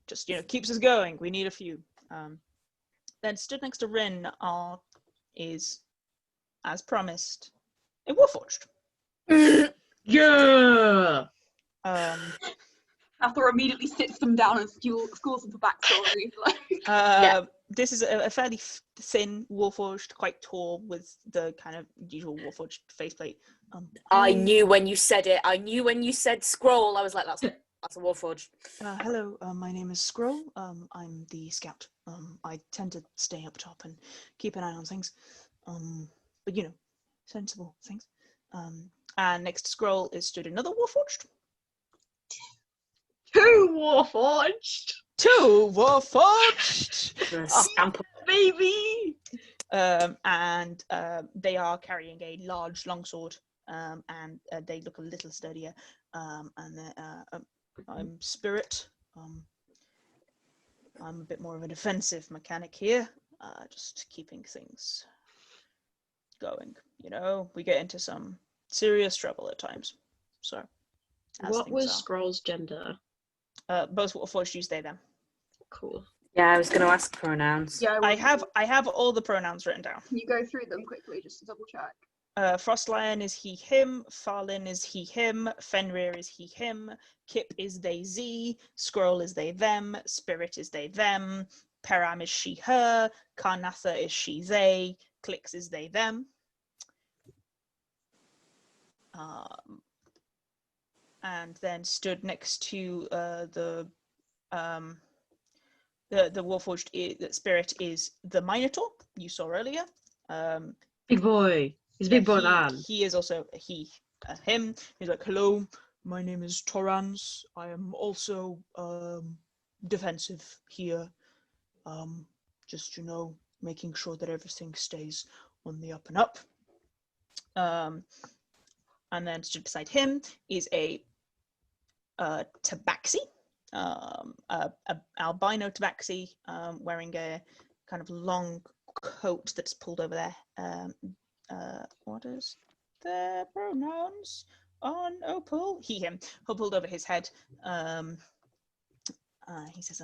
Just, keeps us going. We need a few. Then stood next to Rin is, as promised, a Warforged. Yeah! Hathor immediately sits them down and schools them for backstory. This is a fairly thin Warforged, quite tall, with the kind of usual Warforged faceplate. I knew when you said it. I knew when you said scroll. I was like, that's a Warforged. Hello, my name is Scroll. I'm the scout. I tend to stay up top and keep an eye on things. But sensible things. And next to Scroll stood another Warforged. Two Warforged! Baby! And they are carrying a large longsword. and they look a little sturdier. I'm Spirit. I'm a bit more of a defensive mechanic here, just keeping things going. You know, we get into some serious trouble at times. So, What was Scroll's gender? Both Warforged use they them. Cool. Yeah, I was going to ask pronouns. Yeah, I have all the pronouns written down. Can you go through them quickly just to double check? Frostlion is he, him. Farlin is he, him. Fenrir is he, him. Kip is they, z. Scroll is they, them. Spirit is they, them. Peram is she, her. Karnatha is she, they. Clix is they, them. And then stood next to the Warforged Spirit is the Minotaur you saw earlier. Big boy. He's a big boy man. He is also him. He's like, hello, my name is Torrans. I am also defensive here. Just, you know, making sure that everything stays on the up and up. And then stood beside him is a tabaxi, a albino tabaxi, wearing a kind of long coat that's pulled over there. What is their pronouns on Opal? He, him, pulled over his head. He says,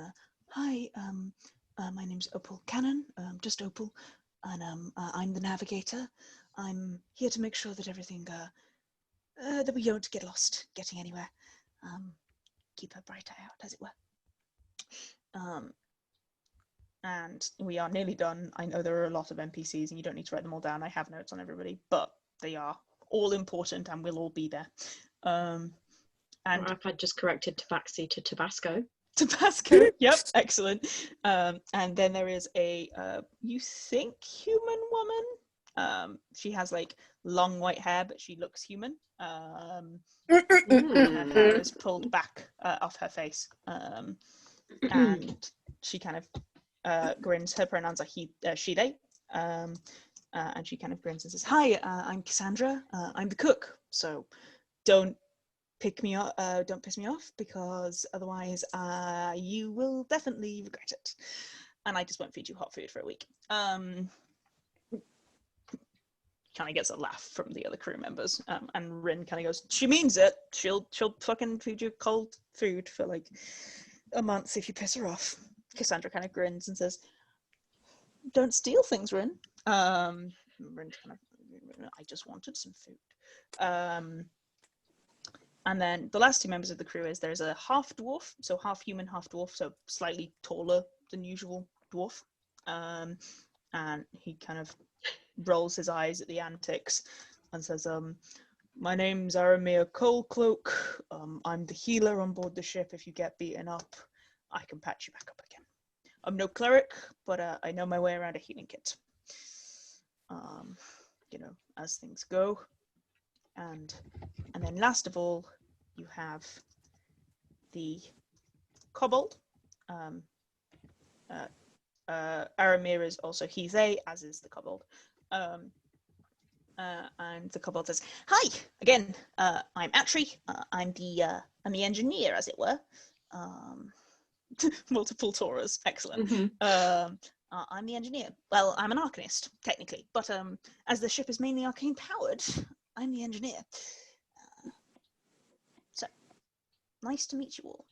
hi, my name's Opal Cannon, just Opal, and I'm the navigator. I'm here to make sure that everything, that we don't get lost getting anywhere. Keep a bright eye out, as it were. And we are nearly done. I know there are a lot of NPCs and you don't need to write them all down. I have notes on everybody, but they are all important and will all be there. And I just corrected Tabaxi to Tabasco. Tabasco, yep, excellent. And then there is a, you think human woman? She has like long white hair, but she looks human. And her hair is pulled back off her face. And she kind of grins. Her pronouns are he, she, they. And she kind of grins and says, hi, I'm Cassandra. I'm the cook. So don't piss me off, because otherwise you will definitely regret it. And I just won't feed you hot food for a week. Kind of gets a laugh from the other crew members, and Rin kind of goes, she means it. She'll fucking feed you cold food for like a month if you piss her off. Cassandra kind of grins and says, don't steal things, Rin. Rin's kind of, I just wanted some food. And then the last two members of the crew is there's a half dwarf, so half human, half dwarf, so slightly taller than usual dwarf. And he kind of rolls his eyes at the antics and says, my name's Aramir Coalcloak. I'm the healer on board the ship. If you get beaten up, I can patch you back up again. I'm no cleric, but I know my way around a healing kit. You know, as things go. And then last of all, you have the kobold. Aramir is also he, they, as is the kobold. And the kobold says, hi, again, I'm Atri. I'm the engineer, as it were. Multiple Tauras, excellent. Mm-hmm. I'm the engineer. Well, I'm an arcanist, technically, but as the ship is mainly arcane powered, I'm the engineer. So, nice to meet you all.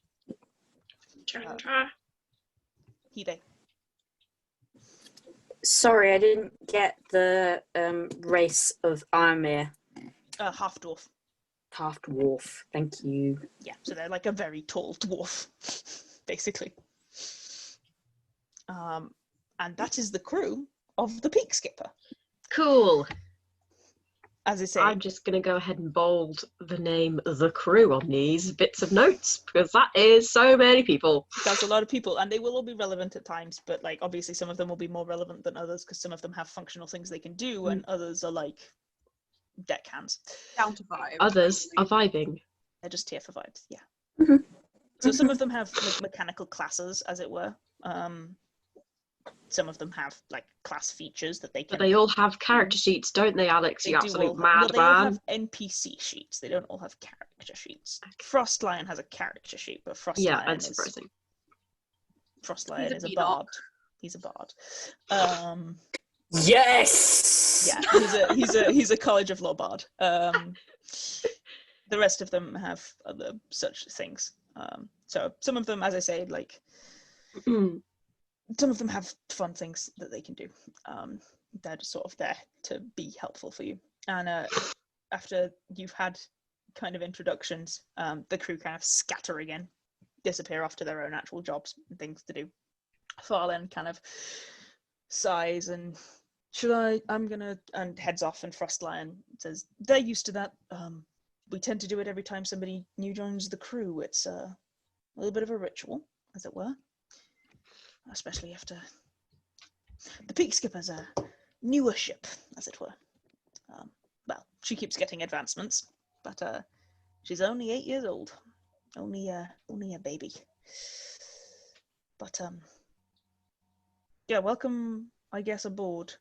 He, they. Sorry, I didn't get the race of Armir. Half dwarf. Half dwarf, thank you. Yeah, so they're like a very tall dwarf, basically. And that is the crew of the Peak Skipper. Cool. As I say, I'm just going to go ahead and bold the name The Crew on these bits of notes, because that is so many people. That's a lot of people, and they will all be relevant at times, but like obviously some of them will be more relevant than others because some of them have functional things they can do, and others are like deckhands. Down to 5. Others are vibing. They're just here for vibes, yeah. Mm-hmm. So some of them have like mechanical classes, as it were. some of them have like class features that they can. But they all have character sheets, don't they, Aleks? They You do absolute all, well, they all madman. have NPC sheets. They don't all have character sheets. Frostlion has a character sheet, but Frostlion Yeah, is unsurprising. Frostlion is a Beanock. bard. He's a bard. Yes. Yeah, he's a College of Law bard. The rest of them have other such things. So some of them, as I say, like some of them have fun things that they can do. They're just sort of there to be helpful for you. And after you've had kind of introductions, the crew kind of scatter again, disappear off to their own actual jobs and things to do. Farland kind of sighs and and heads off, and Frostlion says, they're used to that. We tend to do it every time somebody new joins the crew. It's a little bit of a ritual, as it were. Especially after the Peak Skipper's a newer ship, as it were. Well, she keeps getting advancements, but she's only 8 years old. Only a baby. But yeah, welcome, I guess, aboard.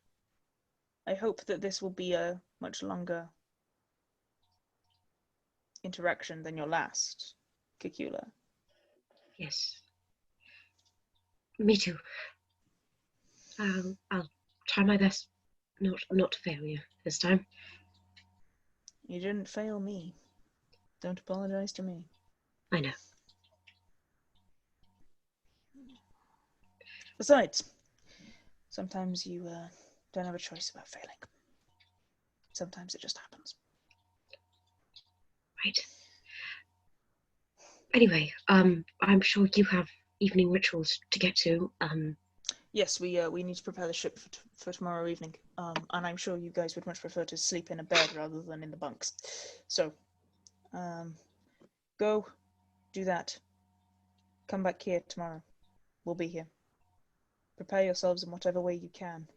I hope that this will be a much longer interaction than your last, Cacula. Yes. Me too. I'll try my best not to fail you this time. You didn't fail me. Don't apologize to me. I know. Besides, sometimes you don't have a choice about failing. Sometimes it just happens. Right. Anyway, I'm sure you have evening rituals to get to. Yes, we need to prepare the ship for tomorrow evening. And I'm sure you guys would much prefer to sleep in a bed rather than in the bunks. So, go, do that. Come back here tomorrow. We'll be here. Prepare yourselves in whatever way you can.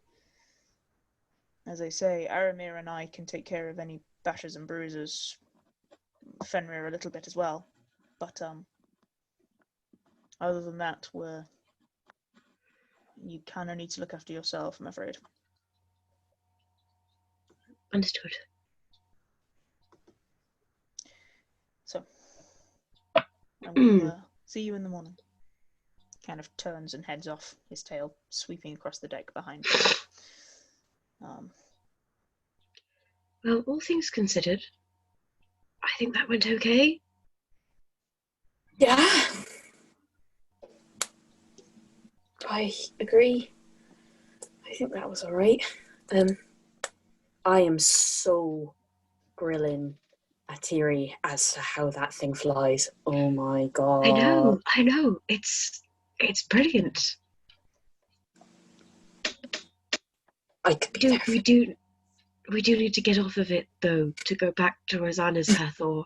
As I say, Aramir and I can take care of any bashes and bruises. Fenrir a little bit as well. But other than that, you kind of need to look after yourself, I'm afraid. Understood. So, I will see you in the morning. Kind of turns and heads off, his tail sweeping across the deck behind him. Well, all things considered, I think that went okay. Yeah. I agree. I think that was alright. I am so grilling at Thierry as to how that thing flies. Oh my god. I know. It's brilliant. I could be We do need to get off of it though to go back to Rosanna's Hathor.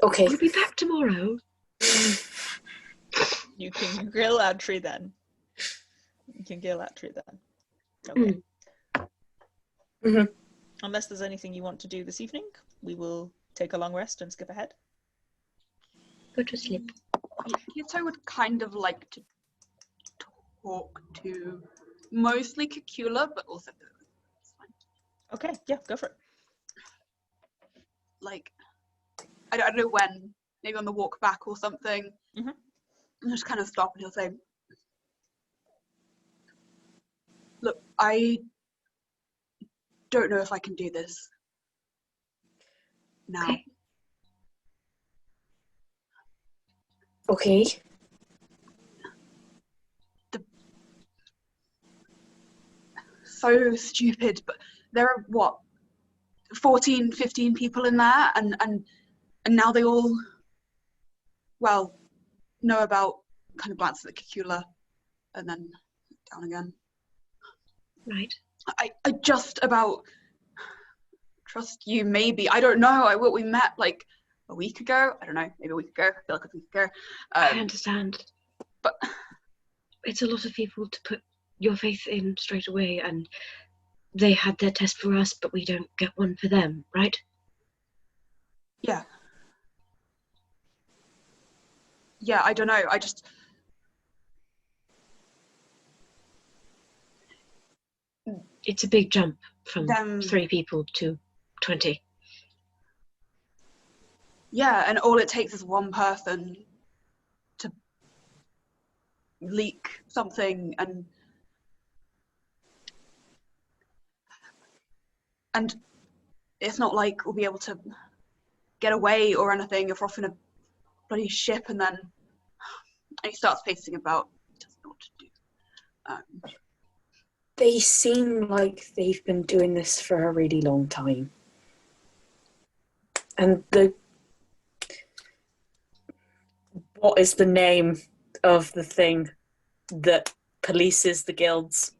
Okay. We'll be back tomorrow. You can grill Atri then. Okay. Mm-hmm. Unless there's anything you want to do this evening, we will take a long rest and skip ahead. Go to sleep. Kitto would kind of like to talk to mostly Cacula, but also it's fine. Okay, yeah, go for it. Like, I don't know when, maybe on the walk back or something. Mm-hmm. And just kind of stop and he'll say, look, I don't know if I can do this now. Okay. So stupid, but there are, 14, 15 people in there, and now they all, well, know about, kind of glances at Cacula, and then down again. Right. I just about trust you, maybe. I don't know. We met like a week ago. I don't know, maybe a week ago. I feel like a week ago. I understand. But it's a lot of people to put your faith in straight away, and they had their test for us, but we don't get one for them, right? Yeah, I don't know. I just It's a big jump from Them- 3 people to 20. Yeah, and all it takes is one person to leak something, and it's not like we'll be able to get away or anything if we're off in a bloody ship. And then he starts pacing about. He doesn't know what to do. They seem like they've been doing this for a really long time. And what is the name of the thing that polices the guilds?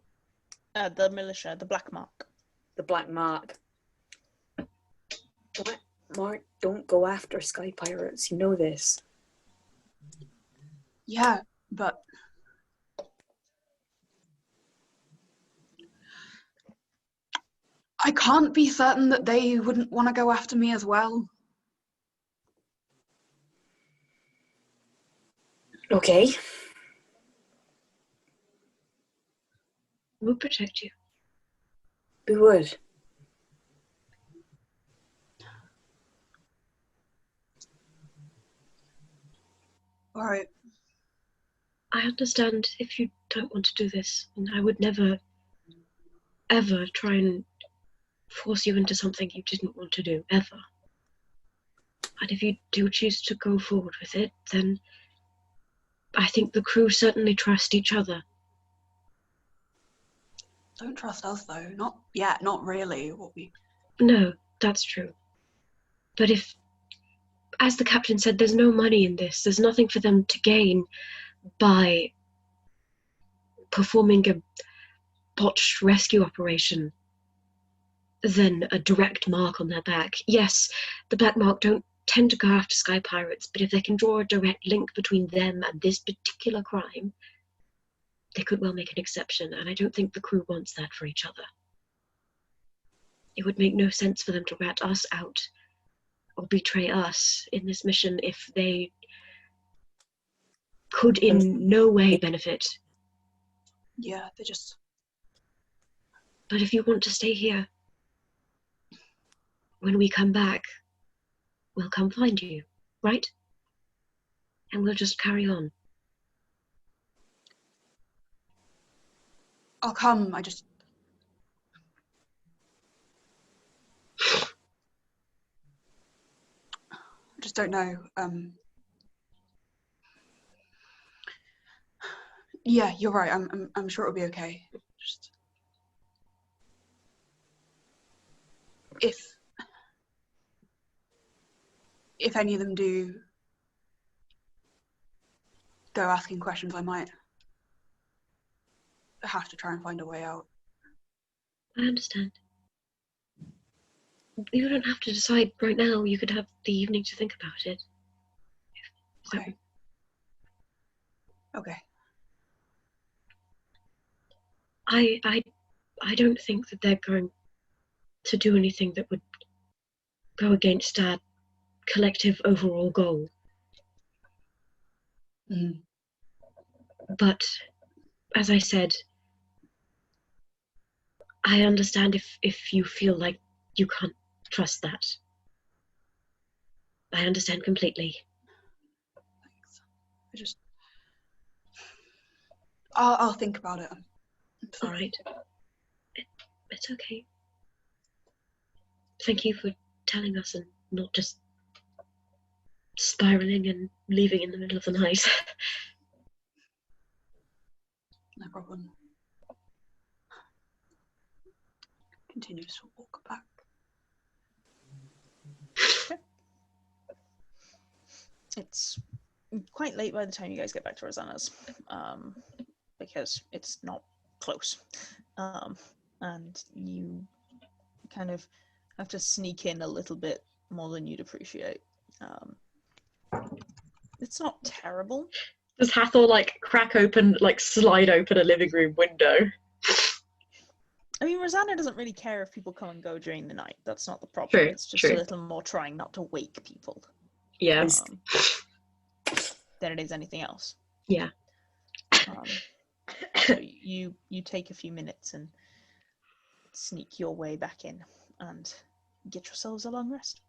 The militia, the Black Mark. The Black Mark. Black Mark don't go after sky pirates. You know this. Yeah, but I can't be certain that they wouldn't want to go after me as well. Okay. We'll protect you. We would. All right. I understand if you don't want to do this, and I would never, ever try and force you into something you didn't want to do, ever. And if you do choose to go forward with it, then I think the crew certainly trust each other. Don't trust us though. Not yet. Not really. No, that's true. But if, as the captain said, there's no money in this, there's nothing for them to gain by performing a botched rescue operation than a direct mark on their back. Yes, the Black Mark don't tend to go after sky pirates, but if they can draw a direct link between them and this particular crime, they could well make an exception, and I don't think the crew wants that for each other. It would make no sense for them to rat us out or betray us in this mission if they could in no way benefit. Yeah, they just. But if you want to stay here, when we come back, we'll come find you, right? And we'll just carry on. I'll come. I just don't know. Yeah, you're right. I'm sure it'll be okay. Just if any of them do go asking questions, I might have to try and find a way out. I understand. You don't have to decide right now. You could have the evening to think about it. Okay. Okay. I don't think that they're going to do anything that would go against our collective overall goal. Mm. But, as I said, I understand if you feel like you can't trust that. I understand completely. Thanks. I'll think about it. All right. It's okay. Thank you for telling us and not just spiraling and leaving in the middle of the night. No problem. Continues to walk back. It's quite late by the time you guys get back to Rosanna's, because it's not close, and you kind of have to sneak in a little bit more than you'd appreciate. It's not terrible. Does Hathor slide open a living room window? I mean, Rosanna doesn't really care if people come and go during the night. That's not the problem. True, It's just true. a little more trying not to wake people. Yeah. Than it is anything else. Yeah. So you take a few minutes and sneak your way back in and get yourselves a long rest.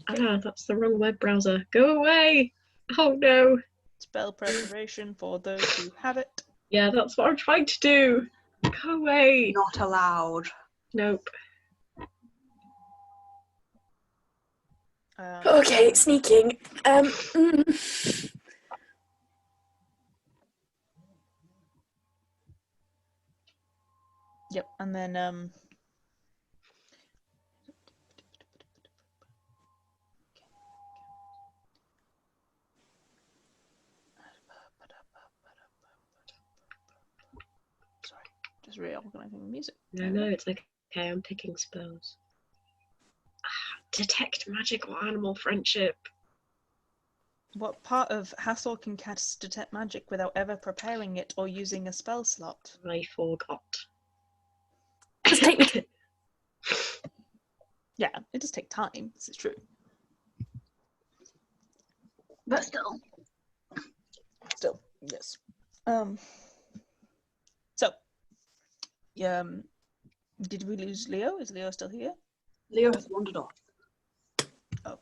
Ah, that's the wrong web browser. Go away! Oh no! Spell preparation for those who have it. Yeah, that's what I'm trying to do. Go away! Not allowed. Nope. Okay, sneaking. Yep, and then sorry, just reorganizing the music. No, it's okay. I'm picking spells. Detect magic or animal friendship. What part of Hathor can cast detect magic without ever preparing it or using a spell slot? I forgot. Yeah, it does take time. This is true. But still. Still, yes. So, did we lose Leo? Is Leo still here? Leo has wandered off. Oh,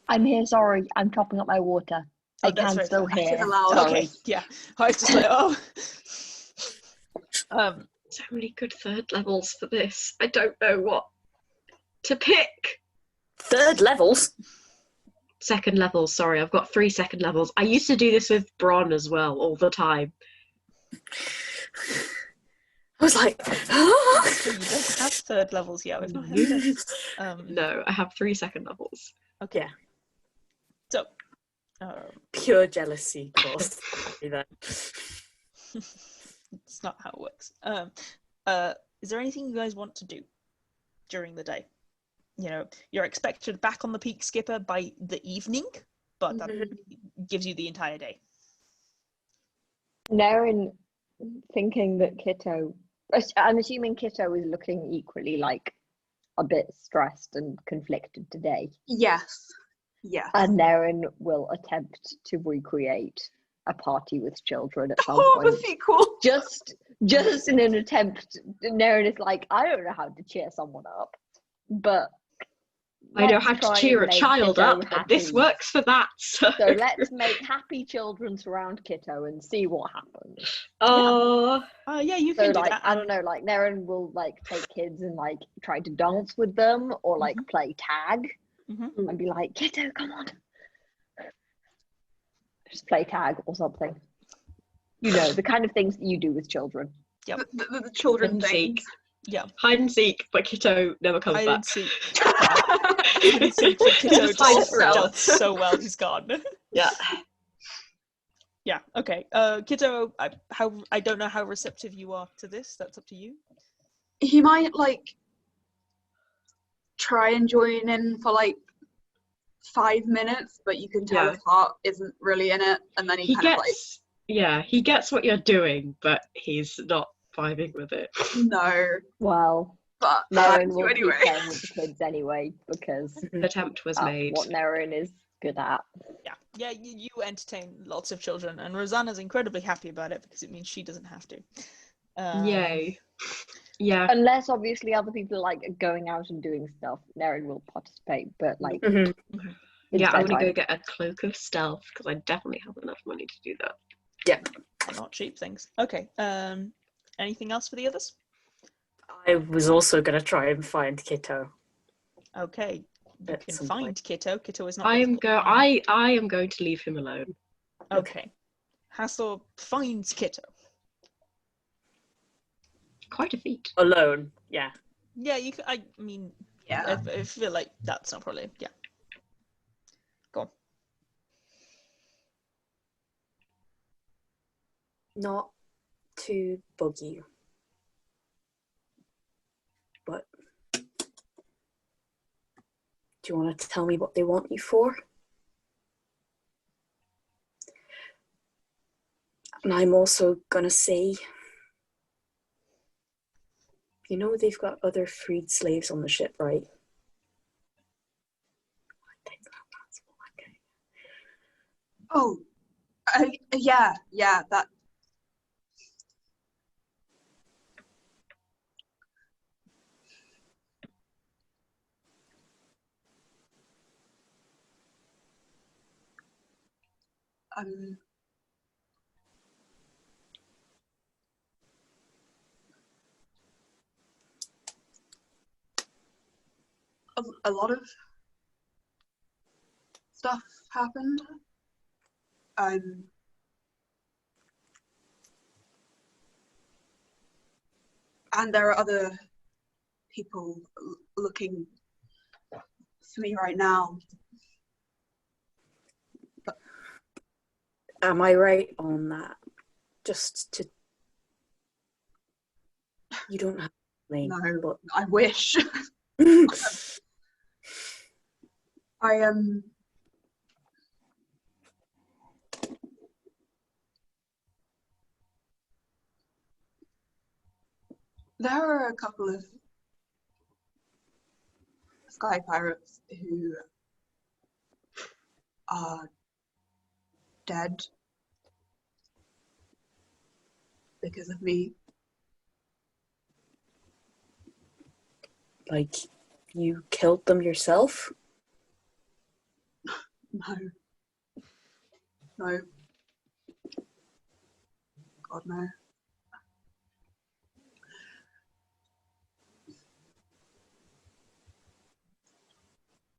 I'm here, sorry. I'm topping up my water. I that's can right. still That is hear. allowed. Sorry. okay. Yeah, I was just like, oh. So many good third levels for this. I don't know what to pick. Third levels? Second levels, sorry. I've got 3 second levels. I used to do this with Bron as well, all the time. I was like, So you don't have third levels yet. We've not had this. No, I have 3 second levels. Okay. Yeah. So, Pure jealousy caused that. it's not how it works. Is there anything you guys want to do during the day? You know, you're expected back on the Peak Skipper by the evening, but that gives you the entire day. Nerin, thinking that Kitto, I'm assuming Kitto is looking equally like a bit stressed and conflicted today. Yes. Yes. And Nerin will attempt to recreate a party with children at some Oh, the point. sequel. Just in an attempt. Nerin is like, I don't know how to cheer someone up, but I know let's how to try cheer and a make child Kitto up, and this happy. works for that. So let's make happy children surround Kitto and see what happens. Oh, Yeah, you So can do like that. I don't know, like Nerin will like take kids and like try to dance with them or like play tag and be like, Kitto, come on. Just play tag or something. You know, the kind of things that you do with children. Yep. The children Hide and things. seek. Yeah. Hide and seek, but Kitto never comes Hide back. and seek. Hide and seek for Kitto Just hide just forever. does so well. He's gone. Yeah. Yeah. Okay. Kitto, I don't know how receptive you are to this. That's up to you. He might like try and join in for like 5 minutes, but you can tell his heart isn't really in it, and then he kind of like, yeah, he gets what you're doing, but he's not vibing with it. no. Well, But Nerin will anyway. keep playing with the kids anyway because An attempt was made. what Nerin is good at. Yeah. You entertain lots of children, and Rosanna's incredibly happy about it because it means she doesn't have to. Yay. Yeah. Unless obviously other people are like going out and doing stuff, Nerin will participate, but like Yeah, I want to time. go get a cloak of stealth because I definitely have enough money to do that. Yeah. Not cheap things. Okay. Anything else for the others? I was also going to try and find Kitto. Okay. You At can some find point. Kitto. Kitto is not. I am difficult to find. I am going to leave him alone. Okay. Hathor finds Kitto. Quite a feat. Alone, yeah. Yeah, you. I mean, Yeah. I feel like that's not probably. Yeah. Go on. Not to bug you. But do you want to tell me what they want you for? And I'm also gonna say, you know they've got other freed slaves on the ship, right? I think that's okay. Oh, Yeah, that. A lot of stuff happened. And there are other people looking for me right now. But am I right on that? Just to... You don't have to name, no, but... I wish. I am... There are a couple of sky pirates who are dead because of me. Like, you killed them yourself? No. No. God, no.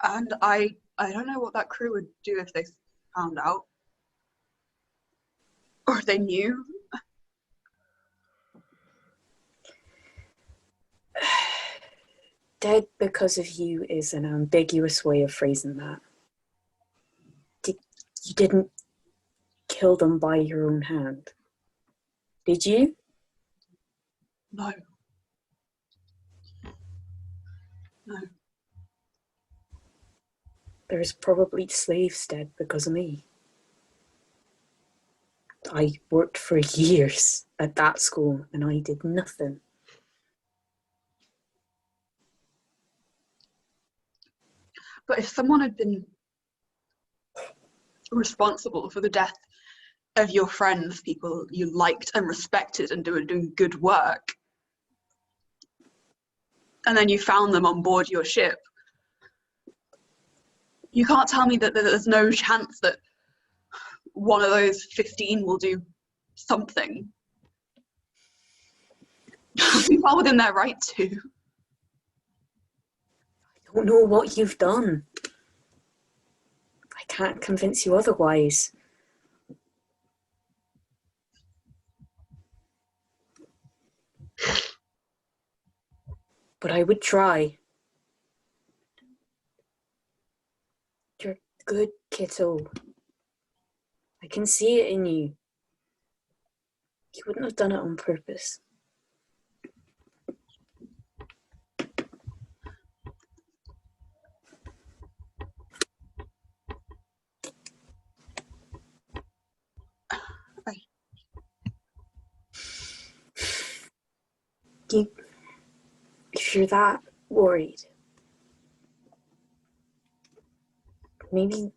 And I don't know what that crew would do if they found out. Or if they knew. Dead because of you is an ambiguous way of phrasing that. You didn't kill them by your own hand, did you? No. No. There's probably slaves dead because of me. I worked for years at that school and I did nothing. But if someone had been responsible for the death of your friends, people you liked and respected and doing good work, and then you found them on board your ship, you can't tell me that there's no chance that one of those 15 will do something. People within their right to. I don't know what you've done. I can't convince you otherwise. But I would try. You're good, Kitto. I can see it in you. You wouldn't have done it on purpose. If you're that worried, maybe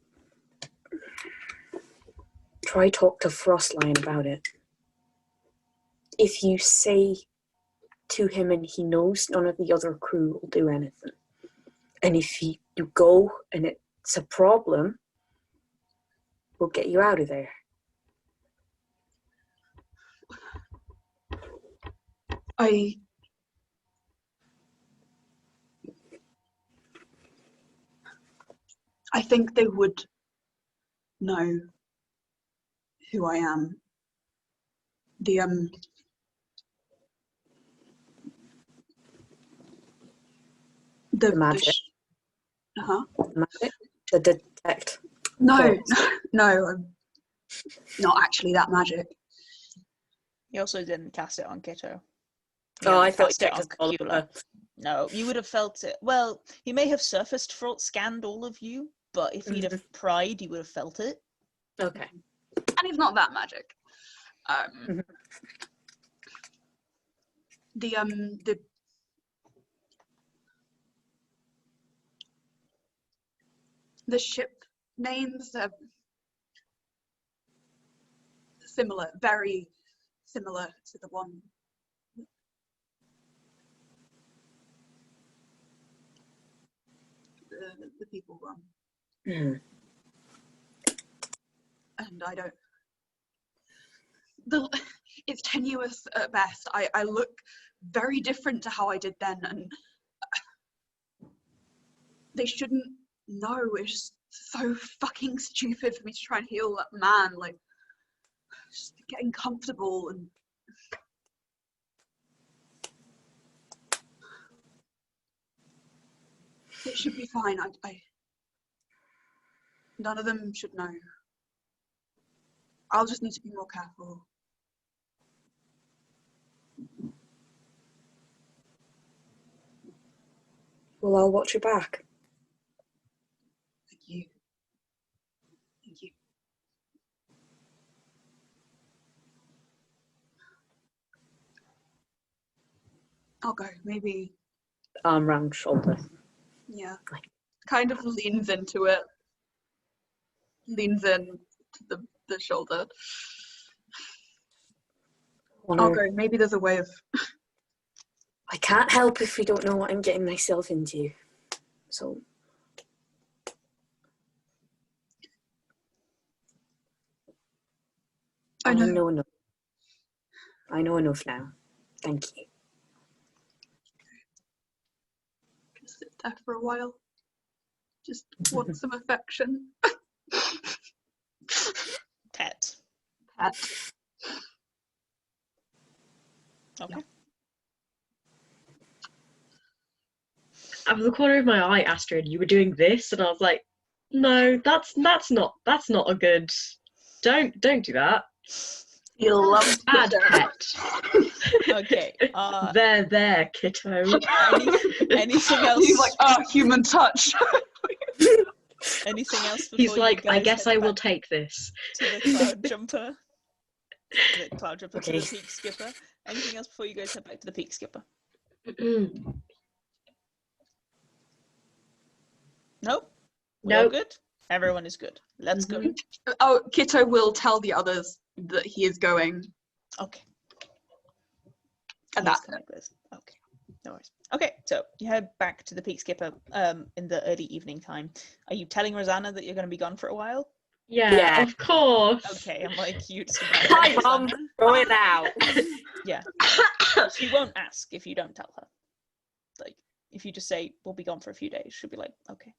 try talk to Frostline about it. If you say to him and he knows, none of the other crew will do anything. And if you go and it's a problem, we'll get you out of there. I think they would know who I am. The magic. Magic? The detect. No, no, I'm not actually that magic. You also didn't cast it on Kitto. Oh, I thought cast it on Cacula. No, you would have felt it. Well, he may have surfaced scanned all of you, but if he'd have pried, you would have felt it. Okay. And he's not that magic. The ship names are similar, very similar to the one. The people run. Mm. And I don't. It's tenuous at best. I look very different to how I did then, and they shouldn't know. It's just so fucking stupid for me to try and heal that man. Like, just getting comfortable and. It should be fine. None of them should know. I'll just need to be more careful. Well, I'll watch your back. Thank you. Thank you. I'll go. Maybe. Arm round shoulder. Yeah. Kind of leans into it. Leans in to the shoulder. I'll go. Maybe there's a way of. I can't help if we don't know what I'm getting myself into. So. I know. know enough. I know enough now. Thank you. Just sit there for a while. Just want some affection. Pet. Pet. Okay. Out of the corner of my eye, Astrid, you were doing this, and I was like, no, that's not a good. Don't do that. You love Bad pet. Okay. There, Kitto. Anything else? He's like, human touch. Anything else? He's like, I guys guess head I will back take this. to the cloud jumper. The cloud jumper Okay. to the peak skipper. Anything else before you guys head back to the peak skipper? Nope. We're all Nope. good. Everyone is good. Let's go. Oh, Kitto will tell the others that he is going. Okay. And Let's that's go like this. Okay. No worries. Okay, so you head back to the peak skipper in the early evening time. Are you telling Rosanna that you're going to be gone for a while? Yeah, of course. Okay, I'm like, you just Hi, Mum. Throw it out. Yeah. She won't ask if you don't tell her. Like, if you just say, we'll be gone for a few days, she'll be like, okay.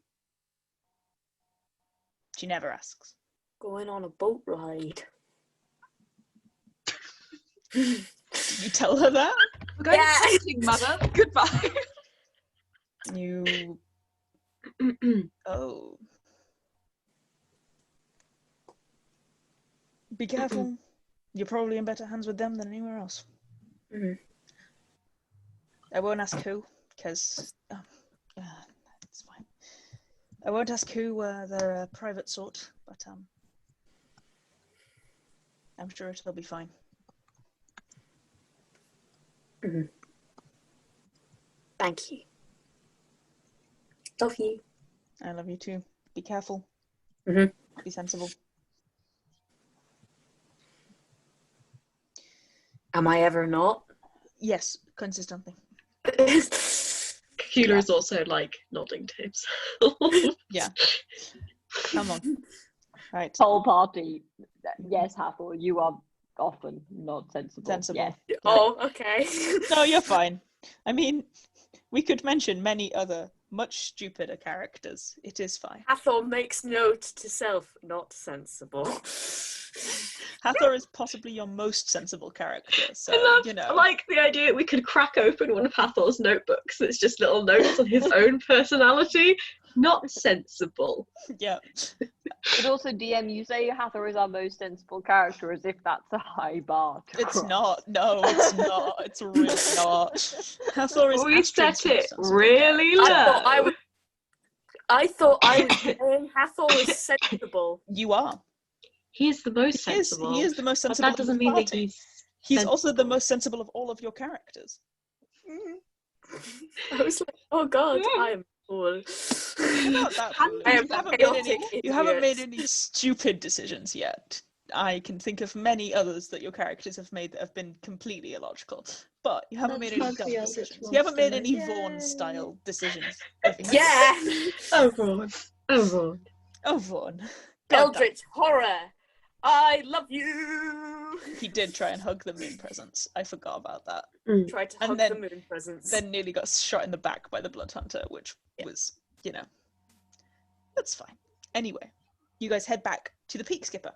She never asks. Going on a boat ride. You tell her that? We're going hunting, Mother. Goodbye. You... Oh. Be careful. You're probably in better hands with them than anywhere else. Mhm. I won't ask who, because it's fine. I won't ask who. They're a private sort, but I'm sure it'll be fine. Mhm. Thank you. Love you. I love you too. Be careful. Mhm. Be sensible. Am I ever not? Yes, consistently. Cacula is also like nodding to himself. Yeah. Come on. Right. Whole party. Yes, Hathor, you are often not sensible. Sensible. Yes. Oh, okay. No, you're fine. I mean, we could mention many other much stupider characters. It is fine. Hathor makes note to self, not sensible. Hathor is possibly your most sensible character, so, I like the idea that we could crack open one of Hathor's notebooks that's just little notes on his own personality. Not sensible. Yeah. But also, DM, you say Hathor is our most sensible character as if that's a high bar to It's cross. not. No, it's not. It's really not. Hathor is We Astrid's set it most sensible really low. character. I thought I was saying Hathor was sensible. You are. He is the most sensible. He is the most but sensible. that doesn't of the mean that party. he's He's also the sensible. most sensible of all of your characters. I was like, oh god, I'm fool. You're not that foolish. I am You haven't made chaotic any. You haven't made idiot. any stupid decisions yet. I can think of many others that your characters have made that have been completely illogical. But you haven't made any dumb decisions. You haven't made any Vaughn-style decisions. Yeah. Oh, Vaughn. Oh, Vaughn. Oh, Vaughn. God damn. Eldritch horror. I love you. He did try and hug the moon presence. I forgot about that. Tried to And hug then- the moon presence. Then nearly got shot in the back by the blood hunter, which was, that's fine. Anyway, you guys head back to the Peak Skipper.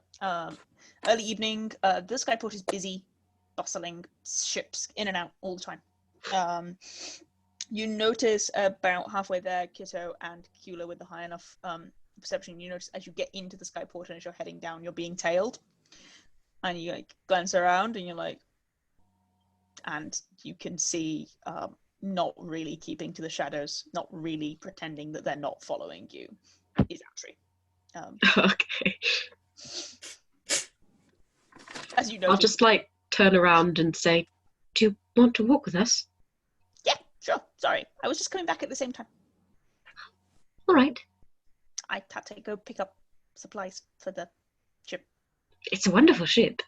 Early evening, the skyport is busy, bustling, ships in and out all the time. You notice about halfway there, Kitto and Cacula with the high enough perception, you notice as you get into the skyport and as you're heading down, you're being tailed. And you like glance around and you're like, and you can see not really keeping to the shadows, not really pretending that they're not following you, is Astrid. Okay. As you know, I'll just like turn around and say, "Do you want to walk with us?" yeah, sure. Sorry, I was just coming back at the same time. All right. I had to go pick up supplies for the ship. It's a wonderful ship.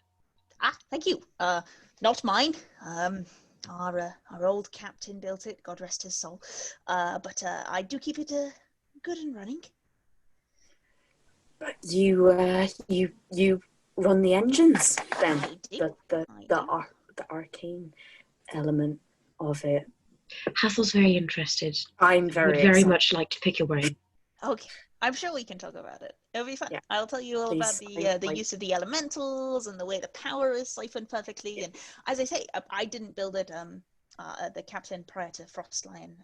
Ah, thank you. Not mine. Our old captain built it. God rest his soul. But I do keep it good and running. You run the engines then. I do. The arcane element of it. Hathor's very interested. I'm Would very very excited. much like to pick your brain. Okay, I'm sure we can talk about it. It'll be fun. Yeah. I'll tell you all about Please, the use of the elementals and the way the power is siphoned perfectly. And as I say, I didn't build it. The captain prior to Frostlion,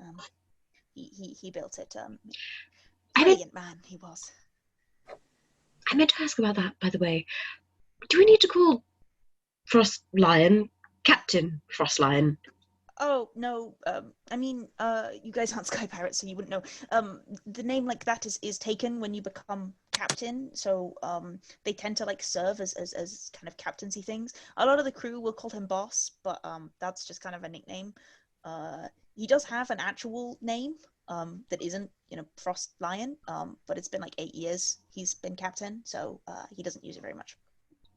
he built it. Brilliant man he was. I meant to ask about that, by the way. Do we need to call Frostlion Captain Frostlion? Oh no, I mean, you guys aren't sky pirates, so you wouldn't know. The name like that is taken when you become captain, so they tend to like serve as kind of captaincy things. A lot of the crew will call him boss, but that's just kind of a nickname. He does have an actual name that isn't, Frostlion, but it's been like 8 years he's been captain, so he doesn't use it very much.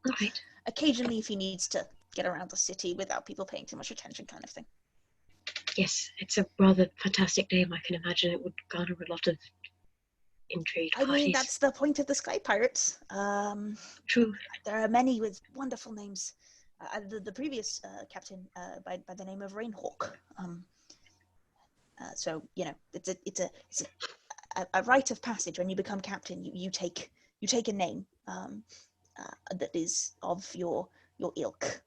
All right. Occasionally, if he needs to get around the city without people paying too much attention, kind of thing. Yes, it's a rather fantastic name. I can imagine it would garner a lot of intrigue. I mean, that's the point of the Sky Pirates. True. There are many with wonderful names. The previous captain, by the name of Rainhawk. So it's a rite of passage when you become captain. You take a name that is of your ilk.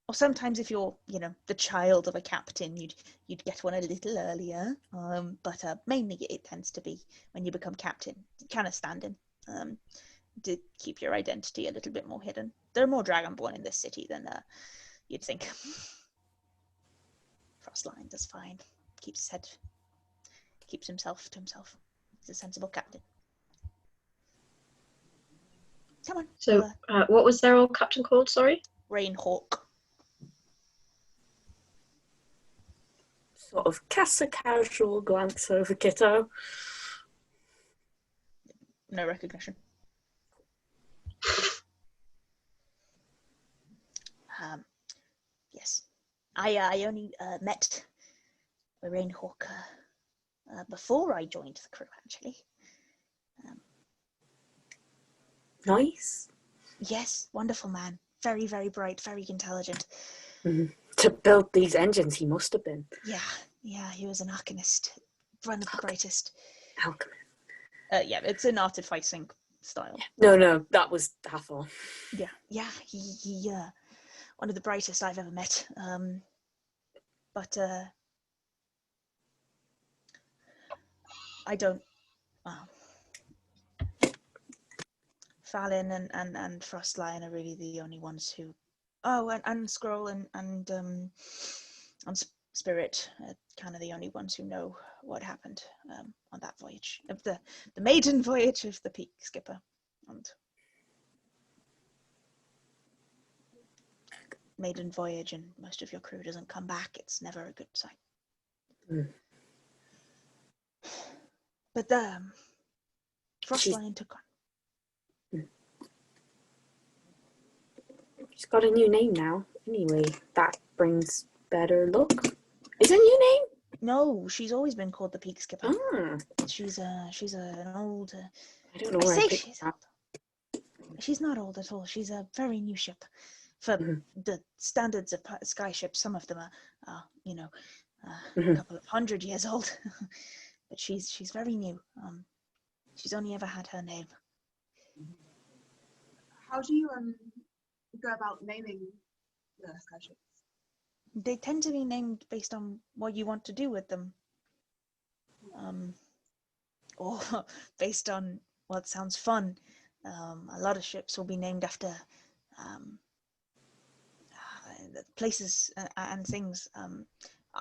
Or sometimes if you're, the child of a captain, you'd get one a little earlier. But mainly it tends to be when you become captain, kind of standing, to keep your identity a little bit more hidden. There are more dragonborn in this city than you'd think. Frostlion does fine. Keeps himself to himself. He's a sensible captain. Come on. So, what was their old captain called? Sorry. Rainhawk. Sort of cast a casual glance over Kitto. No recognition. Yes. I only met Rainhawk before I joined the crew, actually. Nice. Yes, wonderful man. Very, very bright, very intelligent. Mm-hmm. To build these engines, he must have been. Yeah, he was an alchemist. One of the brightest. Alchemist. Yeah, it's an artificing style. No, that was Hathor. Yeah, he one of the brightest I've ever met. But I don't. Fallon and Frostlion are really the only ones who. Oh, and Scroll and Spirit are kind of the only ones who know what happened on that voyage of the maiden voyage of the Peak Skipper. And maiden voyage and most of your crew doesn't come back. It's never a good sign. Mm. But Frostlion took on. She's got a new name now. Anyway, that brings better luck. Is it a new name? No, she's always been called the Peak Skipper. Ah. She's an old. I don't know I where say I picked she's that. old. She's not old at all. She's a very new ship. For the standards of sky ships, some of them are a couple of 100 years old. But she's very new. She's only ever had her name. How do you go about naming the skyships? They tend to be named based on what you want to do with them. Or based on what sounds fun. A lot of ships will be named after places and things.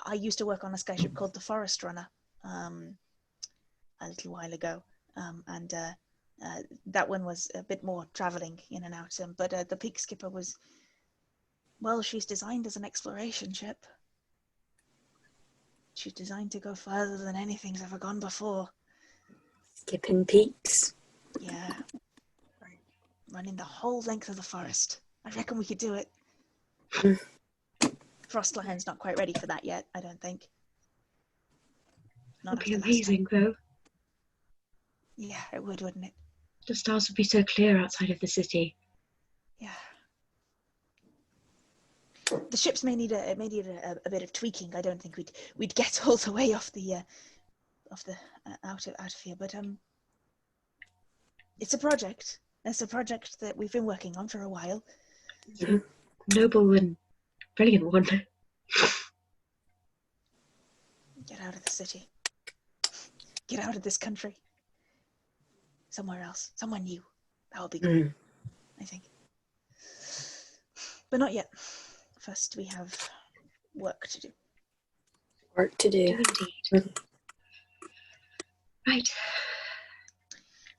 I used to work on a skyship called the Forest Runner a little while ago, and that one was a bit more traveling in and out. But the Peak Skipper was, well, she's designed as an exploration ship. She's designed to go further than anything's ever gone before. Skipping peaks. Yeah. Running the whole length of the forest. I reckon we could do it. Frostlion's not quite ready for that yet, I don't think. It would be amazing, though. Yeah, it would, wouldn't it? The stars would be so clear outside of the city. Yeah. The ships may need a bit of tweaking. I don't think we'd get all the way off the out of here, but it's a project. It's a project that we've been working on for a while. Noble and brilliant one. Get out of the city. Get out of this country. Somewhere else. Somewhere new. That would be good, I think. But not yet. First, we have work to do. Work to do. Indeed. Right.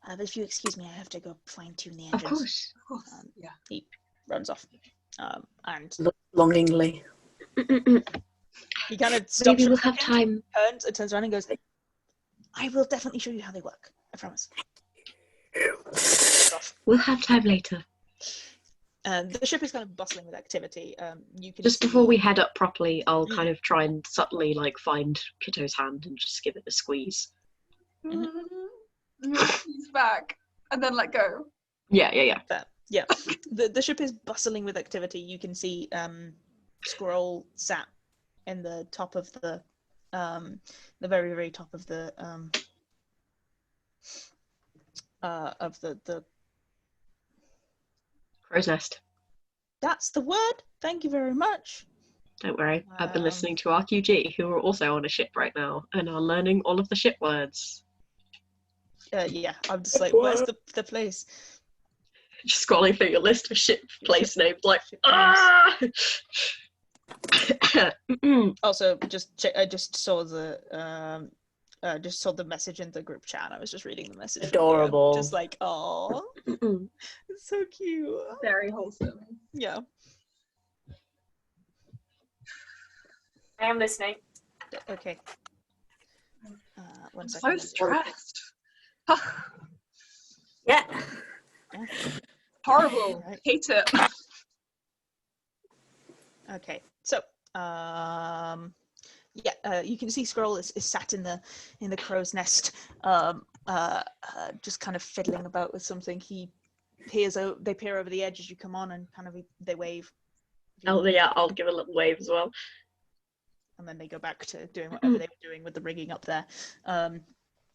But if you excuse me, I have to go fine-tune the engines. Of course. Yeah. He runs off. And Longingly. he kind of stops. Maybe we'll have time. Turns around and goes, I will definitely show you how they work. I promise. We'll have time later. The ship is kind of bustling with activity. You can Just see... before we head up properly, I'll kind of try and subtly find Kitto's hand and just give it a squeeze. He's back and then let go. Yeah. Yeah. The ship is bustling with activity. You can see Scroll sat in the top of the very, very top of the Crow's nest. That's the word. Thank you very much. Don't worry, I've been listening to RQG, who are also on a ship right now and are learning all of the ship words. Yeah, I'm just like, where's the place? Just scrolling through your list of ship place names, Also, I just saw the message in the group chat. I was just reading the message. Adorable. Just like, oh, it's so cute. Very wholesome. Yeah. I am listening. Okay. One I'm second. so stressed. Yeah. Horrible. Right. Hate it. Okay. So, you can see Scroll is sat in the crow's nest, just kind of fiddling about with something. They peer over the edge as you come on, and kind of they wave. Oh yeah, I'll give a little wave as well. And then they go back to doing whatever they were doing with the rigging up there.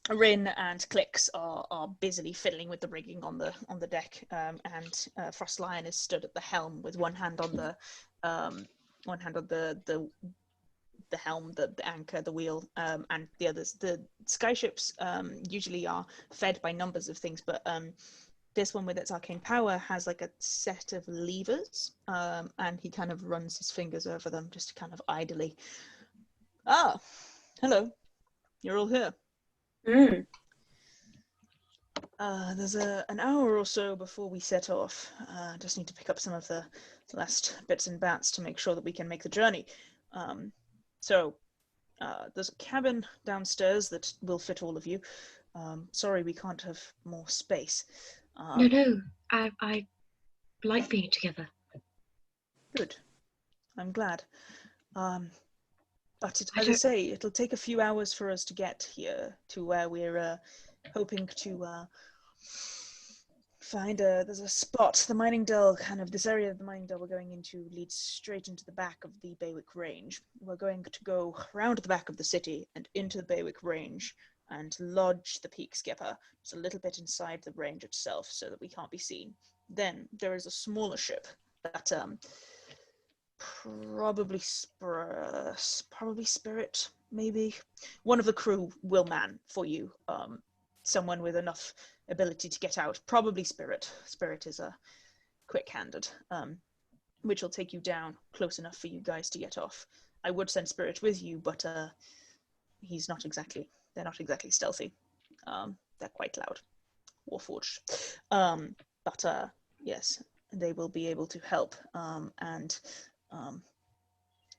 Rin and Clicks are busily fiddling with the rigging on the deck, and Frostlion is stood at the helm with one hand on the helm, the anchor, the wheel, and the others. The skyships usually are fed by numbers of things, but this one with its arcane power has like a set of levers, and he kind of runs his fingers over them just to kind of idly. Ah, hello, you're all here. There's an hour or so before we set off. Just need to pick up some of the last bits and bats to make sure that we can make the journey. So there's a cabin downstairs that will fit all of you. Sorry, we can't have more space. No, I like being together. Good. I'm glad. But as I say, it'll take a few hours for us to get here to where we're hoping to find there's a spot. The mining dell, this area of the mining dell we're going into leads straight into the back of the Baywick Range. We're going to go around the back of the city and into the Baywick Range and lodge the peak skipper just a little bit inside the range itself so that we can't be seen. Then there is a smaller ship that probably Spirit, maybe. One of the crew will man for you. Someone with enough ability to get out. Probably Spirit. Spirit is quick-handed, which will take you down close enough for you guys to get off. I would send Spirit with you, but they're not exactly stealthy. They're quite loud. Warforged. But yes, they will be able to help. And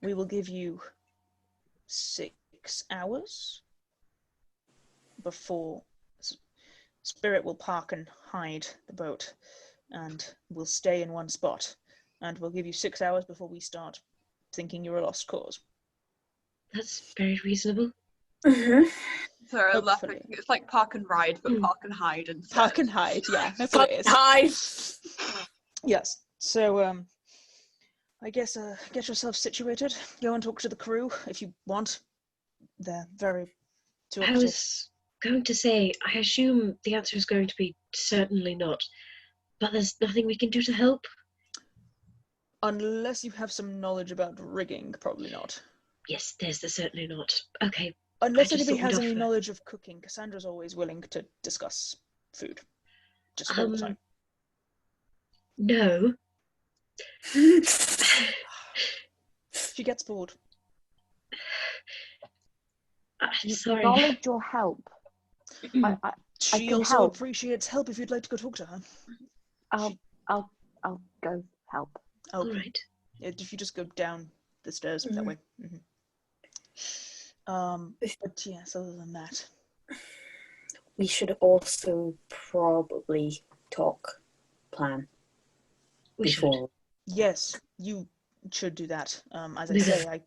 we will give you 6 hours before Spirit will park and hide the boat, and we'll stay in one spot, and we'll give you 6 hours before we start thinking you're a lost cause. That's very reasonable. Mm-hmm. Sorry, I'm Hopefully. laughing. It's like park and ride, but park and hide instead. Park and hide, yeah, that's what it is. Hide! Yes, so I guess get yourself situated. Go and talk to the crew if you want. They're very I talkative. was going to say, I assume the answer is going to be certainly not, but there's nothing we can do to help. Unless you have some knowledge about rigging, probably not. Yes, there's certainly not. Okay. Unless I just anybody thought we'd has any offer. knowledge of cooking, Cassandra's always willing to discuss food. Just all the time. No. She gets bored. Sorry. Knowledge or help? I She can also help. appreciates help if you'd like to go talk to her. I'll go help. Oh, All right. if you just go down the stairs that way. Mm-hmm. But yes, other than that. We should also probably plan We should. before. Yes, you should do that. As I Yeah. say,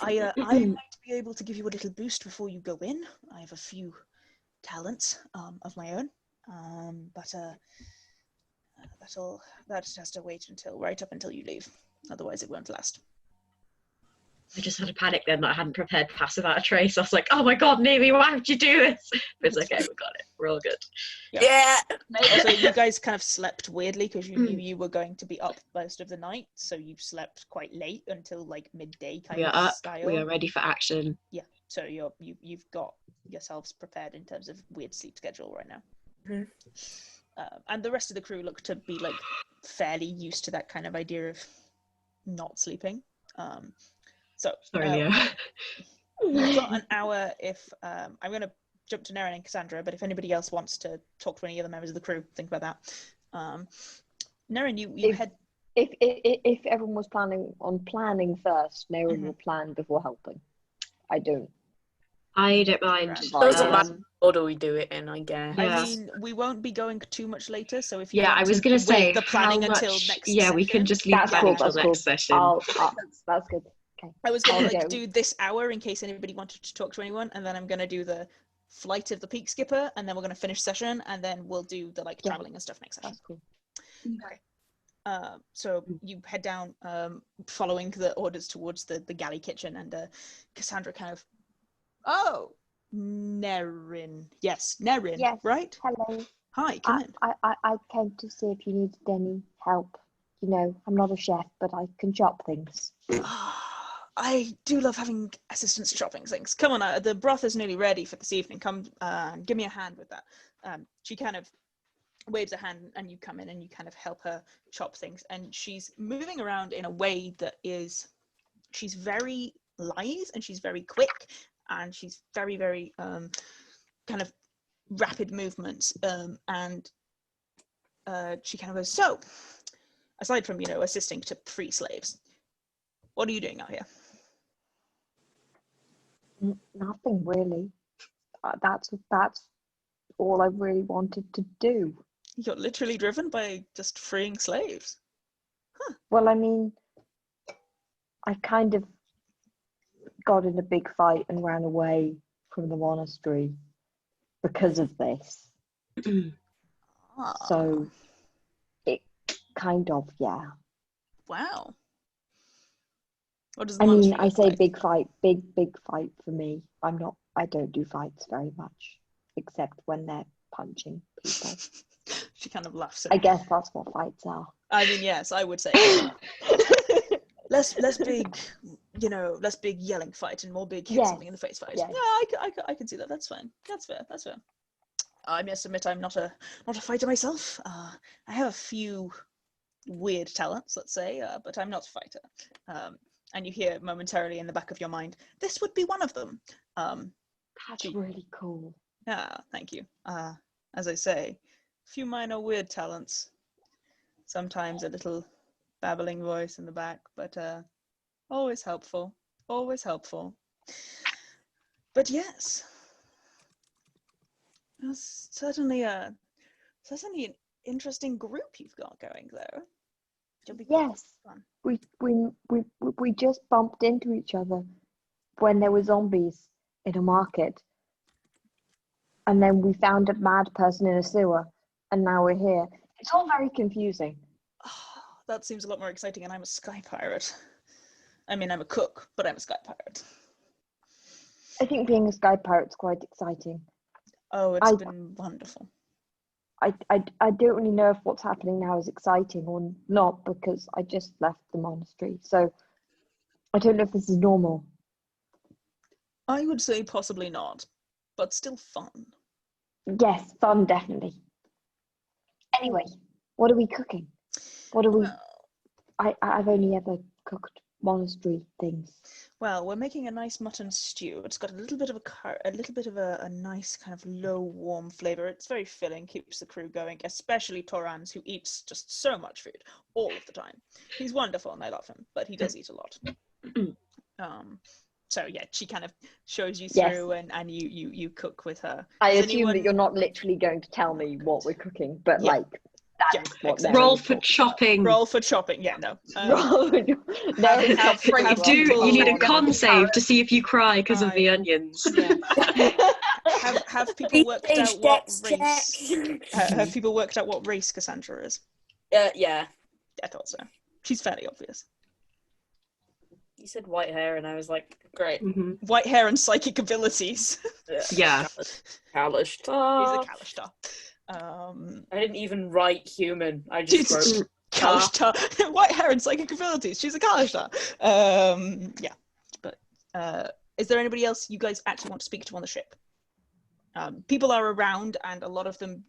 I might be able to give you a little boost before you go in. I have a few talents of my own, but that has to wait right up until you leave. Otherwise, it won't last. I just had a panic then that I hadn't prepared Pass Without a Trace. I was like, oh my god, Niimi, why would you do this? But it's okay, we got it. We're all good. Yeah! Also, you guys kind of slept weirdly because you knew you were going to be up most of the night, so you slept quite late until like midday kind We are of up. style. We are ready for action. Yeah, so you've got yourselves prepared in terms of weird sleep schedule right now. Mm-hmm. And the rest of the crew look to be like fairly used to that kind of idea of not sleeping. So Sorry, Leo. you've got an hour if I'm going to jump to Nerin and Cassandra, but if anybody else wants to talk to any other members of the crew, think about that. Nerin, you head. If everyone was planning first, Nerin will plan before helping. I don't mind. Doesn't matter what order we do it in, I guess. Yeah. I mean, we won't be going too much later, so if you Yeah, want I was to going to say wait the planning how until much. next Yeah, we session. can just leave That's planning cool, till that's next session. that's good. Okay. I was going to I'll go. do this hour in case anybody wanted to talk to anyone, and then I'm going to do the flight of the peak skipper, and then we're going to finish session, and then we'll do the traveling and stuff next session. That's cool. Okay. So you head down, following the orders towards the galley kitchen, and Cassandra kind of, Nerin. Yes, Nerin. Yes. Right? Hello. Hi, come in. I came to see if you needed any help. You know, I'm not a chef, but I can chop things. I do love having assistants chopping things. Come on, the broth is nearly ready for this evening. Come, give me a hand with that. She kind of waves a hand, and you come in and you kind of help her chop things. And she's moving around in a way that she's very lithe and she's very quick and she's very, very kind of rapid movements. And she kind of goes, so, aside from, assisting to free slaves, what are you doing out here? Nothing really. That's all I really wanted to do. You're literally driven by just freeing slaves. Well, I mean, I kind of got in a big fight and ran away from the monastery because of this. So it kind of, yeah. Wow. What does the I mean, monastery I look say like? big fight for me. I don't do fights very much, except when they're punching people. She kind of laughs. I guess that's what fights are. I mean, yes, I would say less big, less big yelling fight and more big hit Yes, something in the face fight. yes. Yeah, I can see that. That's fine. That's fair. I must admit, I'm not a fighter myself. I have a few weird talents, let's say, but I'm not a fighter. And you hear momentarily in the back of your mind, this would be one of them. That's really cool. Yeah, thank you. As I say, a few minor weird talents. Sometimes a little babbling voice in the back, but always helpful. Always helpful. But yes, it's certainly an interesting group you've got going there. Yes, fun. we just bumped into each other when there were zombies in a market, and then we found a mad person in a sewer, and now we're here. It's all very confusing. Oh, that seems a lot more exciting, and I'm a sky pirate. I mean, I'm a cook, but I'm a sky pirate. I think being a sky pirate's quite exciting. Oh, it's been wonderful. I don't really know if what's happening now is exciting or not, because I just left the monastery, so I don't know if this is normal. I would say possibly not, but still fun. Yes, fun, definitely. Anyway, what are we cooking? What are we? I've only ever cooked monastery things. Well, we're making a nice mutton stew. It's got a little bit of a nice kind of low, warm flavor. It's very filling, keeps the crew going, especially Torrans, who eats just so much food all of the time. He's wonderful, and I love him, but he does eat a lot. So yeah, she kind of shows you through, and you cook with her. I assume that you're not literally going to tell me what we're cooking, but like that is what exactly. Roll for chopping. Roll for chopping. Yeah, no. You need a con save to see if you cry because of the onions. Yeah. have people worked out what race? Have people worked out what race Cassandra is? Yeah. I thought so. She's fairly obvious. You said white hair, and I was like, great. Mm-hmm. White hair and psychic abilities. Yeah. Kalishtar. He's a Kalishtar. I didn't even write human. I just wrote Kalishtar. White hair and psychic abilities. She's a Kalishtar. Yeah. But is there anybody else you guys actually want to speak to on the ship? People are around, and a lot of them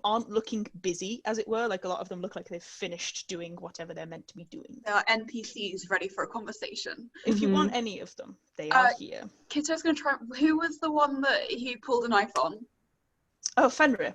aren't looking busy, as it were. Like, a lot of them look like they've finished doing whatever they're meant to be doing. There are NPCs ready for a conversation. If you want any of them, they are here. Kitto's going to try. Who was the one that he pulled a knife on? Oh, Fenrir.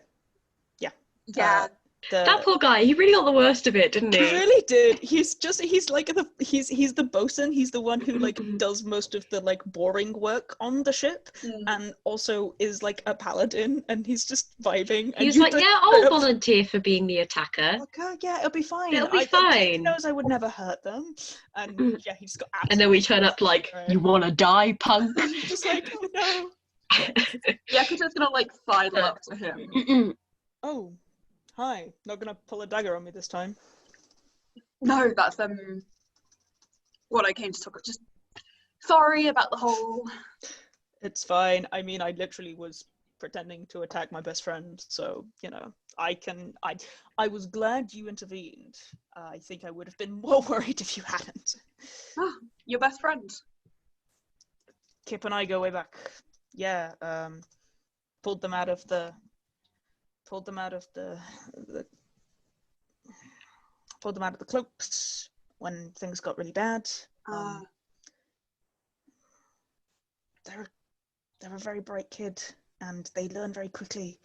Yeah. Yeah. That poor guy, he really got the worst of it, didn't he? He really did. He's the bosun. He's the one who does most of the boring work on the ship, and also is like a paladin, and he's just vibing. He's like, yeah, I'll volunteer for being the attacker. Okay, yeah, it'll be fine. It'll be fine. He knows I would never hurt them, and yeah, he's got. And then we turn up like, you wanna die, punk? Just like, oh no. Yeah, Kitto's gonna sidle up to him. Oh. Hi, not gonna pull a dagger on me this time. No, that's what I came to talk about. Just sorry about the whole. It's fine. I mean, I literally was pretending to attack my best friend, so I was glad you intervened. I think I would have been more worried if you hadn't. Ah, your best friend. Kip and I go way back. Yeah, pulled them out of the cloaks when things got really bad. They're a very bright kid, and they learn very quickly,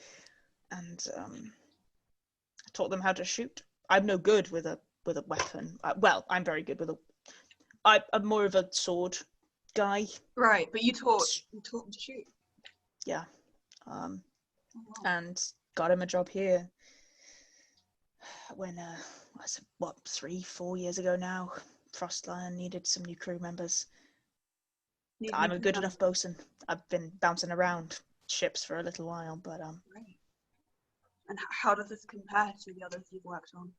and I taught them how to shoot. I'm no good with a weapon. Well, I'm very good with I'm more of a sword guy. Right, but you taught them to shoot. Yeah. And got him a job here when 3-4 years ago now. Frostlion needed some new crew members. Need I'm new a good crew enough bosun. I've been bouncing around ships for a little while, but Right. And how does this compare to the others you've worked on?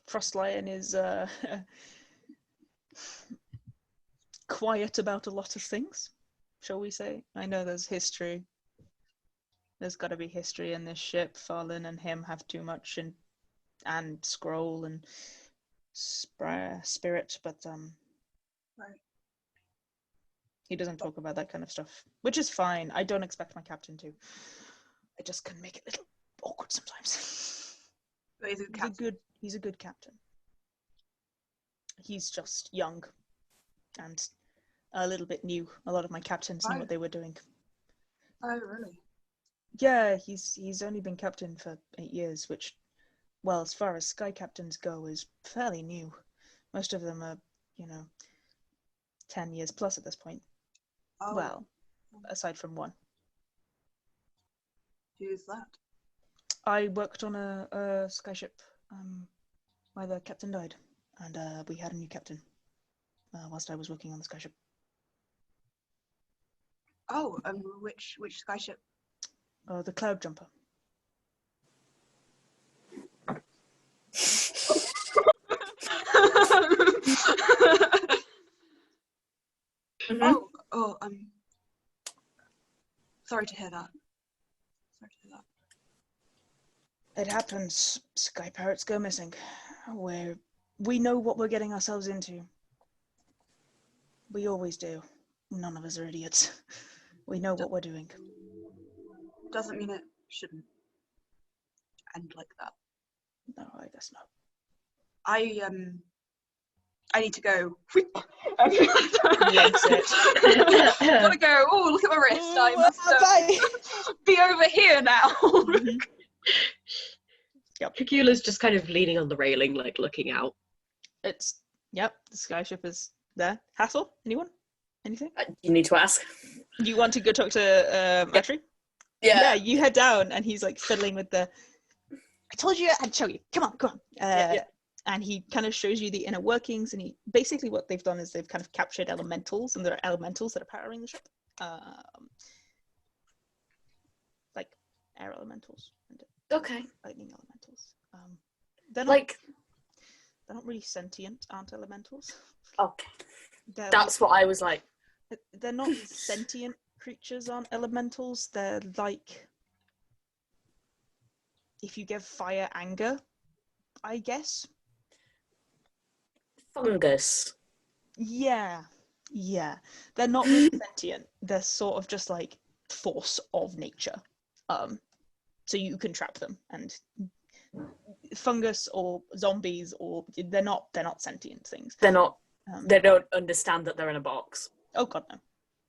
Frostlion is quiet about a lot of things, shall we say. I know there's history. There's got to be history in this ship. Farlin and him have too much, and Scroll and Spirit, but Right. he doesn't talk about that kind of stuff, which is fine. I don't expect my captain to. I just can make it a little awkward sometimes. But he's a good captain. He's a good captain. He's just young and a little bit new. A lot of my captains knew what they were doing. Oh, really? Yeah, he's only been captain for 8 years, which, well, as far as sky captains go, is fairly new. Most of them are, 10 years plus at this point. Oh. Well, aside from one. Who's that? I worked on a skyship where the captain died, and we had a new captain whilst I was working on the skyship. Oh, which skyship? The Cloud Jumper. Mm-hmm. Sorry to hear that. It happens. Sky pirates go missing. We know what we're getting ourselves into. We always do. None of us are idiots. We know what we're doing. Doesn't mean it shouldn't end like that. No, I guess not. I need to go. Exit. Gotta go. Oh, look at my wrist. I must be over here now. Mm-hmm. Yep. Cacula's just kind of leaning on the railing, like looking out. The skyship is there. Hathor? Anyone? Anything? You need to ask. You want to go talk to Astrid? Yeah, you head down, and he's like fiddling with the. I told you I'd show you. Come on. And he kind of shows you the inner workings, and he basically what they've done is they've kind of captured elementals, and there are elementals that are powering the ship, like air elementals and lightning elementals. They're not they're not really sentient, aren't elementals? Okay. That's what I was like. They're not sentient creatures, aren't elementals. They're like if you give fire anger, I guess. Fungus. Yeah. They're not really sentient. They're sort of just like force of nature. So you can trap them, and fungus or zombies or they're not sentient things. They're not. They don't understand that they're in a box. Oh god, no.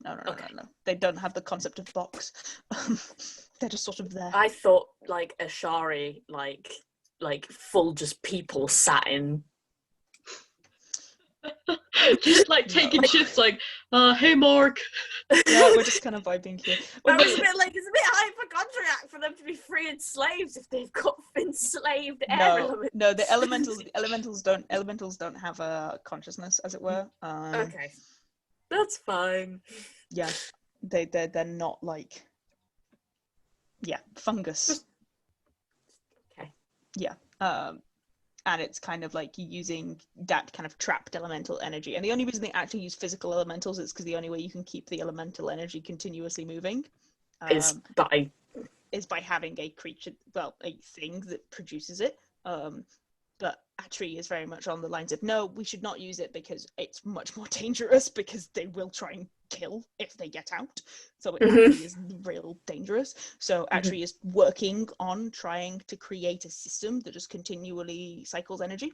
No. They don't have the concept of box. They're just sort of there. I thought like Ashari, like full just people sat in. Just like taking shifts, like, hey Mark. Yeah, we're just kind of vibing here. I was a bit like, it's a bit hypochondriac for them to be freeing slaves if they've got enslaved air elements. No, the elementals don't have a consciousness, as it were. Okay, that's fine. Yeah, they're not like. Yeah, fungus. Okay. Yeah. And it's kind of like using that kind of trapped elemental energy. And the only reason they actually use physical elementals is because the only way you can keep the elemental energy continuously moving is by having a creature, a thing that produces it. But Atri is very much on the lines of, no, we should not use it because it's much more dangerous because they will try and kill if they get out. So it actually is real dangerous. So Atri is working on trying to create a system that just continually cycles energy.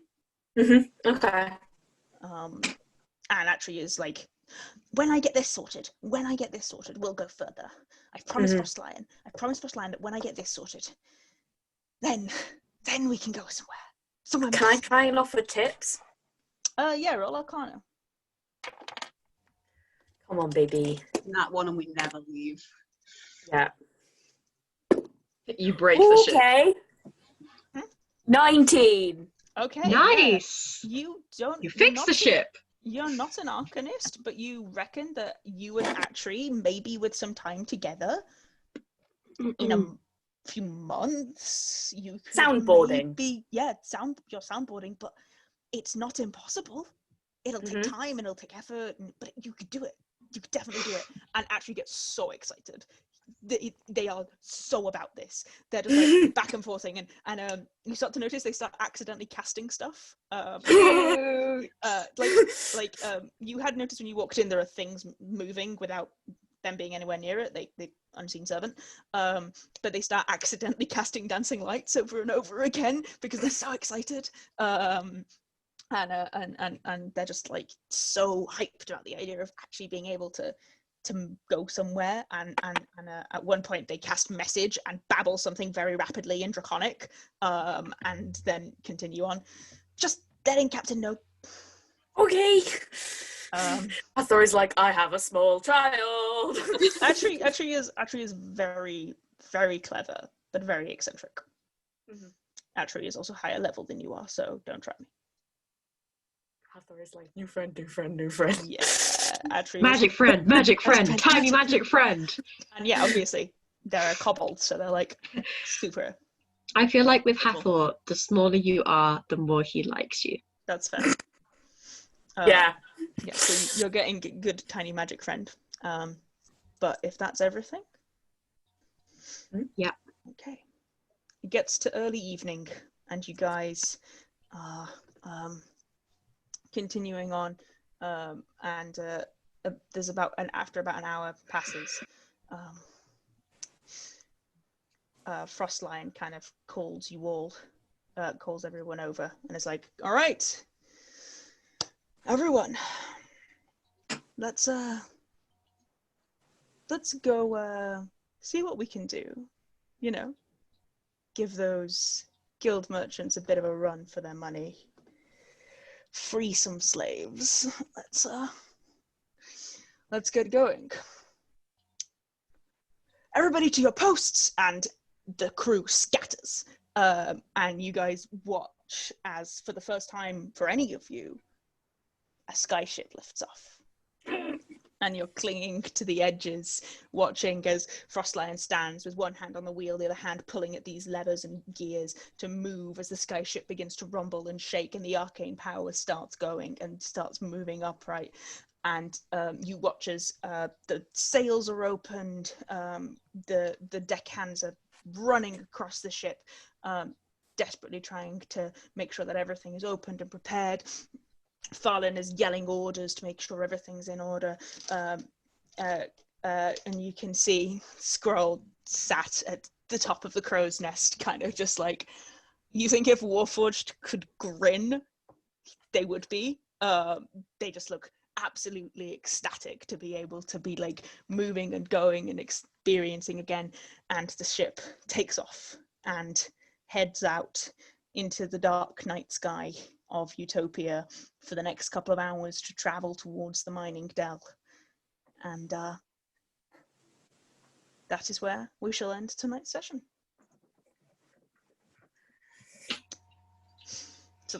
Okay. And Atri is like, when I get this sorted, we'll go further. I've promised Frostlion that when I get this sorted, then we can go somewhere. Can I try and offer tips? Yeah, roll Arcana. Come on, baby. That one, and we never leave. Yeah. You break the ship. Okay. 19. Okay. Nice. You don't. You fix the ship. You're not an arcanist, but you reckon that you and Atri, maybe with some time together, in a few months, you could Soundboarding. You're soundboarding, but it's not impossible. It'll take time and it'll take effort, but you could do it. You could definitely do it. And Atri gets so excited. They are so about this. They're just like back and forthing, and you start to notice they start accidentally casting stuff. You had noticed when you walked in, there are things moving without them being anywhere near it. They unseen servant, but they start accidentally casting dancing lights over and over again because they're so excited. And they're just like so hyped about the idea of actually being able to go somewhere, and at one point they cast message and babble something very rapidly in Draconic, and then continue on. Just letting Captain know. Okay. Hathor is like, I have a small child. Atri is very, very clever, but very eccentric. Atri is also higher level than you are, so don't try me. Hathor is like, new friend. Yeah, Atri Magic friend, tiny magic friend. And yeah, obviously, they're kobolds, so they're like super. I feel like with Hathor, the smaller you are, the more he likes you. That's fair. Yeah, so you're getting good tiny magic friend. But if that's everything. Yeah. Okay. It gets to early evening, and you guys are continuing on, and there's after about an hour passes, Frostline kind of calls everyone over, and is like, all right, everyone, let's go see what we can do, give those guild merchants a bit of a run for their money, free some slaves. Let's get going. Everybody to your posts, and the crew scatters. And you guys watch as, for the first time for any of you, a skyship lifts off. And you're clinging to the edges, watching as Frostlion stands with one hand on the wheel, the other hand pulling at these levers and gears to move as the skyship begins to rumble and shake, and the arcane power starts going and starts moving upright. And you watch as the sails are opened, the deckhands are running across the ship, desperately trying to make sure that everything is opened and prepared. Farlin is yelling orders to make sure everything's in order, and you can see Skrull sat at the top of the crow's nest, kind of just like, you think if Warforged could grin, they would be. They just look absolutely ecstatic to be able to be like moving and going and experiencing again. And the ship takes off and heads out into the dark night sky of Utopia for the next couple of hours to travel towards the mining dell. And that is where we shall end tonight's session. So